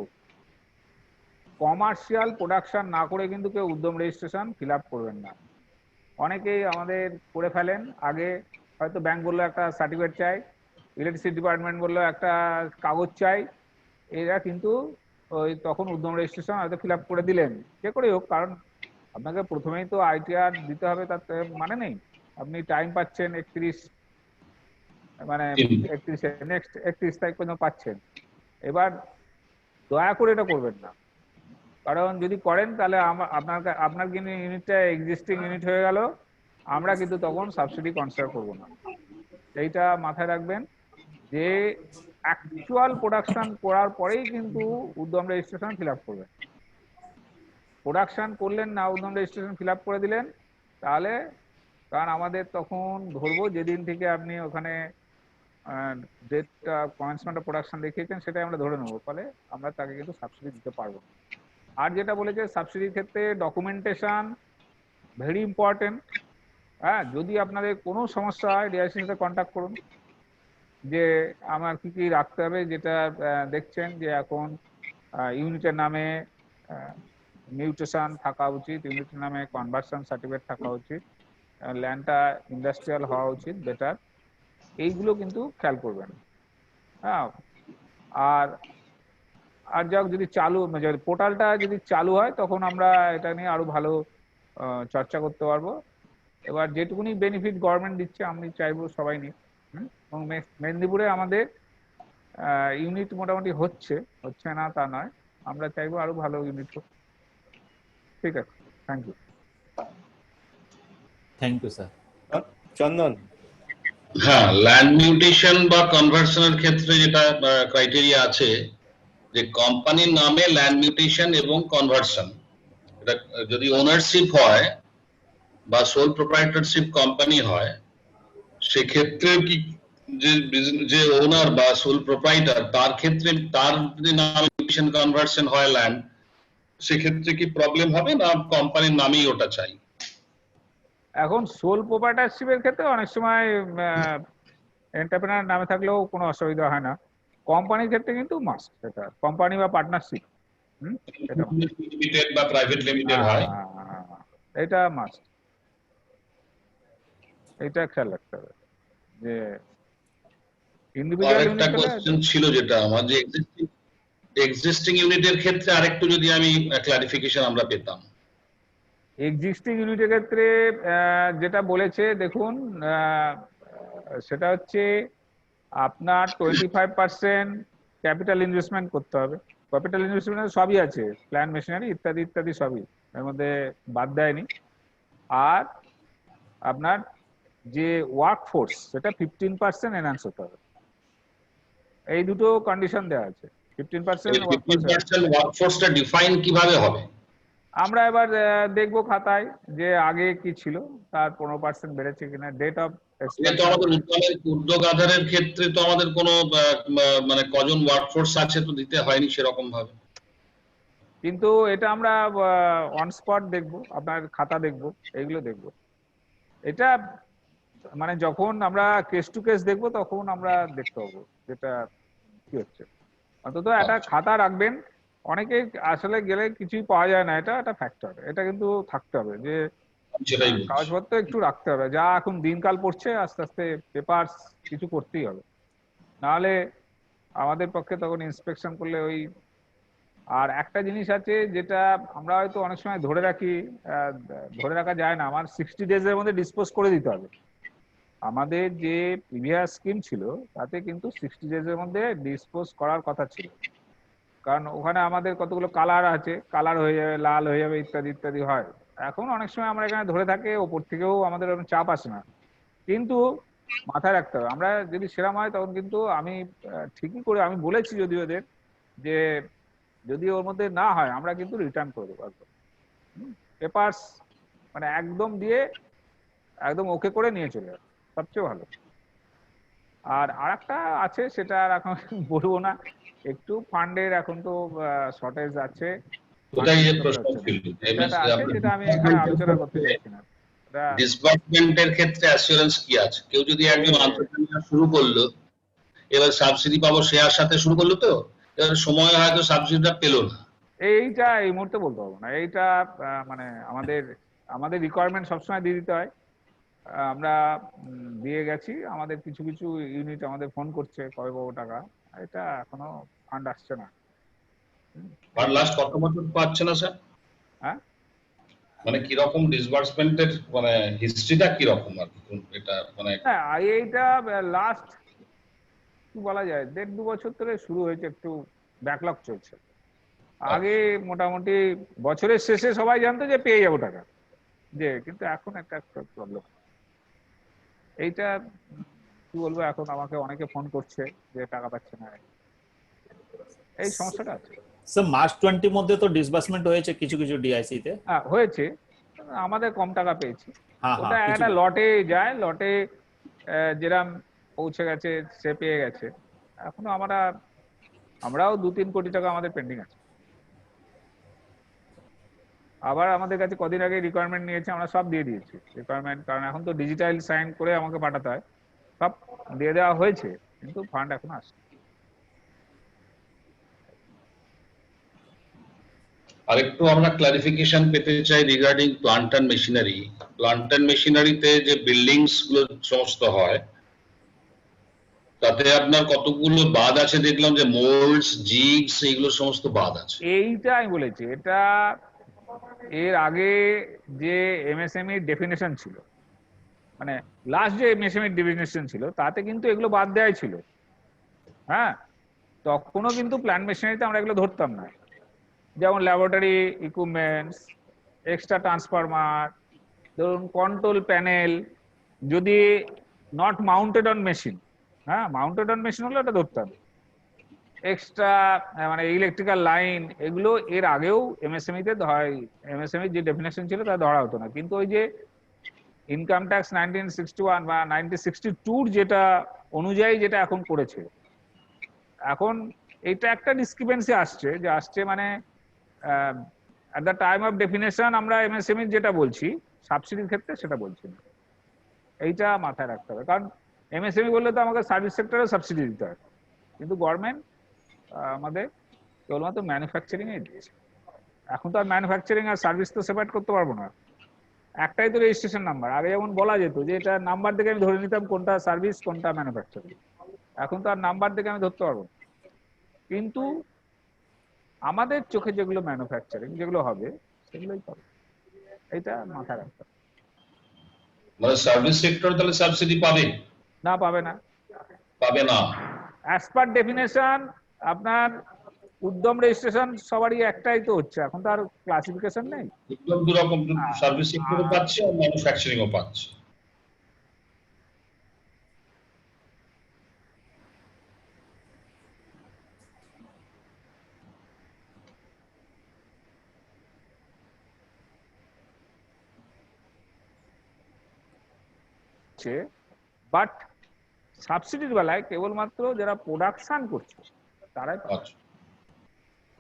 কমার্শিয়াল প্রোডাকশন না করে কিন্তু কেউ উদ্যম রেজিস্ট্রেশন ফিল আপ করবেন না। অনেকেই আমাদের করে ফেলেন, আগে হয়তো ব্যাংক বললো একটা সার্টিফিকেট চাই, ইলেকট্রিসিটি ডিপার্টমেন্ট বললো একটা কাগজ চাই, এরা কিন্তু ওই তখন উদ্যম রেজিস্ট্রেশন হয়তো ফিল আপ করে দিলেন, যে করেই হোক, কারণ আপনাকে প্রথমেই তো আইটিআর দিতে হবে, তাতে মানে নেই। আপনি টাইম পাচ্ছেন 31 মানে 31 তারিখ পর্যন্ত পাচ্ছেন। এবার দয়া করে এটা করবেন না, কারণ যদি করেন তাহলে আপনার কিন্তু ইউনিটটা এক্সিস্টিং ইউনিট হয়ে গেল, আমরা কিন্তু তখন সাবসিডি কনসিডার করব না। এইটা মাথায় রাখবেন যে অ্যাকচুয়াল প্রোডাকশন করার পরেই কিন্তু উদ্যম রেজিস্ট্রেশন ফিল আপ করবেন। প্রোডাকশন করলেন না, উদ্যম রেজিস্ট্রেশন ফিল আপ করে দিলেন, তাহলে কারণ আমাদের তখন ধরবো যেদিন থেকে আপনি ওখানে ডেটটা কমেন্সমেন্ট অফ প্রোডাকশন দেখিয়েছেন, সেটাই আমরা ধরে নেবো, ফলে আমরা তাকে কিন্তু সাবসিডি দিতে পারবো না। আর যেটা বলেছে সাবসিডির ক্ষেত্রে ডকুমেন্টেশন ভেরি ইম্পর্টেন্ট। হ্যাঁ, যদি আপনাদের কোনো সমস্যা হয় ডিআইসির সাথে কন্ট্যাক্ট করুন, যে আমার কি কি রাখতে হবে। যেটা দেখছেন যে এখন ইউনিটের নামে মিউটেশন থাকা উচিত, ইউনিটের নামে কনভার্সন সার্টিফিকেট থাকা উচিত, ল্যান্ডটা ইন্ডাস্ট্রিয়াল হওয়া উচিত বেটার, এইগুলো কিন্তু খেয়াল করবেন। হ্যাঁ, আর আর যাক যদি চালু পোর্টালটা যদি চালু হয় তখন আমরা এটা নিয়ে আরো ভালো চর্চা করতে পারবো। এবার যেটুকুনি বেনিফিট গভর্নমেন্ট দিচ্ছে আমি চাইবো সবাই নিক। এবং মেদিনীপুরে আমাদের ইউনিট মোটামুটি হচ্ছে না তা নয়, আমরা চাইবো আরো ভালো ইউনিট হোক। ঠিক আছে, thank you. Thank you sir. Chandan. হ্যাঁ, ল্যান্ড মিউটেশন বা কনভার্সনের ক্ষেত্রে যেটা ক্রাইটেরিয়া আছে যে কোম্পানির নামে ল্যান্ড মিউটেশন এবং কনভার্সন, এটা যদি ওনারশিপ হয় বা সোল প্রোপ্রাইটরশিপ কোম্পানি হয়, সেক্ষেত্রে কি যে ওনার বা সোল প্রোপ্রাইটার তার ক্ষেত্রে তার যদি নামে মিউটেশন কনভার্সন হয় ল্যান্ড, সেক্ষেত্রে কি প্রবলেম হবে না কোম্পানির নামেই ওটা চাই? এখন সোল প্রোপ্রাইটারশিপের ক্ষেত্রে অনেক সময় এন্টারপ্রেনার নামে থাকলেও কোনো অসুবিধা হয় না। কোম্পানির ক্ষেত্রে কিন্তু মাস্ট, এটা কোম্পানি বা পার্টনারশিপ এটা লিমিটেড বা প্রাইভেট লিমিটেড হয়, এটা মাস্ট, এটা খেয়াল রাখতে হবে যে ইন্ডিভিজুয়াল আরেকটা ইউনিট কোশ্চেন ছিল যেটা আমার, যে এক্সিস্টিং ইউনিটের ক্ষেত্রে আরেকটু যদি আমি ক্লারিফিকেশন আমরা পেতাম। এক্সিস্টিং ইউনিটের ক্ষেত্রে যেটা বলেছে দেখুন, সেটা হচ্ছে আপনার 25% ক্যাপিটাল ইনভেস্টমেন্ট করতে হবে। ক্যাপিটাল ইনভেস্টমেন্ট সবই আছে, প্ল্যান মেশিনারি ইত্যাদি ইত্যাদি সবই এর মধ্যে বাদ দেয়নি। আর আপনার যে ওয়ার্ক ফোর্স সেটা 15% এনহান্স হতে হবে। এই দুটো কন্ডিশন দেওয়া আছে। 15% ওয়ার্ক ফোর্সটা ডিফাইন কিভাবে হবে? আমরা এবার দেখবো খাতায় যে আগে কি ছিল, তার 15% বেড়েছে কিনা, ডেট অফ তো আমাদের উদ্যোগ আধারের ক্ষেত্রে তো আমাদের কোনো মানে কজন ওয়ার্ক ফোর্স আছে তো দিতে হয়নি সেরকম ভাবে, কিন্তু এটা আমরা অন স্পট দেখবো, আপনার খাতা দেখবো, এইগুলো দেখবো। এটা মানে যখন আমরা কেস টু কেস দেখবো তখন আমরা দেখতে পাবো যেটা কি হচ্ছে। অন্তত একটা খাতা রাখবেন, অনেকে আসলে গেলে কিছুই পাওয়া যায় না, এটা একটা ফ্যাক্টর, এটা কিন্তু থাকতে হবে যে সেটাই বলছি। কাগজপত্র একটু রাখতে হবে, যা এখন দিনকাল পড়ছে আস্তে আস্তে পেপার কিছু করতেই হবে, নাহলে আমাদের পক্ষে তখন ইন্সপেকশন করলে ওই। আর একটা জিনিস আছে যেটা আমরা হয়তো অনেক সময় ধরে রাখি, ধরে রাখা যায় না, আমার 60 ডেজের মধ্যে ডিসপোজ করে দিতে হবে। আমাদের যে প্রিভিয়াস স্কিম ছিল তাতে কিন্তু 60 ডেজের মধ্যে ডিসপোজ করার কথা ছিল, কারণ ওখানে আমাদের কতগুলো কালার আছে, কালার হয়ে যাবে, লাল হয়ে যাবে, ইত্যাদি ইত্যাদি হয়। এখন অনেক সময় আমরা এখানে ধরে থাকে, ওপর থেকেও আমাদের এরকম চাপ আসে না, কিন্তু মাথায় রাখতে হবে আমরা যদি সেরকম হয় তখন কিন্তু আমি ঠিকই করে আমি বলেছি যদি ওদের যে যদি ওর মধ্যে না হয় আমরা কিন্তু রিটার্ন করে দেবো একদম পেপারস, মানে একদম দিয়ে একদম ওকে করে নিয়ে চলে যাবে, সবচেয়ে ভালো। আর আরেকটা আছে সেটা আর এখন বলবো না, একটু ফান্ডের এখন তো শর্টেজ আছে, ওটাই যে প্রশ্ন ছিল, যেটা আছে যেটা আমি এখানে আলোচনা করতে চাইছি না। ডিসবার্সমেন্টের ক্ষেত্রে অ্যাসিওরেন্স কি আছে? কেউ যদি একজন এন্টারপ্রেনার শুরু করলো, এবার সাবসিডি পাবো সে আশাতে শুরু করলো, তো এবার সময় হয়তো সাবসিডিটা পেলো না, এইটা এই মুহূর্তে বলতে পারবো না। এইটা মানে আমাদের রিকোয়ারমেন্ট সবসময় দিয়ে দিতে হয়, আমরা দিয়ে গেছি, আমাদের কিছু কিছু ইউনিট আমাদের ফোন করছে কবে পাবো টাকা, এটা এখনো ফান্ড আসছে না। আর লাস্ট কত বছর পাচ্ছে না স্যার? হ্যাঁ, মানে কি রকম ডিসবার্সমেন্টের মানে হিস্ট্রিটা কি রকম আর কি, এটা মানে হ্যাঁ এইটা লাস্ট কি বলা যায় 1.5-2 বছর ধরে শুরু হয়েছে, একটু ব্যাকলগ চলছে। আগে মোটামুটি বছরের শেষে সবাই জানতো যে পেয়ে যাবো টাকা, যে কিন্তু এখন একটা প্রবলেম, এইটা কি বলবো, এখন আমাকে অনেকে ফোন করছে যে টাকা পাচ্ছে না, এই সমস্যাটা আছে। স্যার মার্চ 20 মধ্যে তো ডিসবার্সমেন্ট হয়েছে কিছু কিছু ডিআইসি তে। হ্যাঁ হয়েছে, আমাদের কম টাকা পেয়েছি। হ্যাঁ ওটা হ্যাঁ একটা লটে যায়, লটে যেরাম পৌঁছে গেছে সে পেয়ে গেছে। এখনো আমরাও 2-3 কোটি টাকা আমাদের পেন্ডিং আছে। আবার আমাদের কাছে কদিন আগে রিকোয়ারমেন্ট নিয়েছে, আমরা সব দিয়ে দিয়েছি রিকোয়ারমেন্ট, কারণ এখন তো ডিজিটাল সাইন করে আমাকে পাঠাতে হয়, সব দিয়ে দেওয়া হয়েছে, কিন্তু ফান্ড এখনো আসছে। আরেকটু আমরা ক্লারিফিকেশন পেতে চাই regarding plant and machinery. Plant and মেশিনারিতে যে বিল্ডিংস গুলো সমস্ত হয়, তাতে আপনার কতগুলো বাদ আছে দেখলাম, যে মোল্ডস, জিগস, এগুলো সমস্ত বাদ আছে। এইটা আমি বলেছি, এটা এর আগে যে এমএসএমই ডেফিনেশন ছিল, মানে লাস্ট যে এমএসএমই ডেফিনেশন ছিল তাতে কিন্তু এগুলো বাদ দেওয়াই ছিল। হ্যাঁ, তখনও কিন্তু প্ল্যান্ট মেশিনারিতে আমরা এগুলো ধরতাম না, যেমন ল্যাবরেটরি ইকুইপমেন্টস, এক্সট্রা ট্রান্সফরমার, ধরুন কন্ট্রোল প্যানেল, যদি নট মাউন্টেড অন মেশিন, হ্যাঁ মাউন্টেড অন মেশিন হলে ওটা ধরতাম। এক্সট্রা মানে ইলেকট্রিক্যাল লাইন, এগুলো এর আগেও এমএসএমইতে এমএসএমই যে ডেফিনেশন ছিল তা ধরা হতো না, কিন্তু ওই যে ইনকাম ট্যাক্স 1961 বা 1962 যেটা অনুযায়ী যেটা এখন করেছে, এখন এটা একটা ডিসক্রিপেন্সি আসছে মানে at the time of definition আমরা এমএসএমই যেটা বলছি সাবসিডির ক্ষেত্রে সেটা বলছি না। এইটা মাথায় রাখতে হবে, কারণ এমএসএমই বললে তো আমাকে সার্ভিস সেক্টরে সাবসিডি দিতে হয়, কিন্তু গভর্নমেন্ট আমাদের কেবলমাত্র ম্যানুফ্যাকচারিং এ দিয়েছে। এখন তো আর ম্যানুফ্যাকচারিং আর সার্ভিস তো সেপারেট করতে পারবো না, একটাই তো রেজিস্ট্রেশন নাম্বার। আগে যেমন বলা যেত যে এটা নাম্বার দেখে আমি ধরে নিতাম কোনটা সার্ভিস কোনটা ম্যানুফ্যাকচারিং, এখন তো আর নাম্বার দেখে আমি ধরতে পারবো না। কিন্তু আমাদের চোখে যেগুলো ম্যানুফ্যাকচারিং যেগুলো হবে সেগুলোই পাবে, এটা মাথায় রাখতে হবে। মানে সার্ভিস সেক্টর তাহলে সাবসিডি পাবে না, পাবে না, পাবে না। অ্যাজ পার ডেফিনেশন আপনার উদ্যম রেজিস্ট্রেশন সবারই একটাই তো হচ্ছে, এখন তো আর ক্লাসিফিকেশন নেই। একদম দু রকম, সার্ভিস সেক্টরও পাচ্ছে আর ম্যানুফ্যাকচারিংও পাচ্ছে। বাট সাবসিডির বেলায় কেবলমাত্র যারা প্রোডাকশন করছে তারাই পাচ্ছে,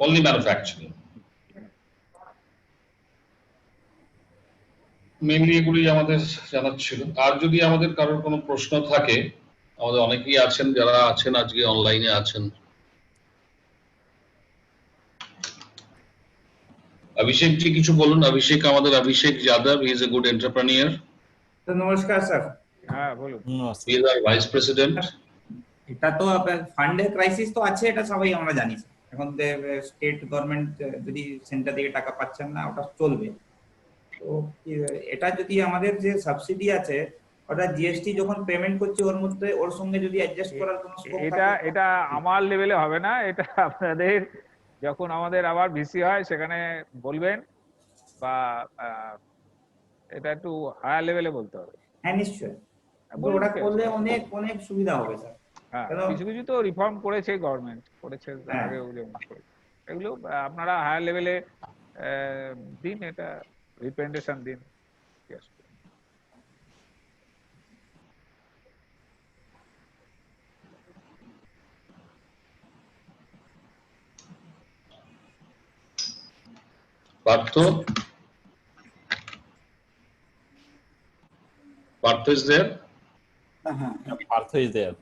অনলি ম্যানুফ্যাকচারিং। মেইনলি এগুলি আমাদের জানার ছিল। আর যদি আমাদের কারোর কোনো প্রশ্ন থাকে, আমাদের অনেকেই আছেন যারা আছেন আজকে অনলাইনে আছেন, অভিষেক জি কিছু বলুন। অভিষেক, আমাদের Abhishek Yadav, he is a good entrepreneur. তো নমস্কার স্যার। হ্যাঁ বলুন। He is our vice president. এটা তো ফান্ডের ক্রাইসিস তো আছে, এটা সবাই আমরা জানি। এখন স্টেট গভর্নমেন্ট যদি সেন্টার থেকে টাকা পাচ্ছেন না, ওটা চলবে। তো এটা যদি আমাদের যে সাবসিডি আছে, ওটা জিএসটি যখন পেমেন্ট করছে ওর মধ্যে ওর সঙ্গে যদি অ্যাডজাস্ট করার কোনো স্কোপ এটা থাকে? এটা আমার লেভেলে হবে না, এটা আপনাদের যখন আমাদের আবার ভিসি হয় সেখানে বলবেন, বা এটা একটু হায়ার লেভেলে বলতে হবে। হ্যাঁ নিশ্চয়ই, বলুন ওটা কি করলে আছে? অনেক অনেক সুবিধা হবে স্যার। হ্যাঁ, কেন- কিছু কিছু তো রিফর্ম করেছে গভর্নমেন্ট, করেছে হ্যাঁ। আগেও যেমন করেছে। এগুলো আপনারা হায়ার লেভেলে দিন, এটা রিপ্রেজেন্টেশন দিন। Yes. Partha, Partha is there? Partha is there.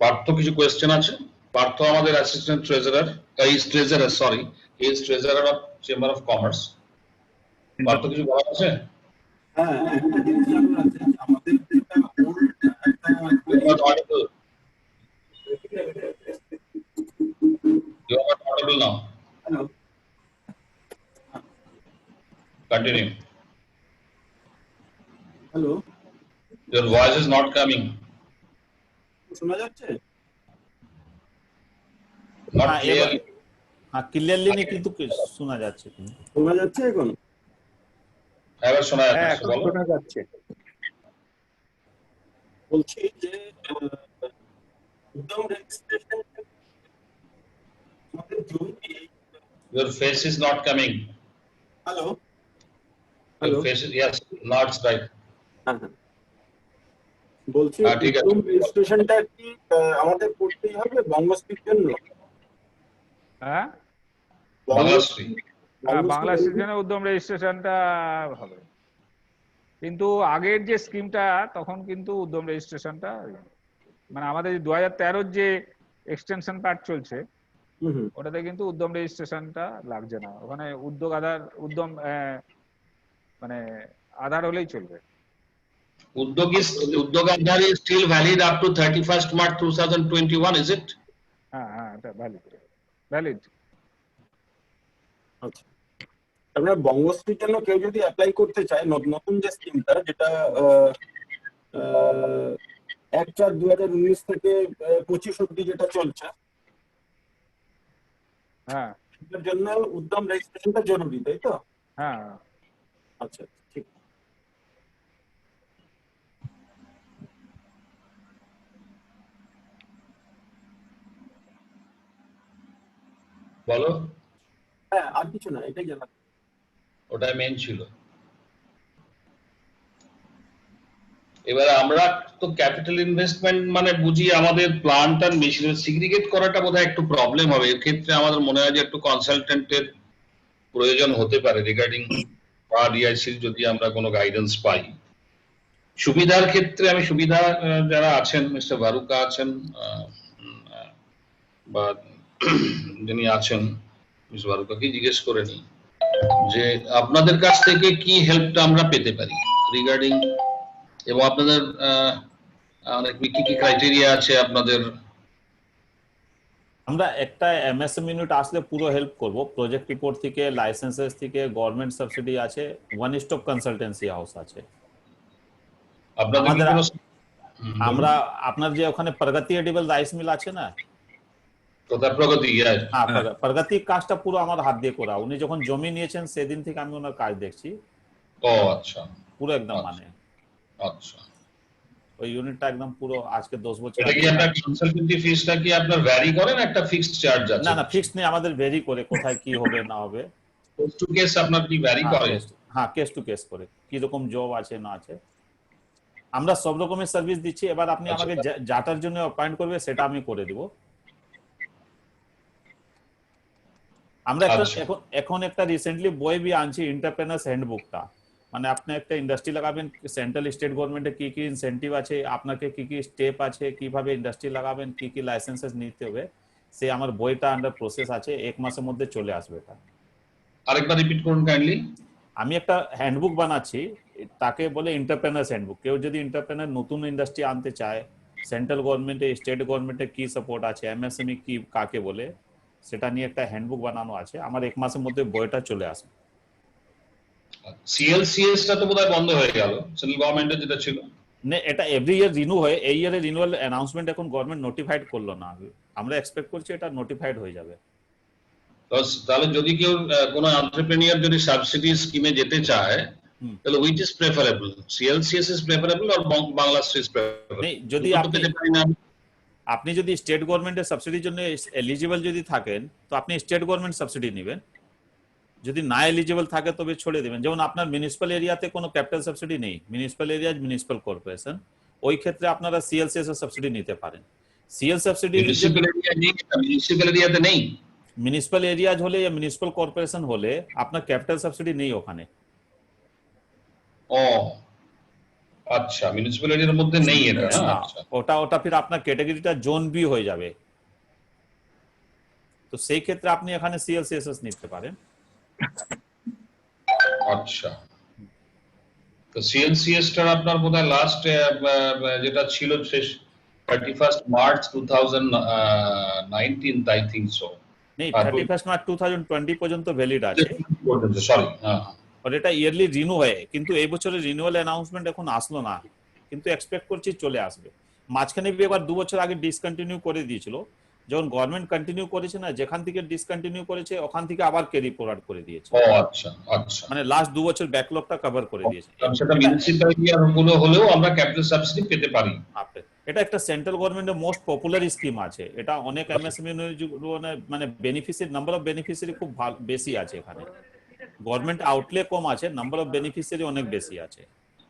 Partha কিছু কোয়েশ্চেন আছে? পার্থ আমাদের assistant treasurer, sorry, he is treasurer of chamber of commerce. Partha কিছু বলার আছে? হ্যাঁ, একটা জিনিস জানার আছে, আমাদের যেটা old একটা You are not audible. You are not audible now. Hello, Continue. Hello, Your voice is not coming. শোনা যাচ্ছে? Not হ্যাঁ, clear. হ্যাঁ ক্লিয়ারলি নেই, কিন্তু শোনা যাচ্ছে। শোনা যাচ্ছে এখন? এবার শোনা হ্যাঁ, যাচ্ছে, এখন বলো। শোনা যাচ্ছে। বলছি যে উদ্যম রেজিস্ট্রেশন আমাদের জরুরি। Your face is not coming. Hello, Your face is, yes, now it's right. হ্যাঁ হ্যাঁ, বলছি হ্যাঁ, ঠিক আছে। উদ্যম রেজিস্ট্রেশনটা কি আমাদের করতেই হবে বঙ্গশ্রীর জন্য? হ্যাঁ, বাংলাশ্রী। বাংলা সিজনে উদ্যম রেজিস্ট্রেশনটা হবে, কিন্তু আগের যে স্কিমটা তখন কিন্তু উদ্যম রেজিস্ট্রেশনটা, মানে আমাদের 2013 যে এক্সটেনশন পার্ট চলছে হুম হুম, ওটাতে কিন্তু উদ্যম রেজিস্ট্রেশনটা লাগছে না, ওখানে উদ্যম মানে আধার হলেই চলবে। উদ্যোগ আধার is still valid up to 31st March 2021, is it? হ্যাঁ, এটা ভ্যালিড। আচ্ছা। তারপরে বঙ্গশ্রীর জন্য কেউ যদি অ্যাপ্লাই করতে চায়, নতুন যে স্কিমটা, যেটা 1/4/2019 থেকে 25 অব্দি যেটা চলছে, হ্যাঁ সেটার জন্য উদ্যম রেজিস্ট্রেশনটা জরুরি, তাই তো? হ্যাঁ, আচ্ছা, ঠিক। বলো। হ্যাঁ, আর কিছু না, এটাই জানা। ওটাই মেন ছিল। এবারে আমরা তো ক্যাপিটাল ইনভেস্টমেন্ট মানে বুঝি আমাদের প্লান্ট আর মেশিন সিগ্রিগেট করাটা বোধহয় একটু প্রবলেম হবে। এর ক্ষেত্রে আমাদের মনে হয় যে একটু কনসালটেন্টের প্রয়োজন হতে পারে রিগার্ডিং বা ডিআইসির যদি আমরা কোনো গাইডেন্স পাই। সুবিধার ক্ষেত্রে আমি সুবিধা যারা আছেন, মিস্টার বারুকা আছেন বা যিনি আছেন মিস্টার বারুকাকে জিজ্ঞেস করে নিই যে আপনাদের কাছ থেকে কি হেল্পটা আমরা পেতে পারি রিগার্ডিং, এবং আপনাদের কি কি ক্রাইটেরিয়া আছে আপনাদের। আমরা একটা এমএসএম ইউনিট আসলে পুরো হেল্প করব, প্রজেক্ট রিপোর্ট থেকে, লাইসেন্সেস থেকে, গভর্নমেন্ট সাবসিডি আছে, ওয়ান স্টপ কনসালটেন্সি হাউস আছে আপনাদের কি কোনো আমরা। আপনার যে ওখানে প্রগতি এডিবল রাইস মিল আছে না, কোথায় প্রগতি? হ্যাঁ, প্রগতি কাজটা পুরো আমার হাত দিয়ে করা। উনি যখন জমি নিয়েছেন সেদিন থেকে আমি ওনার কাজ দেখছি। ও আচ্ছা, পুরো একদম মানে আচ্ছা, ওই ইউনিটটা একদম পুরো আজকে 10 বছর। এটা কি আপনার কনসালটেন্সি ফিসটা কি আপনার ভ্যারি করে না একটা ফিক্সড চার্জ আছে? না, ফিক্সড নেই, আমাদের ভেরি করে কোথায় কি হবে না হবে। কেস টু কেস আপনার কি ভ্যারি করে? হ্যাঁ, কেস টু কেস করে, কি রকম জব আছে না আছে। আমরা সব রকমের সার্ভিস দিচ্ছি। এবার আপনি আমাকে যাটার জন্য অ্যাপয়েন্ট করবে সেটা আমি করে দেব। আমরা এখন একটা রিসেন্টলি বই বি আনছি, এন্টারপ্রেনার্স হ্যান্ডবুকটা। মানে আপনি একটা ইন্ডাস্ট্রি লাগাবেন, সেন্ট্রাল স্টেট গভর্নমেন্টে কি কি ইনসেন্টিভ আছে, আপনাকে কি কি স্টেপ আছে, কিভাবে ইন্ডাস্ট্রি লাগাবেন, কি কি লাইসেন্সেস নিতে হবে, সে আমার বইটা আন্ডার প্রসেস আছে, 1 মাসের মধ্যে চলে আসবে এটা। আরেকবার রিপিট করুন কাইন্ডলি। আমি একটা হ্যান্ডবুক বানাচ্ছি, তাকে বলে এন্টারপ্রেনার্স হ্যান্ডবুক। কেউ যদি এন্টারপ্রেনার নতুন ইন্ডাস্ট্রি আনতে চায়, সেন্ট্রাল গভর্নমেন্টে স্টেট গভর্নমেন্টে কি সাপোর্ট আছে, এমএসএমই কি কাকে বলে, সেটা নিয়ে একটা হ্যান্ডবুক বানানো আছে। আমার 1 মাসের মধ্যে বইটা চলে আসবে। সিএলসিএস টা তো বোধহয় বন্ধ হয়ে গেল, সেন্ট্রাল গভর্নমেন্টের যেটা ছিল। না, এটা এভরি ইয়ার রিনিউ হয়। এই ইয়ারে রিনিউয়াল অ্যানাউন্সমেন্ট এখন গভর্নমেন্ট নোটিফাইড করলো না, আমরা এক্সপেক্ট করছি এটা নোটিফাইড হয়ে যাবে। তাহলে যদি কেউ কোনো এন্টারপ্রেনিউর যদি সাবসিডি স্কিমে যেতে চায়, তাহলে which is preferable, CLCS is preferable or Bangladesh is preferable? যদি আপনি যদি স্টেট গভর্নমেন্টের সাবসিডির জন্য এলিজিবল যদি থাকেন, তো আপনি স্টেট গভর্নমেন্ট সাবসিডি নেবেন। যদি না এলিজিবল থাকে তবে ছড়ে দেবেন। যেমন আপনার মিউনিসিপ্যাল এরিয়াতে কোনো ক্যাপিটাল সাবসিডি নেই, মিউনিসিপ্যাল এরিয়া মিউনিসিপ্যাল কর্পোরেশন, ওই ক্ষেত্রে আপনারা সিএলসিএস এর সাবসিডি নিতে পারেন। সিএল সাবসিডি মিউনিসিপ্যাল এরিয়াতে নেই, মিউনিসিপ্যাল এরিয়া হলে या মিউনিসিপ্যাল কর্পোরেশন হলে আপনার ক্যাপিটাল সাবসিডি নেই ওখানে। ও আচ্ছা, মিউনিসিপ্যাল এরিয়ার মধ্যে নেই এটা। আচ্ছা, ওটা ফির আপনার ক্যাটাগরিটা জোন বি হয়ে যাবে, তো সেই ক্ষেত্রে আপনি এখানে সিএলসিএস নিতে পারেন। আচ্ছা, তো সিএলসিএস টার আপনার বোধহয় লাস্ট যেটা ছিল শেষ 31 মার্চ 2019 আই থিংক সো। নেই, 31 মার্চ 2020 পর্যন্ত ভ্যালিড আছে। সরি, হ্যাঁ। আর এটা ইয়ারলি রিনিউ হয়, কিন্তু এই বছরের রিনিউয়াল অ্যানাউন্সমেন্ট এখন আসলো না, কিন্তু এক্সপেক্ট করছি চলে আসবে। মাঝখানে এবার 2 বছর আগে ডিসকন্টিনিউ করে দিয়েছিল, যখন গভর্নমেন্ট কন্টিনিউ করেছে না, যেখান থেকে ডিসকন্টিনিউ করেছে ওখান থেকে আবার ক্যারি ফরওয়ার্ড করে দিয়েছে। ও আচ্ছা আচ্ছা, মানে লাস্ট 2 বছর ব্যাকলগটা কভার করে দিয়েছে। সেটা মিউনিসিপ্যাল এরিয়া গুলো হলেও আমরা ক্যাপিটাল সাবসিডি পেতে পারি। এটা একটা সেন্ট্রাল গভর্নমেন্টের মোস্ট পপুলার স্কিম আছে। এটা অনেক এমএসএমই মানে বেনিফিশিয়ারি, নাম্বার অফ বেনিফিশিয়ারি খুব বেশি আছে এখানে। গভর্নমেন্ট আউটলে কম আছে, নাম্বার অফ বেনিফিশিয়ারি অনেক বেশি আছে।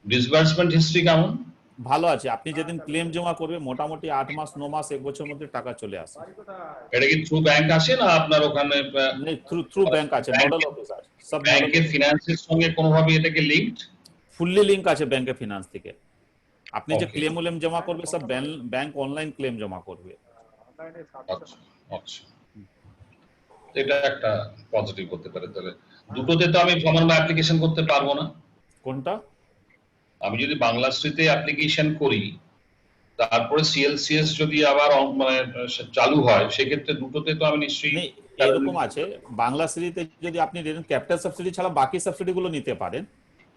ডিসবার্সমেন্ট হিস্ট্রি কেমন? ভালো আছে। আপনি যেদিন ক্লেম জমা করবে মোটামুটি 8 মাস 9 মাস 1 বছরের মধ্যে টাকা চলে আসে। এটা কি থ্রু ব্যাংক আসে না আপনার ওখানে? থ্রু ব্যাংক আছে, নোডাল অফিসার সব। ব্যাংকের ফিনান্সের সঙ্গে কোনোভাবে এটাকে লিংকড? ফুললি লিংক আছে ব্যাংকের ফিনান্স থেকে। আপনি যে ক্লেম জমা করবে সব ব্যাংক অনলাইন ক্লেম জমা করবে। আচ্ছা আচ্ছা, এটা একটা পজিটিভ করতে পারে। তাহলে দুটোতে তো আমি সমান অ্যাপ্লিকেশন করতে পারবো না। কোনটা? আমি যদি বাংলাশ্রীতে অ্যাপ্লিকেশন করি, তারপরে সিএলসিএস যদি আবার মানে চালু হয়, সেক্ষেত্রে দুটোতে তো আমি নিশ্চয়ই এরকম আছে। বাংলাশ্রীতে যদি আপনি ক্যাপিটাল সাবসিডি ছাড়া বাকি সাবসিডি গুলো নিতে পারেন,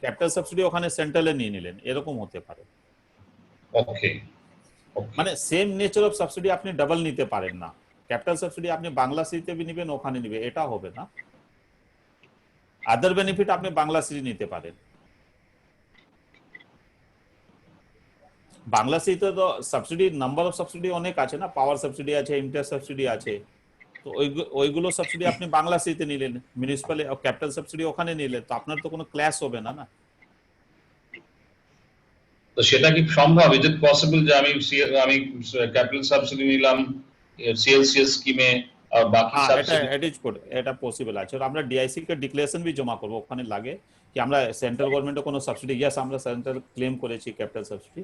ক্যাপিটাল সাবসিডি ওখানে সেন্ট্রালে নিয়ে নিলেন, এরকম হতে পারে। ওকে, মানে সেম নেচার অফ সাবসিডি আপনি ডাবল নিতে পারেন না। ক্যাপিটাল সাবসিডি আপনি বাংলাশ্রীতে বি নেবেন, ওখানে নেবে, এটা হবে না। আদার বেনিফিট আপনি বাংলাশ্রী নিতে পারেন। বাংলাশ্রীতে তো সাবসিডি, নাম্বার অফ সাবসিডি অনেক আছে না, পাওয়ার সাবসিডি আছে, ইন্টারেস্ট সাবসিডি আছে, তো ওইগুলো সাবসিডি আপনি বাংলাশ্রীতে নিলেন, মিউনিসিপ্যাল ক্যাপিটাল সাবসিডি ওখানে নিলেন, তো আপনার তো কোনো ক্ল্যাশ হবে না। না, তো সেটা কি সম্ভব? ইজ ইট পসিবল যে আমি ক্যাপিটাল সাবসিডি নিলাম সিএলসিএস স্কিমে আর বাকি সাবসিডি? এটা পসিবল আছে। আর আমরা ডিআইসি কে ডিক্লারেশন भी জমা করব, ওখানে লাগে কি আমরা সেন্ট্রাল গভর্নমেন্টের কোনো সাবসিডি, ইয়েস আমরা সেন্ট্রাল ক্লেম করেছি ক্যাপিটাল সাবসিডি।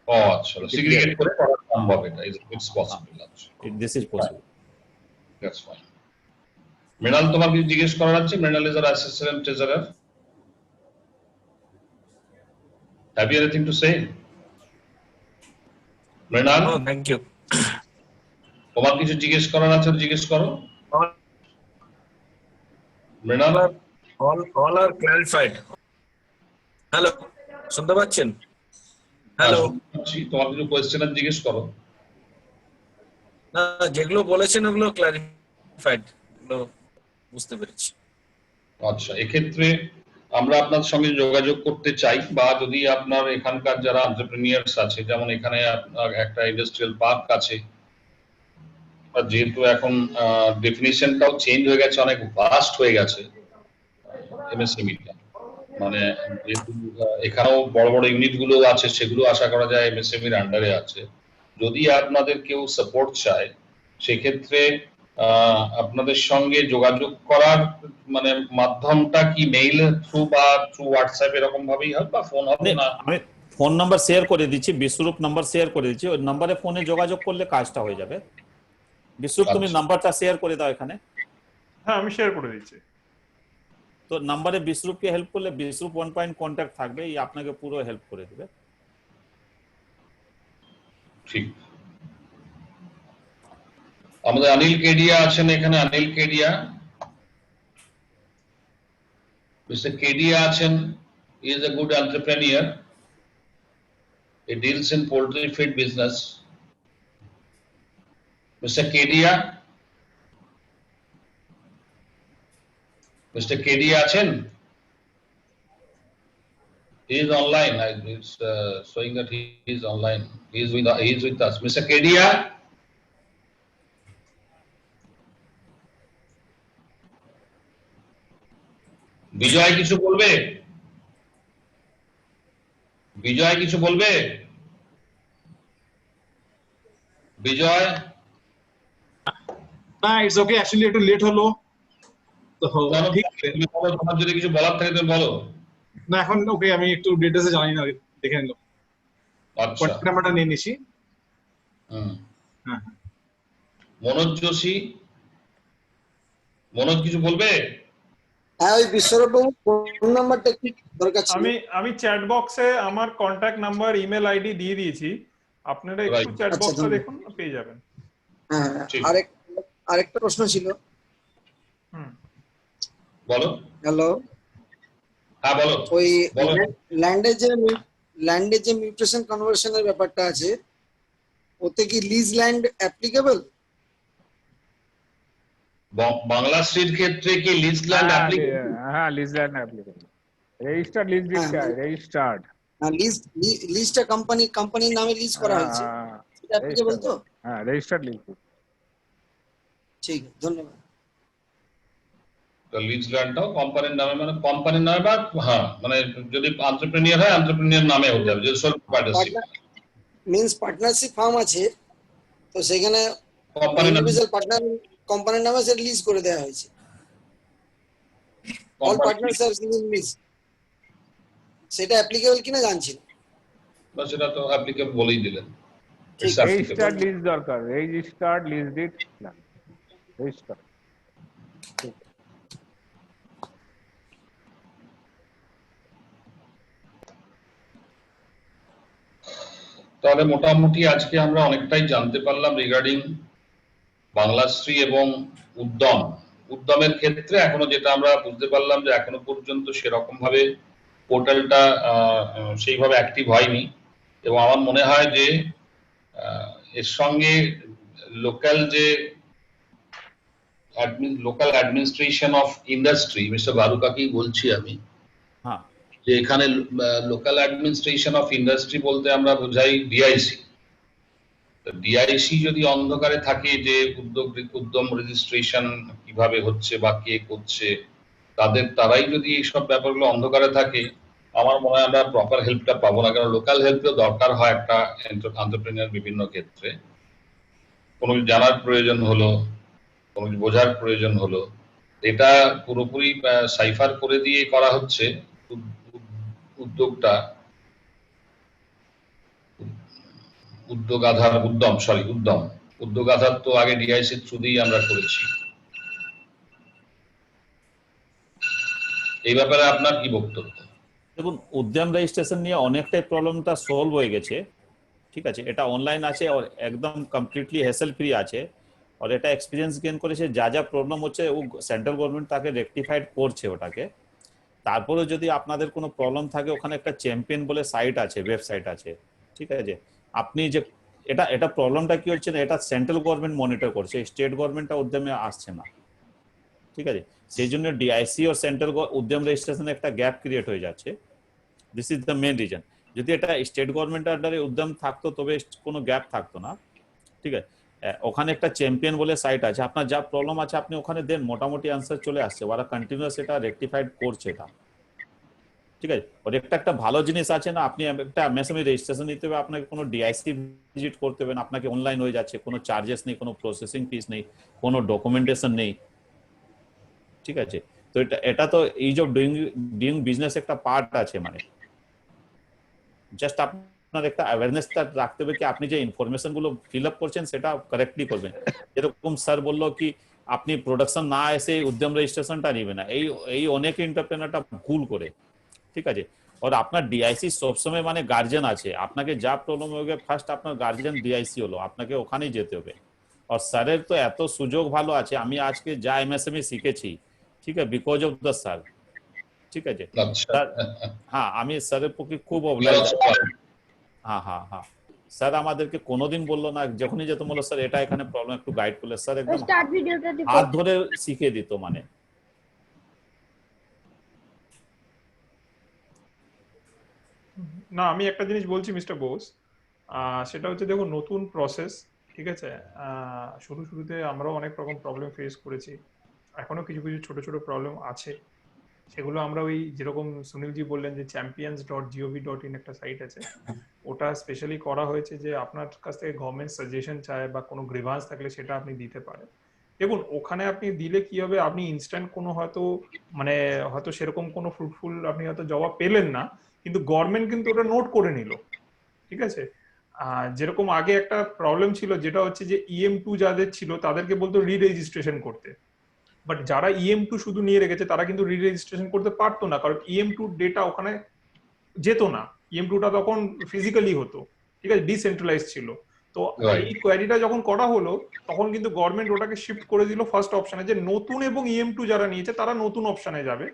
ও আচ্ছা, সিগ্রিগেট করে করা সম্ভব, এটা ইটস পসিবল। আচ্ছা, this is possible, that's fine. Mrinal, তোমার কি জিজ্ঞেস করার আছে? Mrinal is our assistant treasurer. Have you anything to say? Mrinal? Oh, thank you. তোমার কিছু জিজ্ঞেস করার আছে, জিজ্ঞেস করো। Mrinal? All are clarified. Hello, শুনতে পাচ্ছেন? হ্যালো, তোমার কিছু কোয়েশ্চেন আছে, জিজ্ঞেস করো। না, যেগুলো বলেছেন ওগুলো ক্লারিফাইড, ওগুলো বুঝতে পেরেছি। আচ্ছা, এক্ষেত্রে আমরা আপনার সঙ্গে যোগাযোগ করতে চাই, বা যদি আপনার এখানকার যারা এন্টারপ্রেনিউরস আছে, যেমন এখানে আপনার একটা ইন্ডাস্ট্রিয়াল পার্ক আছে, যেহেতু এখন ডেফিনিশনটাও চেঞ্জ হয়ে গেছে, অনেক ভাস্ট হয়ে গেছে এমএসএমইটা, মানে যেহেতু এখানেও বড় বড় ইউনিট গুলো আছে, সেগুলো আশা করা যায় এমএসএমইর আন্ডারে আছে। যদি আপনাদের কেউ সাপোর্ট চায়, সেক্ষেত্রে আপনাদের সঙ্গে যোগাযোগ করার মানে মাধ্যমটা কি মেইল থ্রু বা থ্রু হোয়াটসঅ্যাপ এরকম ভাবেই হবে, বা ফোন হবে? না, আমি ফোন নাম্বার শেয়ার করে দিচ্ছি, বিশ্বরূপ নাম্বার শেয়ার করে দিচ্ছি, ওই নাম্বারে ফোনে যোগাযোগ করলে কাজটা হয়ে যাবে। বিশ্বরূপ, তুমি নাম্বারটা শেয়ার করে দাও এখানে। হ্যাঁ, আমি শেয়ার করে দিচ্ছি। তো নাম্বারে বিশ্বরূপকে হেল্প করলে বিশ্বরূপ 1 পয়েন্ট কন্ট্যাক্ট থাকবে, এই আপনাকে পুরো হেল্প করে দেবে। ঠিক। আমাদের অনিল কেডিয়া আছেন এখানে, অনিল কেডিয়া, মিস্টার কেডিয়া আছেন। He is a good entrepreneur. He deals in poultry feed business. Mr. Kedia, Mr. Kedia achen? He is online. It's showing that he is online. He is with us. Mr. Kedia? বিজয় কিছু বলবে? বিজয় কিছু বলবে? বিজয়? না, it's okay, actually একটু late হলো তো ঠিক আছে। তুমি বলো, তোমার যদি কিছু বলার থাকে তুমি বলো। না এখন ওকে, আমি একটু ডিটেইলসে জানি না, দেখে নিলাম। আচ্ছা, কন্ট্যাক্ট নাম্বারটা নিয়ে নিছি। হ্যাঁ। মনোজ যোশী, মনোজ কিছু বলবে? হ্যাঁ, ওই বিশ্বরূপ বাবু ফোন নাম্বারটা কি দরকার ছিল? আমি চ্যাট বক্সে আমার কন্ট্যাক্ট নাম্বার, ইমেল আইডি দিয়ে দিয়েছি, আপনারা একটু চ্যাট বক্সে দেখুন, পেয়ে যাবেন। হ্যাঁ, আরেকটা প্রশ্ন ছিল। বলো। হ্যালো, হ্যাঁ বলো। ওই ল্যান্ডে যে মিউটেশন কনভার্সনের ব্যাপারটা আছে, ওতে কি লিজ ল্যান্ড অ্যাপ্লিকেবল? বাংলাশ্রীর ক্ষেত্রে কি লিজ ল্যান্ড অ্যাপ্লিকেবল? হ্যাঁ, lease land applicable. Registered lease deed क्या है? রেজিস্টার্ড। হ্যাঁ, লিজটা কোম্পানির নামে লিজ করা হয়েছে, এটা অ্যাপ্লিকেবল তো? হ্যাঁ, রেজিস্টার্ড লিজ। ঠিক আছে, ধন্যবাদ। তো লিজ ল্যান্ডটাও কোম্পানির নামে, মানে কোম্পানির নামে বা হ্যাঁ মানে যদি এন্টারপ্রেনিউর হয় এন্টারপ্রেনিউর নামে হতে হবে, যদি sole partnership means partnership firm আছে তো সেখানে কোম্পানির নামে, ইন্ডিভিজুয়াল পার্টনার কোম্পানির নামে সেটা লিজ করে দেওয়া হয়েছে। All partners are giving lease, সেটা অ্যাপ্লিকেবল কিনা জানছি না। বা সেটা তো অ্যাপ্লিকেবল বলেই দিলেন। রেজিস্টার্ড লিজ দরকার, registered lease deed land, registered. তাহলে মোটামুটি আজকে আমরা অনেকটাই জানতে পারলাম রিগার্ডিং বাংলাশ্রী এবং উদ্যমের ক্ষেত্রে। এখনো যেটা আমরা বুঝতে পারলাম যে এখনো পর্যন্ত সেরকম ভাবে পোর্টালটা সেইভাবে অ্যাক্টিভ হয়নি, এবং আমার মনে হয় যে এর সঙ্গে local administration of industry, mister বারুকাকেই বলছি আমি, যে এখানে লোকাল অ্যাডমিনিস্ট্রেশন অফ ইন্ডাস্ট্রি বলতে আমরা বোঝাই ডিআইসি। ডিআইসি যদি অন্ধকারে থাকে যে উদ্যম রেজিস্ট্রেশন কিভাবে হচ্ছে বা কে করছে, তারাই যদি এইসব ব্যাপারগুলো অন্ধকারে থাকে, আমার মনে হয় আমরা প্রপার হেল্পটা পাবো না। কারণ লোকাল হেল্পও দরকার হয় একটা এন্টারপ্রেনিউর বিভিন্ন ক্ষেত্রে। কোনো জানার প্রয়োজন হলো, কোনো বোঝার প্রয়োজন হলো, এটা পুরোপুরি সাইফার করে দিয়ে করা হচ্ছে উদ্যোগ আধার তো আগে ডিআইসির থ্রুতেই আমরা করেছি। এই ব্যাপারে আপনার কি বক্তব্য? দেখুন, উদ্যম রেজিস্ট্রেশন নিয়ে অনেকটাই প্রবলেমটা সলভ হয়ে গেছে, ঠিক আছে। এটা অনলাইন আছে আর একদম কমপ্লিটলি হ্যাসেল ফ্রি আছে, আর এটা এক্সপিরিয়েন্স গেইন করেছে। যা প্রবলেম হচ্ছে ও সেন্ট্রাল গভর্নমেন্ট তাকে রেকটিফাইড করছে ওটাকে। তারপরে যদি আপনাদের কোনো প্রবলেম থাকে, ওখানে একটা চ্যাম্পিয়ন বলে সাইট আছে, ওয়েবসাইট আছে, ঠিক আছে। আপনি যে এটা প্রবলেমটা কি হচ্ছে না, এটা সেন্ট্রাল গভর্নমেন্ট মনিটর করছে, স্টেট গভর্নমেন্টটা উদ্যমে আসছে না, ঠিক আছে। সেই জন্য ডিআইসি ও সেন্ট্রাল উদ্যম রেজিস্ট্রেশনে একটা গ্যাপ ক্রিয়েট হয়ে যাচ্ছে। This is the main reason. যদি এটা স্টেট গভর্নমেন্টের আন্ডারে উদ্যম থাকতো তবে কোনো গ্যাপ থাকতো না, ঠিক আছে। ওখানে একটা চ্যাম্পিয়ন বলে সাইট আছে, আপনার যা প্রবলেম আছে আপনি ওখানে দেন, মোটামুটি অ্যান্সার চলে আসছে, ওরা কন্টিনিউয়াস এটা রেকটিফাইড করছে এটা, ঠিক আছে। ওর একটা ভালো জিনিস আছে না, আপনি একটা এমএসএমই রেজিস্ট্রেশন নিতে হবে, আপনাকে কোনো ডিআইসি ভিজিট করতে হবে না, আপনাকে অনলাইন হয়ে যাচ্ছে, কোনো চার্জেস নেই, কোনো প্রসেসিং ফিস নেই, কোনো ডকুমেন্টেশন নেই, ঠিক আছে। তো এটা তো ইজ অফ ডুইং বিজনেস একটা পার্ট আছে, মানে জাস্ট আপনার একটা অ্যাওয়ারনেসটা রাখতে হবে কি আপনি যে ইনফরমেশন গুলো ফিল আপ করছেন সেটা কারেক্টলি করবেন। যেরকম স্যার বললো কি আপনি প্রোডাকশন না এসে উদ্যম রেজিস্ট্রেশনটা নেবে না, এই অনেক এন্টারপ্রেনারটা ভুল করে, ঠিক আছে। আর আপনার ডিআইসি সবসময় মানে গার্জেন আছে, আপনাকে যা প্রবলেম হবে ফার্স্ট আপনার গার্জেন ডিআইসি হলো, আপনাকে ওখানেই যেতে হবে। আর স্যারের তো এত সুযোগ ভালো আছে, আমি আজকে যা এমএসএমই শিখেছি, ঠিক আছে, বিকজ অফ দ্য স্যার, ঠিক আছে স্যার। হ্যাঁ, আমি স্যারের পক্ষে খুব অবলাইজ। হ্যাঁ হ্যাঁ হ্যাঁ, স্যার আমাদেরকে কোনোদিন বললো না, যখনই যেত বললো স্যার এটা এখানে প্রবলেম, একটু গাইড করলে স্যার একদম হাত ধরে শিখিয়ে দিত মানে। না, আমি একটা জিনিস বলছি মিস্টার বোস, সেটা হচ্ছে দেখো নতুন প্রসেস, ঠিক আছে। শুরুতে আমরাও অনেক রকম প্রবলেম ফেস করেছি, এখনো কিছু কিছু ছোট ছোট প্রবলেম আছে, সেগুলো আমরা ওই যেরকম সুনীলজি বললেন যে champions.gov.in একটা সাইট আছে, ওটা স্পেশালি করা হয়েছে যে আপনার কাছ থেকে গভর্নমেন্ট সাজেশন চায় বা কোনো গ্রিভান্স থাকলে সেটা আপনি দিতে পারেন। দেখুন ওখানে আপনি দিলে কি হবে, আপনি ইনস্ট্যান্ট কোনো হয়তো সেরকম কোনো ফ্রুটফুল আপনি হয়তো জবাব পেলেন না, কিন্তু গভর্নমেন্ট কিন্তু ওটা নোট করে নিল, ঠিক আছে। যেরকম আগে একটা প্রবলেম ছিল যেটা হচ্ছে যে EM2 যাদের ছিল তাদেরকে বলতো রি রেজিস্ট্রেশন করতে, বাট যারা EM2 শুধু নিয়ে রেখেছে তারা কিন্তু রি রেজিস্ট্রেশন করতে পারতো না, কারণ EM2 ডেটা ওখানে যেত না, EM2টা তখন ফিজিক্যালি হতো, ঠিক আছে, ডিসেন্ট্রালাইজ ছিল। তো এই কোয়ারিটা যখন করা হলো তখন কিন্তু গভর্নমেন্ট ওটাকে শিফট করে দিল ফার্স্ট অপশনে, যে নতুন এবং EM2 যারা নিয়েছে তারা নতুন অপশনে যাবে,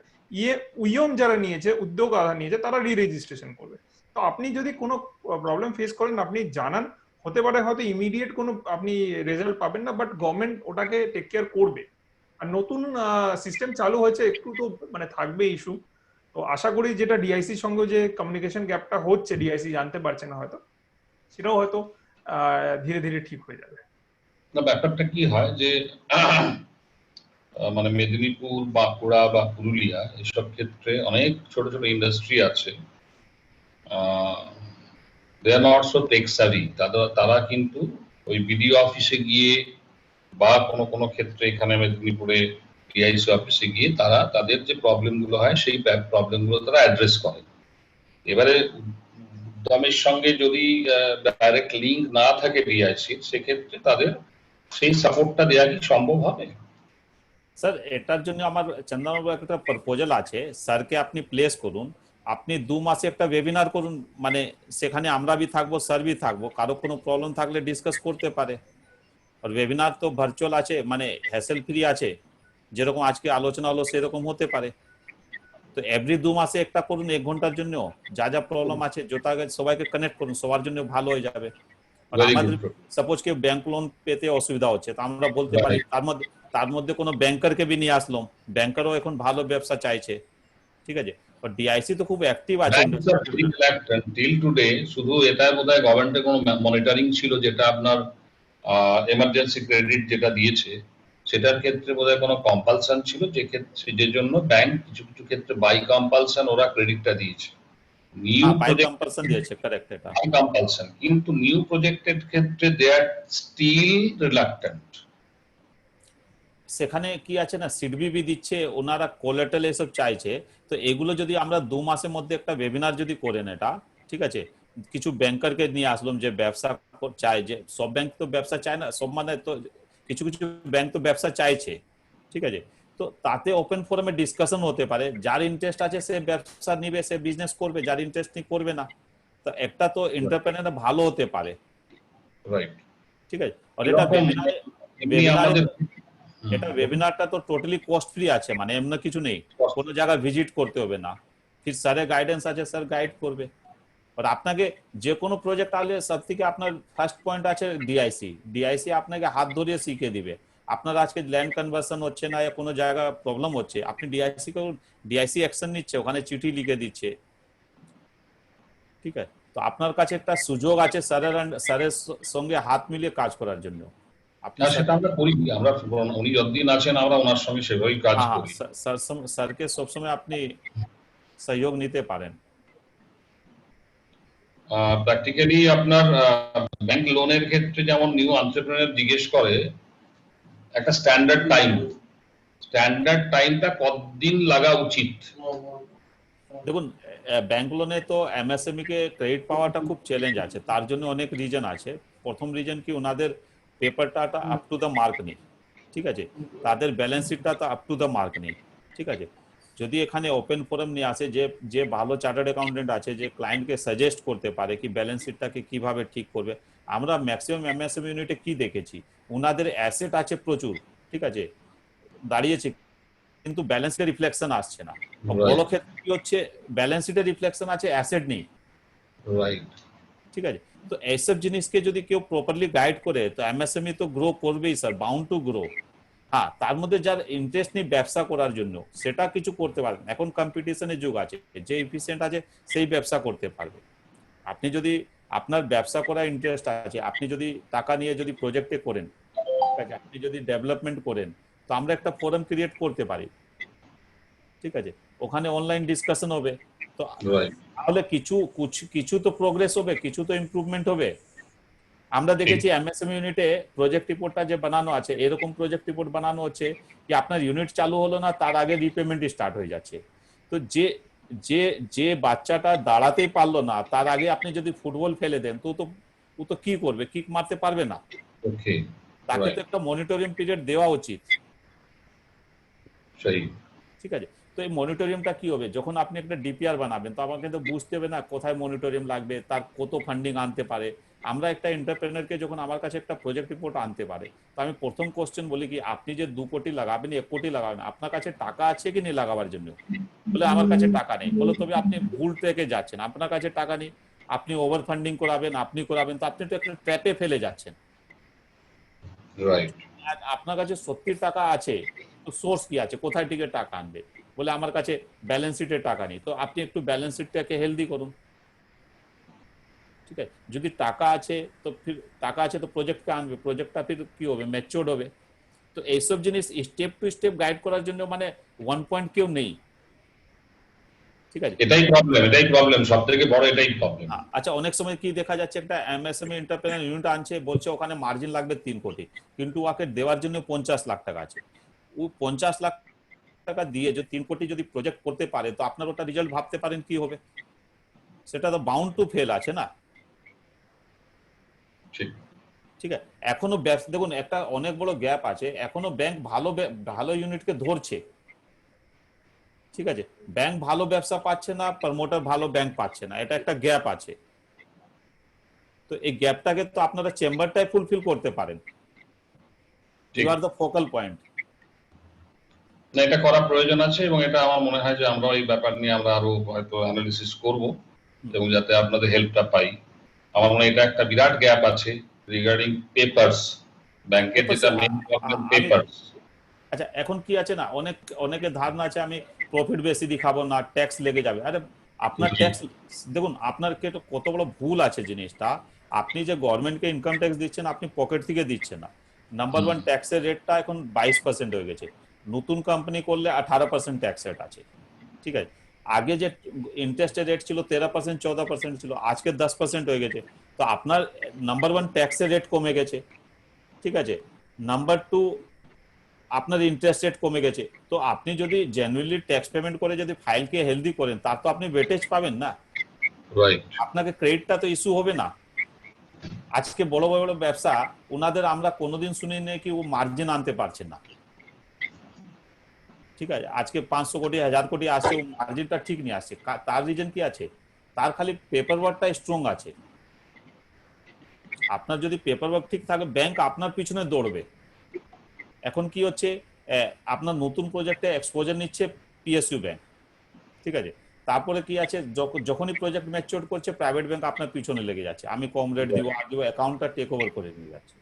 উইয়ম যারা নিয়েছে, উদ্যোগ আধার নিয়েছে, তারা রি রেজিস্ট্রেশন করবে। তো আপনি যদি কোনো প্রবলেম ফেস করেন আপনি জানান, হতে পারে হয়তো ইমিডিয়েট কোনো আপনি রেজাল্ট পাবেন না, বাট গভর্নমেন্ট ওটাকে টেক কেয়ার করবে। আর নতুন সিস্টেম চালু হয়েছে, একটু তো মানে থাকবে ইস্যু, তো আশা করি যেটা ডিআইসির সঙ্গে যে কমিউনিকেশন গ্যাপটা হচ্ছে, ডিআইসি জানতে পারছে না হয়তো, সেটাও হয়তো ধীরে ধীরে ঠিক হয়ে যাবে। না, ব্যাপারটা কি হয় যে মানে মেদিনীপুর, বাঁকুড়া বা পুরুলিয়া এসব ক্ষেত্রে অনেক ছোট ছোট ইন্ডাস্ট্রি আছে, দে are not so take Savi. তারা কিন্তু ওই বিডিও অফিসে গিয়ে বা কোনো কোনো ক্ষেত্রে এখানে মেদিনীপুরে ডিআইসি অফিসে গিয়ে তারা তাদের যে প্রবলেম গুলো হয় সেই প্রবলেম গুলো তারা অ্যাড্রেস করে। এবারে উদ্যমের সঙ্গে যদি ডাইরেক্ট লিঙ্ক না থাকে ডিআইসি, সেক্ষেত্রে তাদের সেই সাপোর্টটা দেওয়া কি সম্ভব হবে? স্যার এটার জন্য আমার চন্দনবাবু একটা প্রপোজাল আছে, স্যারকে আপনি প্লেস করুন, আপনি 2 মাসে একটা ওয়েবিনার করুন, মানে সেখানে আমরা भी থাকবো, স্যার भी থাকবো, কারো কোনো প্রবলেম থাকলে ডিসকাস করতে পারে। আর ওয়েবিনার তো ভার্চুয়াল আছে, মানে হ্যাসেল ফ্রি আছে, যেরকম আজকে আলোচনা হলো সেরকম হতে পারে। তো এভরি 2 মাসে একটা করুন, 1 ঘন্টার জন্য, যা যা প্রবলেম আছে সবাইকে কানেক্ট করুন, সবার জন্য ভালো হয়ে যাবে। আর আমাদের সাপোজ কেউ ব্যাংক লোন পেতে অসুবিধা হচ্ছে, তো আমরা বলতে পারি তার মধ্যে কোনো ব্যাংকারকে भी নিয়ে আসলাম, ব্যাংকারও এখন ভালো ব্যবসা চাইছে, ঠিক আছে। আর ডিআইসি তো খুব অ্যাক্টিভ আছে টিল টুডে। শুধু এটা বোধহয় গভর্নমেন্টের কোনো মনিটরিং ছিল, যেটা আপনার এমার্জেন্সি ক্রেডিট যেটা দিয়েছে সেটার ক্ষেত্রে বোধহয় কোনো কম্পালশন ছিল, যে ক্ষেত্রে যে জন্য ব্যাংক কিছু কিছু ক্ষেত্রে বাই কম্পালশন ওরা ক্রেডিটটা দিয়েছে। নিউ কম্পালশন, কিন্তু নিউ প্রজেক্টের ক্ষেত্রে দে আর স্টিল রিলাক্টেন্ট। সেখানে কি আছে না, সিডবিবি দিচ্ছে, ওনারা কোলাটেরাল এসব চাইছে। তো এগুলো যদি আমরা 2 মাসের মধ্যে একটা ওয়েবিনার যদি করেন, এটা ঠিক আছে, কিছু ব্যাংকারকে নিয়ে আসলাম যে ব্যবসা চায়, যে সব ব্যাংক তো ব্যবসা চায় না, সব মানে তো কিছু কিছু ব্যাংক তো ব্যবসা চাইছে, ঠিক আছে। তো তাতে ওপেন ফোরামে ডিসকাশন হতে পারে, যার ইন্টারেস্ট আছে সে ব্যবসা নিবে, সে বিজনেস করবে, যার ইন্টারেস্ট নেই করবে না। তো একটা তো এন্টারপ্রেনার ভালো হতে পারে, রাইট, ঠিক আছে। আর এটা ওয়েবিনারটা তো টোটালি কস্ট ফ্রি আছে, মানে এমন কিছু নেই, কোনো জায়গা ভিজিট করতে হবে না, ফির স্যারের গাইডেন্স আছে, স্যার গাইড করবে। আর আপনাকে যে কোনো প্রজেক্ট আলে সব থেকে আপনার ফার্স্ট পয়েন্ট আছে ডিআইসি আপনাকে হাত ধরিয়ে শিখিয়ে দিবে। আপনার আজকে ল্যান্ড কনভার্সন হচ্ছে না, কোনো জায়গা প্রবলেম হচ্ছে, আপনি ডিআইসি অ্যাকশন নিচ্ছে, ওখানে চিঠি লিখে দিচ্ছে, ঠিক আছে। তো আপনার কাছে একটা সুযোগ আছে স্যারের সঙ্গে হাত মিলিয়ে কাজ করার জন্য। সেটা আমরা করি, আমরা উনি যতদিন আছেন আমরা ওনার সঙ্গে সেভাবেই কাজ করি। স্যারকে সবসময় আপনি সহযোগ নিতে পারেন। প্র্যাকটিক্যালি আপনার ব্যাংক লোনের ক্ষেত্রে যেমন নিউ এন্টারপ্রেনার জিজ্ঞেস করে একটা স্ট্যান্ডার্ড টাইমটা কতদিন লাগা উচিত? দেখুন ব্যাংক লোনে তো এমএসএমই কে ক্রেডিট পাওয়াটা খুব চ্যালেঞ্জ আছে, তার জন্য অনেক রিজন আছে। প্রথম রিজন কি, ওনাদের পেপারটা আপ টু দ্য মার্ক নেই, ঠিক আছে, তাদের ব্যালেন্স শিটটা তো আপ টু দ্য মার্ক নেই। ঠিক আছে, যদি এখানে ওপেন ফোরাম নিয়ে আসে, যে ভালো চার্টার্ড অ্যাকাউন্টেন্ট আছে, যে ক্লায়েন্টকে সাজেস্ট করতে পারে কি ব্যালেন্স শিটটাকে কিভাবে ঠিক করবে। আমরা ম্যাক্সিমাম এমএসএমই ইউনিটে কি দেখেছি, ওনাদের অ্যাসেট আছে প্রচুর, ঠিক আছে, দাঁড়িয়েছে, কিন্তু ব্যালেন্সের রিফ্লেকশন আসছে না। বড় ক্ষেত্রে কি হচ্ছে, ব্যালেন্স শিটের রিফ্লেকশন আছে, অ্যাসেট নেই। রাইট। ঠিক আছে, তো এইসব জিনিসকে যদি কেউ প্রপারলি গাইড করে তো এমএসএমই তো গ্রো করবেই স্যার, বাউন্ড টু গ্রো। হ্যাঁ, তার মধ্যে যার ইন্টারেস্ট নেই ব্যবসা করার জন্য, সেটা কিছু করতে পারবেন। এখন কম্পিটিশনের যুগ আছে, যে এফিসিয়েন্ট আছে সেই ব্যবসা করতে পারবে। আপনি যদি আপনার ব্যবসা করার ইন্টারেস্ট আছে, আপনি যদি টাকা নিয়ে যদি প্রজেক্টে করেন, ঠিক আছে, আপনি যদি ডেভেলপমেন্ট করেন, তো আমরা একটা ফোরাম ক্রিয়েট করতে পারি। ঠিক আছে, ওখানে অনলাইন ডিসকাশন হবে, তো তাহলে কিছু তো প্রোগ্রেস হবে, কিছু তো ইমপ্রুভমেন্ট হবে। আমরা দেখেছি এমএসএমই ইউনিটে প্রজেক্ট রিপোর্টটা যে বানানো আছে, এরকম প্রজেক্ট রিপোর্ট বানানো হচ্ছে কি আপনার ইউনিট চালু হলো না তার আগে রিপেমেন্ট স্টার্ট হয়ে যাচ্ছে। তো যে বাচ্চাটা দাঁড়াতেই পারলো না তার আগে আপনি যদি ফুটবল ফেলে দেন, তো ও তো কি করবে, কিক মারতে পারবে না। তাকে তো একটা মনিটরিং পিরিয়ড দেওয়া উচিত। ঠিক আছে, তো এই মনিটরিয়ামটা কি হবে, যখন আপনি একটা ডিপিআর বানাবেন তো আপনাকে তো বুঝতে হবে না কোথায় মনিটরিয়াম লাগবে, তার কত ফান্ডিং আনতে পারে। আমরা একটা এন্টারপ্রেনারকে যখন আমার কাছে একটা প্রজেক্ট রিপোর্ট আনতে পারে, তো আমি প্রথম কোশ্চেন বলি কি আপনি যে 2 কোটি লাগাবেন 1 কোটি লাগাবেন, আপনার কাছে টাকা আছে কি নেই লাগাবার জন্য? বলে আমার কাছে টাকা নেই। বলে তবে আপনি ভুল থেকে যাচ্ছেন, আপনার কাছে টাকা নেই, আপনি ওভার ফান্ডিং করাবেন, তো আপনি তো একটা ট্র্যাপে ফেলে যাচ্ছেন। আপনার কাছে 70 টাকা আছে, তো সোর্স কি আছে, কোথায় থেকে টাকা আনবে? বলে আমার কাছে ব্যালেন্স শিটে টাকা নেই। তো আপনি একটু ব্যালেন্স শিটটাকে হেলদি করুন। ঠিক আছে, যদি টাকা আছে তো প্রজেক্টকে আনবে, প্রজেক্টটা ফির কি হবে, ম্যাচিউরড হবে। তো এইসব জিনিস স্টেপ টু স্টেপ গাইড করার জন্য মানে ওয়ান পয়েন্ট কেউ নেই। ঠিক আছে, এটাই প্রবলেম, সবথেকে বড় এটাই প্রবলেম। আচ্ছা, অনেক সময় কি দেখা যাচ্ছে, একটা এমএসএমই এন্টারপ্রেনার ইউনিট আনছে, বলছে ওখানে মার্জিন লাগবে 3 কোটি, কিন্তু ওকে দেওয়ার জন্য 50 লাখ টাকা আছে। ও 50 লাখ টাকা দিয়ে যদি 3 কোটি যদি প্রজেক্ট করতে পারে, তো আপনার ওটা রেজাল্ট ভাবতে পারেন কি হবে? সেটা তো বাউন্ড টু ফেল আছে না। ঠিক আছে, এখনো দেখুন একটা অনেক বড় গ্যাপ আছে, এখনো ব্যাংক ভালো ইউনিটকে ধরছে। ঠিক আছে, ব্যাংক ভালো ব্যবসা পাচ্ছে না, প্রমোটার ভালো ব্যাংক পাচ্ছে না, এটা একটা গ্যাপ আছে। তো এই গ্যাপটাকে তো আপনারা চেম্বারটাই ফুলফিল করতে পারেন। You are the focal point. না, এটা করা প্রয়োজন আছে, এবং এটা আমার মনে হয় যে আমরা এই ব্যাপার নিয়ে আমরা আরো হয়তো অ্যানালিসিস করব, এবং যাতে আপনাদের হেল্পটা পাই। আমার মনে হয় এটা একটা বিরাট গ্যাপ আছে রিগার্ডিং পেপারস, ব্যাংকের যেটা মেইন প্রবলেম পেপারস। আচ্ছা, এখন কি আছে না, অনেকের ধারণা আছে আমি প্রফিট বেশি দেখাবো না, ট্যাক্স লেগে যাবে। আরে আপনার ট্যাক্স দেখুন, আপনার কত বড় ভুল আছে জিনিসটা। আপনি যে গভর্নমেন্টকে ইনকাম ট্যাক্স দিচ্ছেন, আপনি পকেট থেকে দিচ্ছেন না। নাম্বার 1, ট্যাক্সের রেটটা এখন 22% হয়ে গেছে। নতুন কোম্পানি করলে 18% ট্যাক্স রেট আছে। ঠিক আছে, আগে যে ইন্টারেস্টের রেট ছিল 13% 14% ছিল, আজকে 10% হয়ে গেছে। তো আপনার নাম্বার 1 ট্যাক্সের রেট কমে গেছে। ঠিক আছে, নাম্বার 2 আপনার ইন্টারেস্ট রেট কমে গেছে। তো আপনি যদি জেনুইনলি ট্যাক্স পেমেন্ট করে যদি ফাইলকে হেলদি করেন, তার তো আপনি ওয়েটেজ পাবেন না, আপনাকে ক্রেডিটটা তো ইস্যু হবে না। আজকে বড় বড় ব্যবসা, ওনাদের আমরা কোনোদিন শুনি না কি ও মার্জিন আনতে পারছে না। ঠিক আছে, আজকে 500 কোটি 1000 কোটি আসছে, ও মার্জিনটা ঠিক নিয়ে আসছে। তার রিজন কি আছে? তার খালি পেপার ওয়ার্কটা স্ট্রং আছে। আপনার যদি পেপার ওয়ার্ক ঠিক থাকে, ব্যাংক আপনার পিছনে দৌড়বে। এখন কি হচ্ছে, আপনার নতুন প্রজেক্টে এক্সপোজার নিচ্ছে পিএসইউ ব্যাংক। ঠিক আছে, তারপরে কি আছে, যখনই প্রজেক্ট ম্যাচিউর করছে প্রাইভেট ব্যাংক আপনার পিছনে লেগে যাচ্ছে, আমি কম রেট দিব, আর দিব, অ্যাকাউন্টটা টেক ওভার করে নিয়ে যাচ্ছে।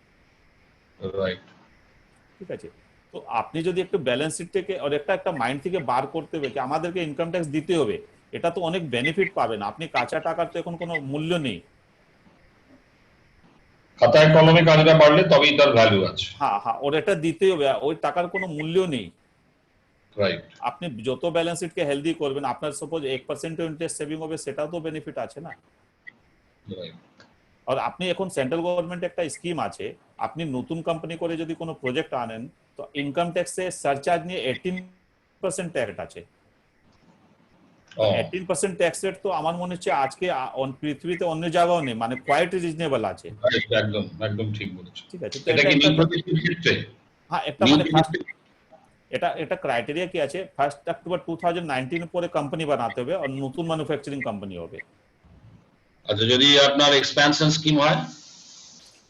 ঠিক আছে, তো আপনি যদি একটু ব্যালেন্স শিট থেকে আর একটা মাইন্ড থেকে বার করতে হবে কি আমাদেরকে ইনকাম ট্যাক্স দিতে হবে, এটা তো অনেক বেনিফিট পাবেন আপনি। কাঁচা টাকার তো এখন কোনো মূল্য নেই। খাতায় কলমে কাজটা বাড়লে তবেই তার ভ্যালু আছে। হ্যাঁ, ওর এটা দিতে হবে, ওই টাকার কোনো মূল্য নেই। আপনি যত ব্যালেন্স শিটকে হেলদি করবেন, আপনার সাপোজ 1% ইন্টারেস্ট সেভিং হবে, সেটাও তো বেনিফিট আছে না। আর আপনি এখন সেন্ট্রাল গভর্নমেন্ট একটা স্কিম আছে, আপনি নতুন কোম্পানি করে যদি কোনো প্রজেক্ট আনেন, তো ইনকাম ট্যাক্সে সারচার্জ নিয়ে 18% ট্যাক্স আছে। 18% ট্যাক্স রেট তো আমার মনে হচ্ছে আজকে পৃথিবীতে অন্য জায়গাও নেই, মানে কোয়াইট রিজনেবল আছে। একদম একদম ঠিক বলেছেন। ঠিক আছে, এটা কি নিউ প্রজেক্টের ক্ষেত্রে? হ্যাঁ একটা মানে এটা ক্রাইটেরিয়া কি আছে 1 অক্টোবর 2019 পরে কোম্পানি বানাতে হবে আর নতুন ম্যানুফ্যাকচারিং কোম্পানি হবে। আচ্ছা, যদি আপনার এক্সপ্যানশন স্কিম হয়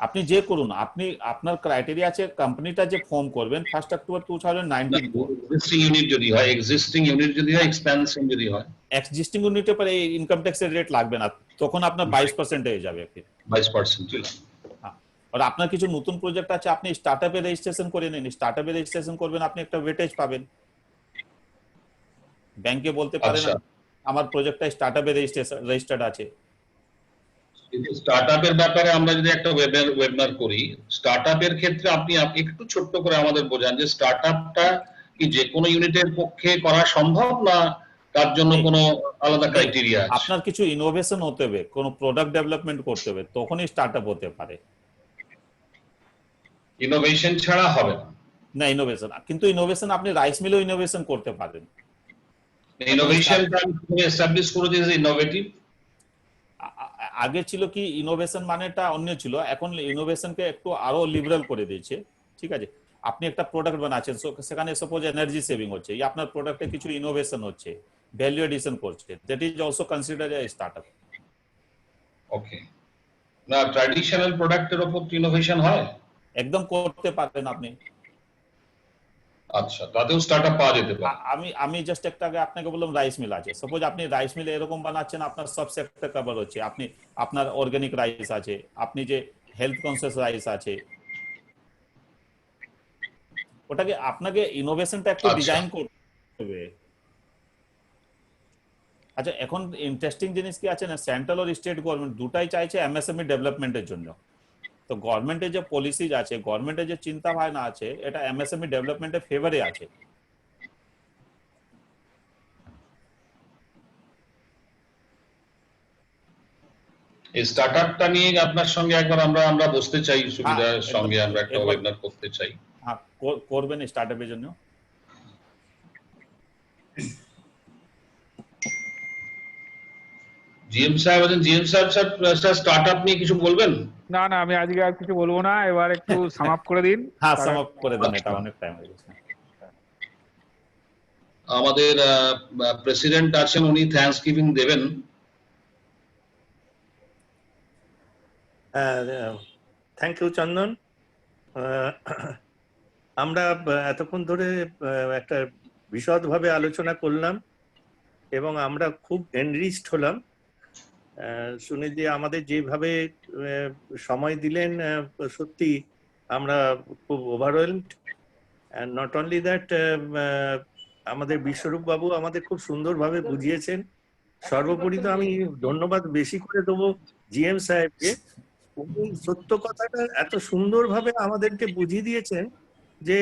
আপনি যে করুন, আপনি আপনার ক্রাইটেরিয়া আছে কোম্পানিটা যে ফর্ম করবেন 1 অক্টোবর 2019 পর। এক্সিস্টিং ইউনিট যদি হয়, এক্সিস্টিং ইউনিট যদি হয়, এক্সপ্যানশন যদি হয়, এক্সিস্টিং ইউনিটের পরে ইনকাম ট্যাক্সের রেট লাগবে না, তখন আপনার 22% হয়ে যাবে। 22%। হ্যাঁ, আর আপনার কিছু নতুন প্রজেক্ট আছে, আপনি স্টার্টআপে রেজিস্ট্রেশন করে নিন, স্টার্টআপে রেজিস্ট্রেশন করবেন, আপনি একটা ওয়েটেজ পাবেন। ব্যাংকে বলতে পারেন আমার প্রজেক্টটা স্টার্টআপে রেজিস্টার্ড আছে। স্টার্টআপের ব্যাপারে আমরা যদি একটা ওয়েবিনার করি, স্টার্টআপের ক্ষেত্রে আপনি একটু ছোট্ট করে আমাদের বোঝান যে স্টার্টআপটা কি যে কোনো ইউনিটের পক্ষে করা সম্ভব, না তার জন্য কোনো আলাদা ক্রাইটেরিয়া আছে? আপনার কিছু ইনোভেশন হতে হবে, কোনো প্রোডাক্ট ডেভেলপমেন্ট করতে হবে, তখনই স্টার্টআপ হতে পারে। ইনোভেশন ছাড়া হবে না ইনোভেশন, কিন্তু ইনোভেশন আপনি রাইস মিলেও ইনোভেশন করতে পারেন। ইনোভেশনটা তুমি এস্টাবলিশ করে দিয়েছে ইনোভেটিভ। আগে ছিল কি ইনোভেশন মানেটা অন্য ছিল, এখন ইনোভেশনকে একটু আরো লিবারাল করে দিয়েছে। ঠিক আছে, আপনি একটা প্রোডাক্ট বানাচ্ছেন, সেখানে সাপোজ এনার্জি সেভিং হচ্ছে, এই আপনার প্রোডাক্টে কিছু ইনোভেশন হচ্ছে, ভ্যালু এডিশন করছে, that is also consider a startup. Okay, না ট্র্যাডিশনাল প্রোডাক্টের উপর ইনোভেশন হয়? একদম করতে পারেন আপনি। আচ্ছা, তাতেও স্টার্টআপ পাওয়া যেতে পারে। আমি জাস্ট একটা আগে আপনাকে বললাম রাইস মিল আছে, সাপোজ আপনি রাইস মিলে এরকম বানাচ্ছেন, আপনার সব সেক্টর কভার হচ্ছে, আপনি আপনার অর্গানিক রাইস আছে, আপনি যে হেলথ কনসিয়াস রাইস আছে, ওটাকে আপনাকে ইনোভেশনটা একটু ডিজাইন করতে হবে। আচ্ছা, এখন ইন্টারেস্টিং জিনিস কি আছে না, সেন্ট্রাল আর স্টেট গভর্নমেন্ট দুটাই চাইছে এমএসএমই ডেভেলপমেন্টের জন্য। তো গভর্নমেন্টের যে পলিসিজ আছে, গভর্নমেন্টের যে চিন্তা ভাবনা আছে, এটা এমএসএমই ডেভেলপমেন্টের ফেভারে আছে। এই স্টার্টআপটা নিয়ে আপনার সঙ্গে একবার আমরা বসতে চাই, সুবিধার সঙ্গে আমরা একটা ওয়েবিনার করতে চাই। হ্যাঁ, করবেন স্টার্টআপের জন্য। জিএম সাহেব আছেন, জিএম সাহেব স্যার স্টার্টআপ নিয়ে কিছু বলবেন? না না, আমি আজকে আর কিছু বলবো না, এবার একটু সাম আপ করে দিন। হ্যাঁ, সাম আপ করে দেন, এটা অনেক টাইম হয়ে গেছে। আমাদের প্রেসিডেন্ট আছেন, উনি থ্যাঙ্কস গিভিং দেবেন। থ্যাংক ইউ চন্দন। আমরা এতক্ষণ ধরে একটা বিশদভাবে আলোচনা করলাম এবং আমরা খুব এনরিচড হলাম শুনে যে আমাদের যেভাবে সময় দিলেন, সত্যি আমরা খুব overwhelmed. And not only that, আমাদের বিশ্বরূপ বাবু আমাদের খুব সুন্দরভাবে বুঝিয়েছেন। সর্বোপরি তো আমি ধন্যবাদ বেশি করে দেবো জিএম সাহেবকে, উনি সত্য কথাটা এত সুন্দরভাবে আমাদেরকে বুঝিয়ে দিয়েছেন যে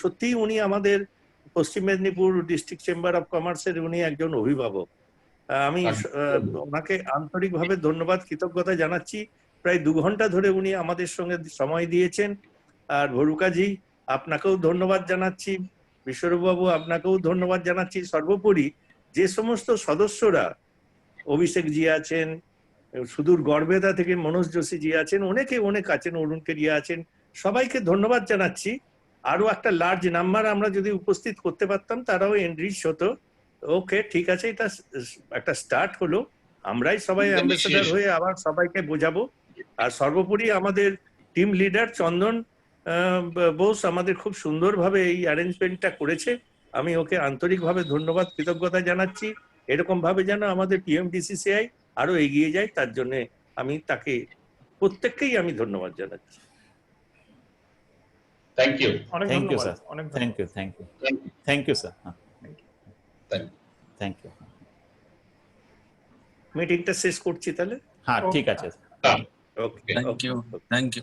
সত্যিই উনি আমাদের পশ্চিম মেদিনীপুর ডিস্ট্রিক্ট চেম্বার অফ কমার্সের উনি একজন অভিভাবক। আমি ওনাকে আন্তরিকভাবে ধন্যবাদ কৃতজ্ঞতা জানাচ্ছি। প্রায় 2 ঘন্টা ধরে উনি আমাদের সঙ্গে সময় দিয়েছেন। আর ভরুকাজি আপনাকেও ধন্যবাদ জানাচ্ছি, বিশ্বরূপ বাবু আপনাকেও ধন্যবাদ জানাচ্ছি। সর্বোপরি যে সমস্ত সদস্যরা, অভিষেক জি আছেন, সুদূর গড়বেদা থেকে মনোজ যোশী জি আছেন, অনেক আছেন, অরুণ কেরিয়া আছেন, সবাইকে ধন্যবাদ জানাচ্ছি। আরো একটা লার্জ নাম্বার আমরা যদি উপস্থিত করতে পারতাম তারাও এনরিচ হতো। ওকে, ঠিক আছে, এটা একটা স্টার্ট হলো। আমরাই সবাই অ্যাম্বাসেডর হয়ে আবার সবাইকে বোঝাবো। আর সর্বোপরি আমাদের টিম লিডার চন্দন বোস আমাদের খুব সুন্দরভাবে এই অ্যারেঞ্জমেন্টটা করেছে। আমি ওকে আন্তরিকভাবে ধন্যবাদ কৃতজ্ঞতা জানাচ্ছি। এরকম ভাবে যেন আমাদের পিএমডিসিসিআই আরো এগিয়ে যায়, তার জন্য আমি তাকে প্রত্যেককেই আমি ধন্যবাদ জানাচ্ছি। Thank you. Thank you sir, thank you sir, thank you. মিটিংটা শেষ করছি তাহলে। হ্যাঁ, ঠিক আছে। Okay, thank you.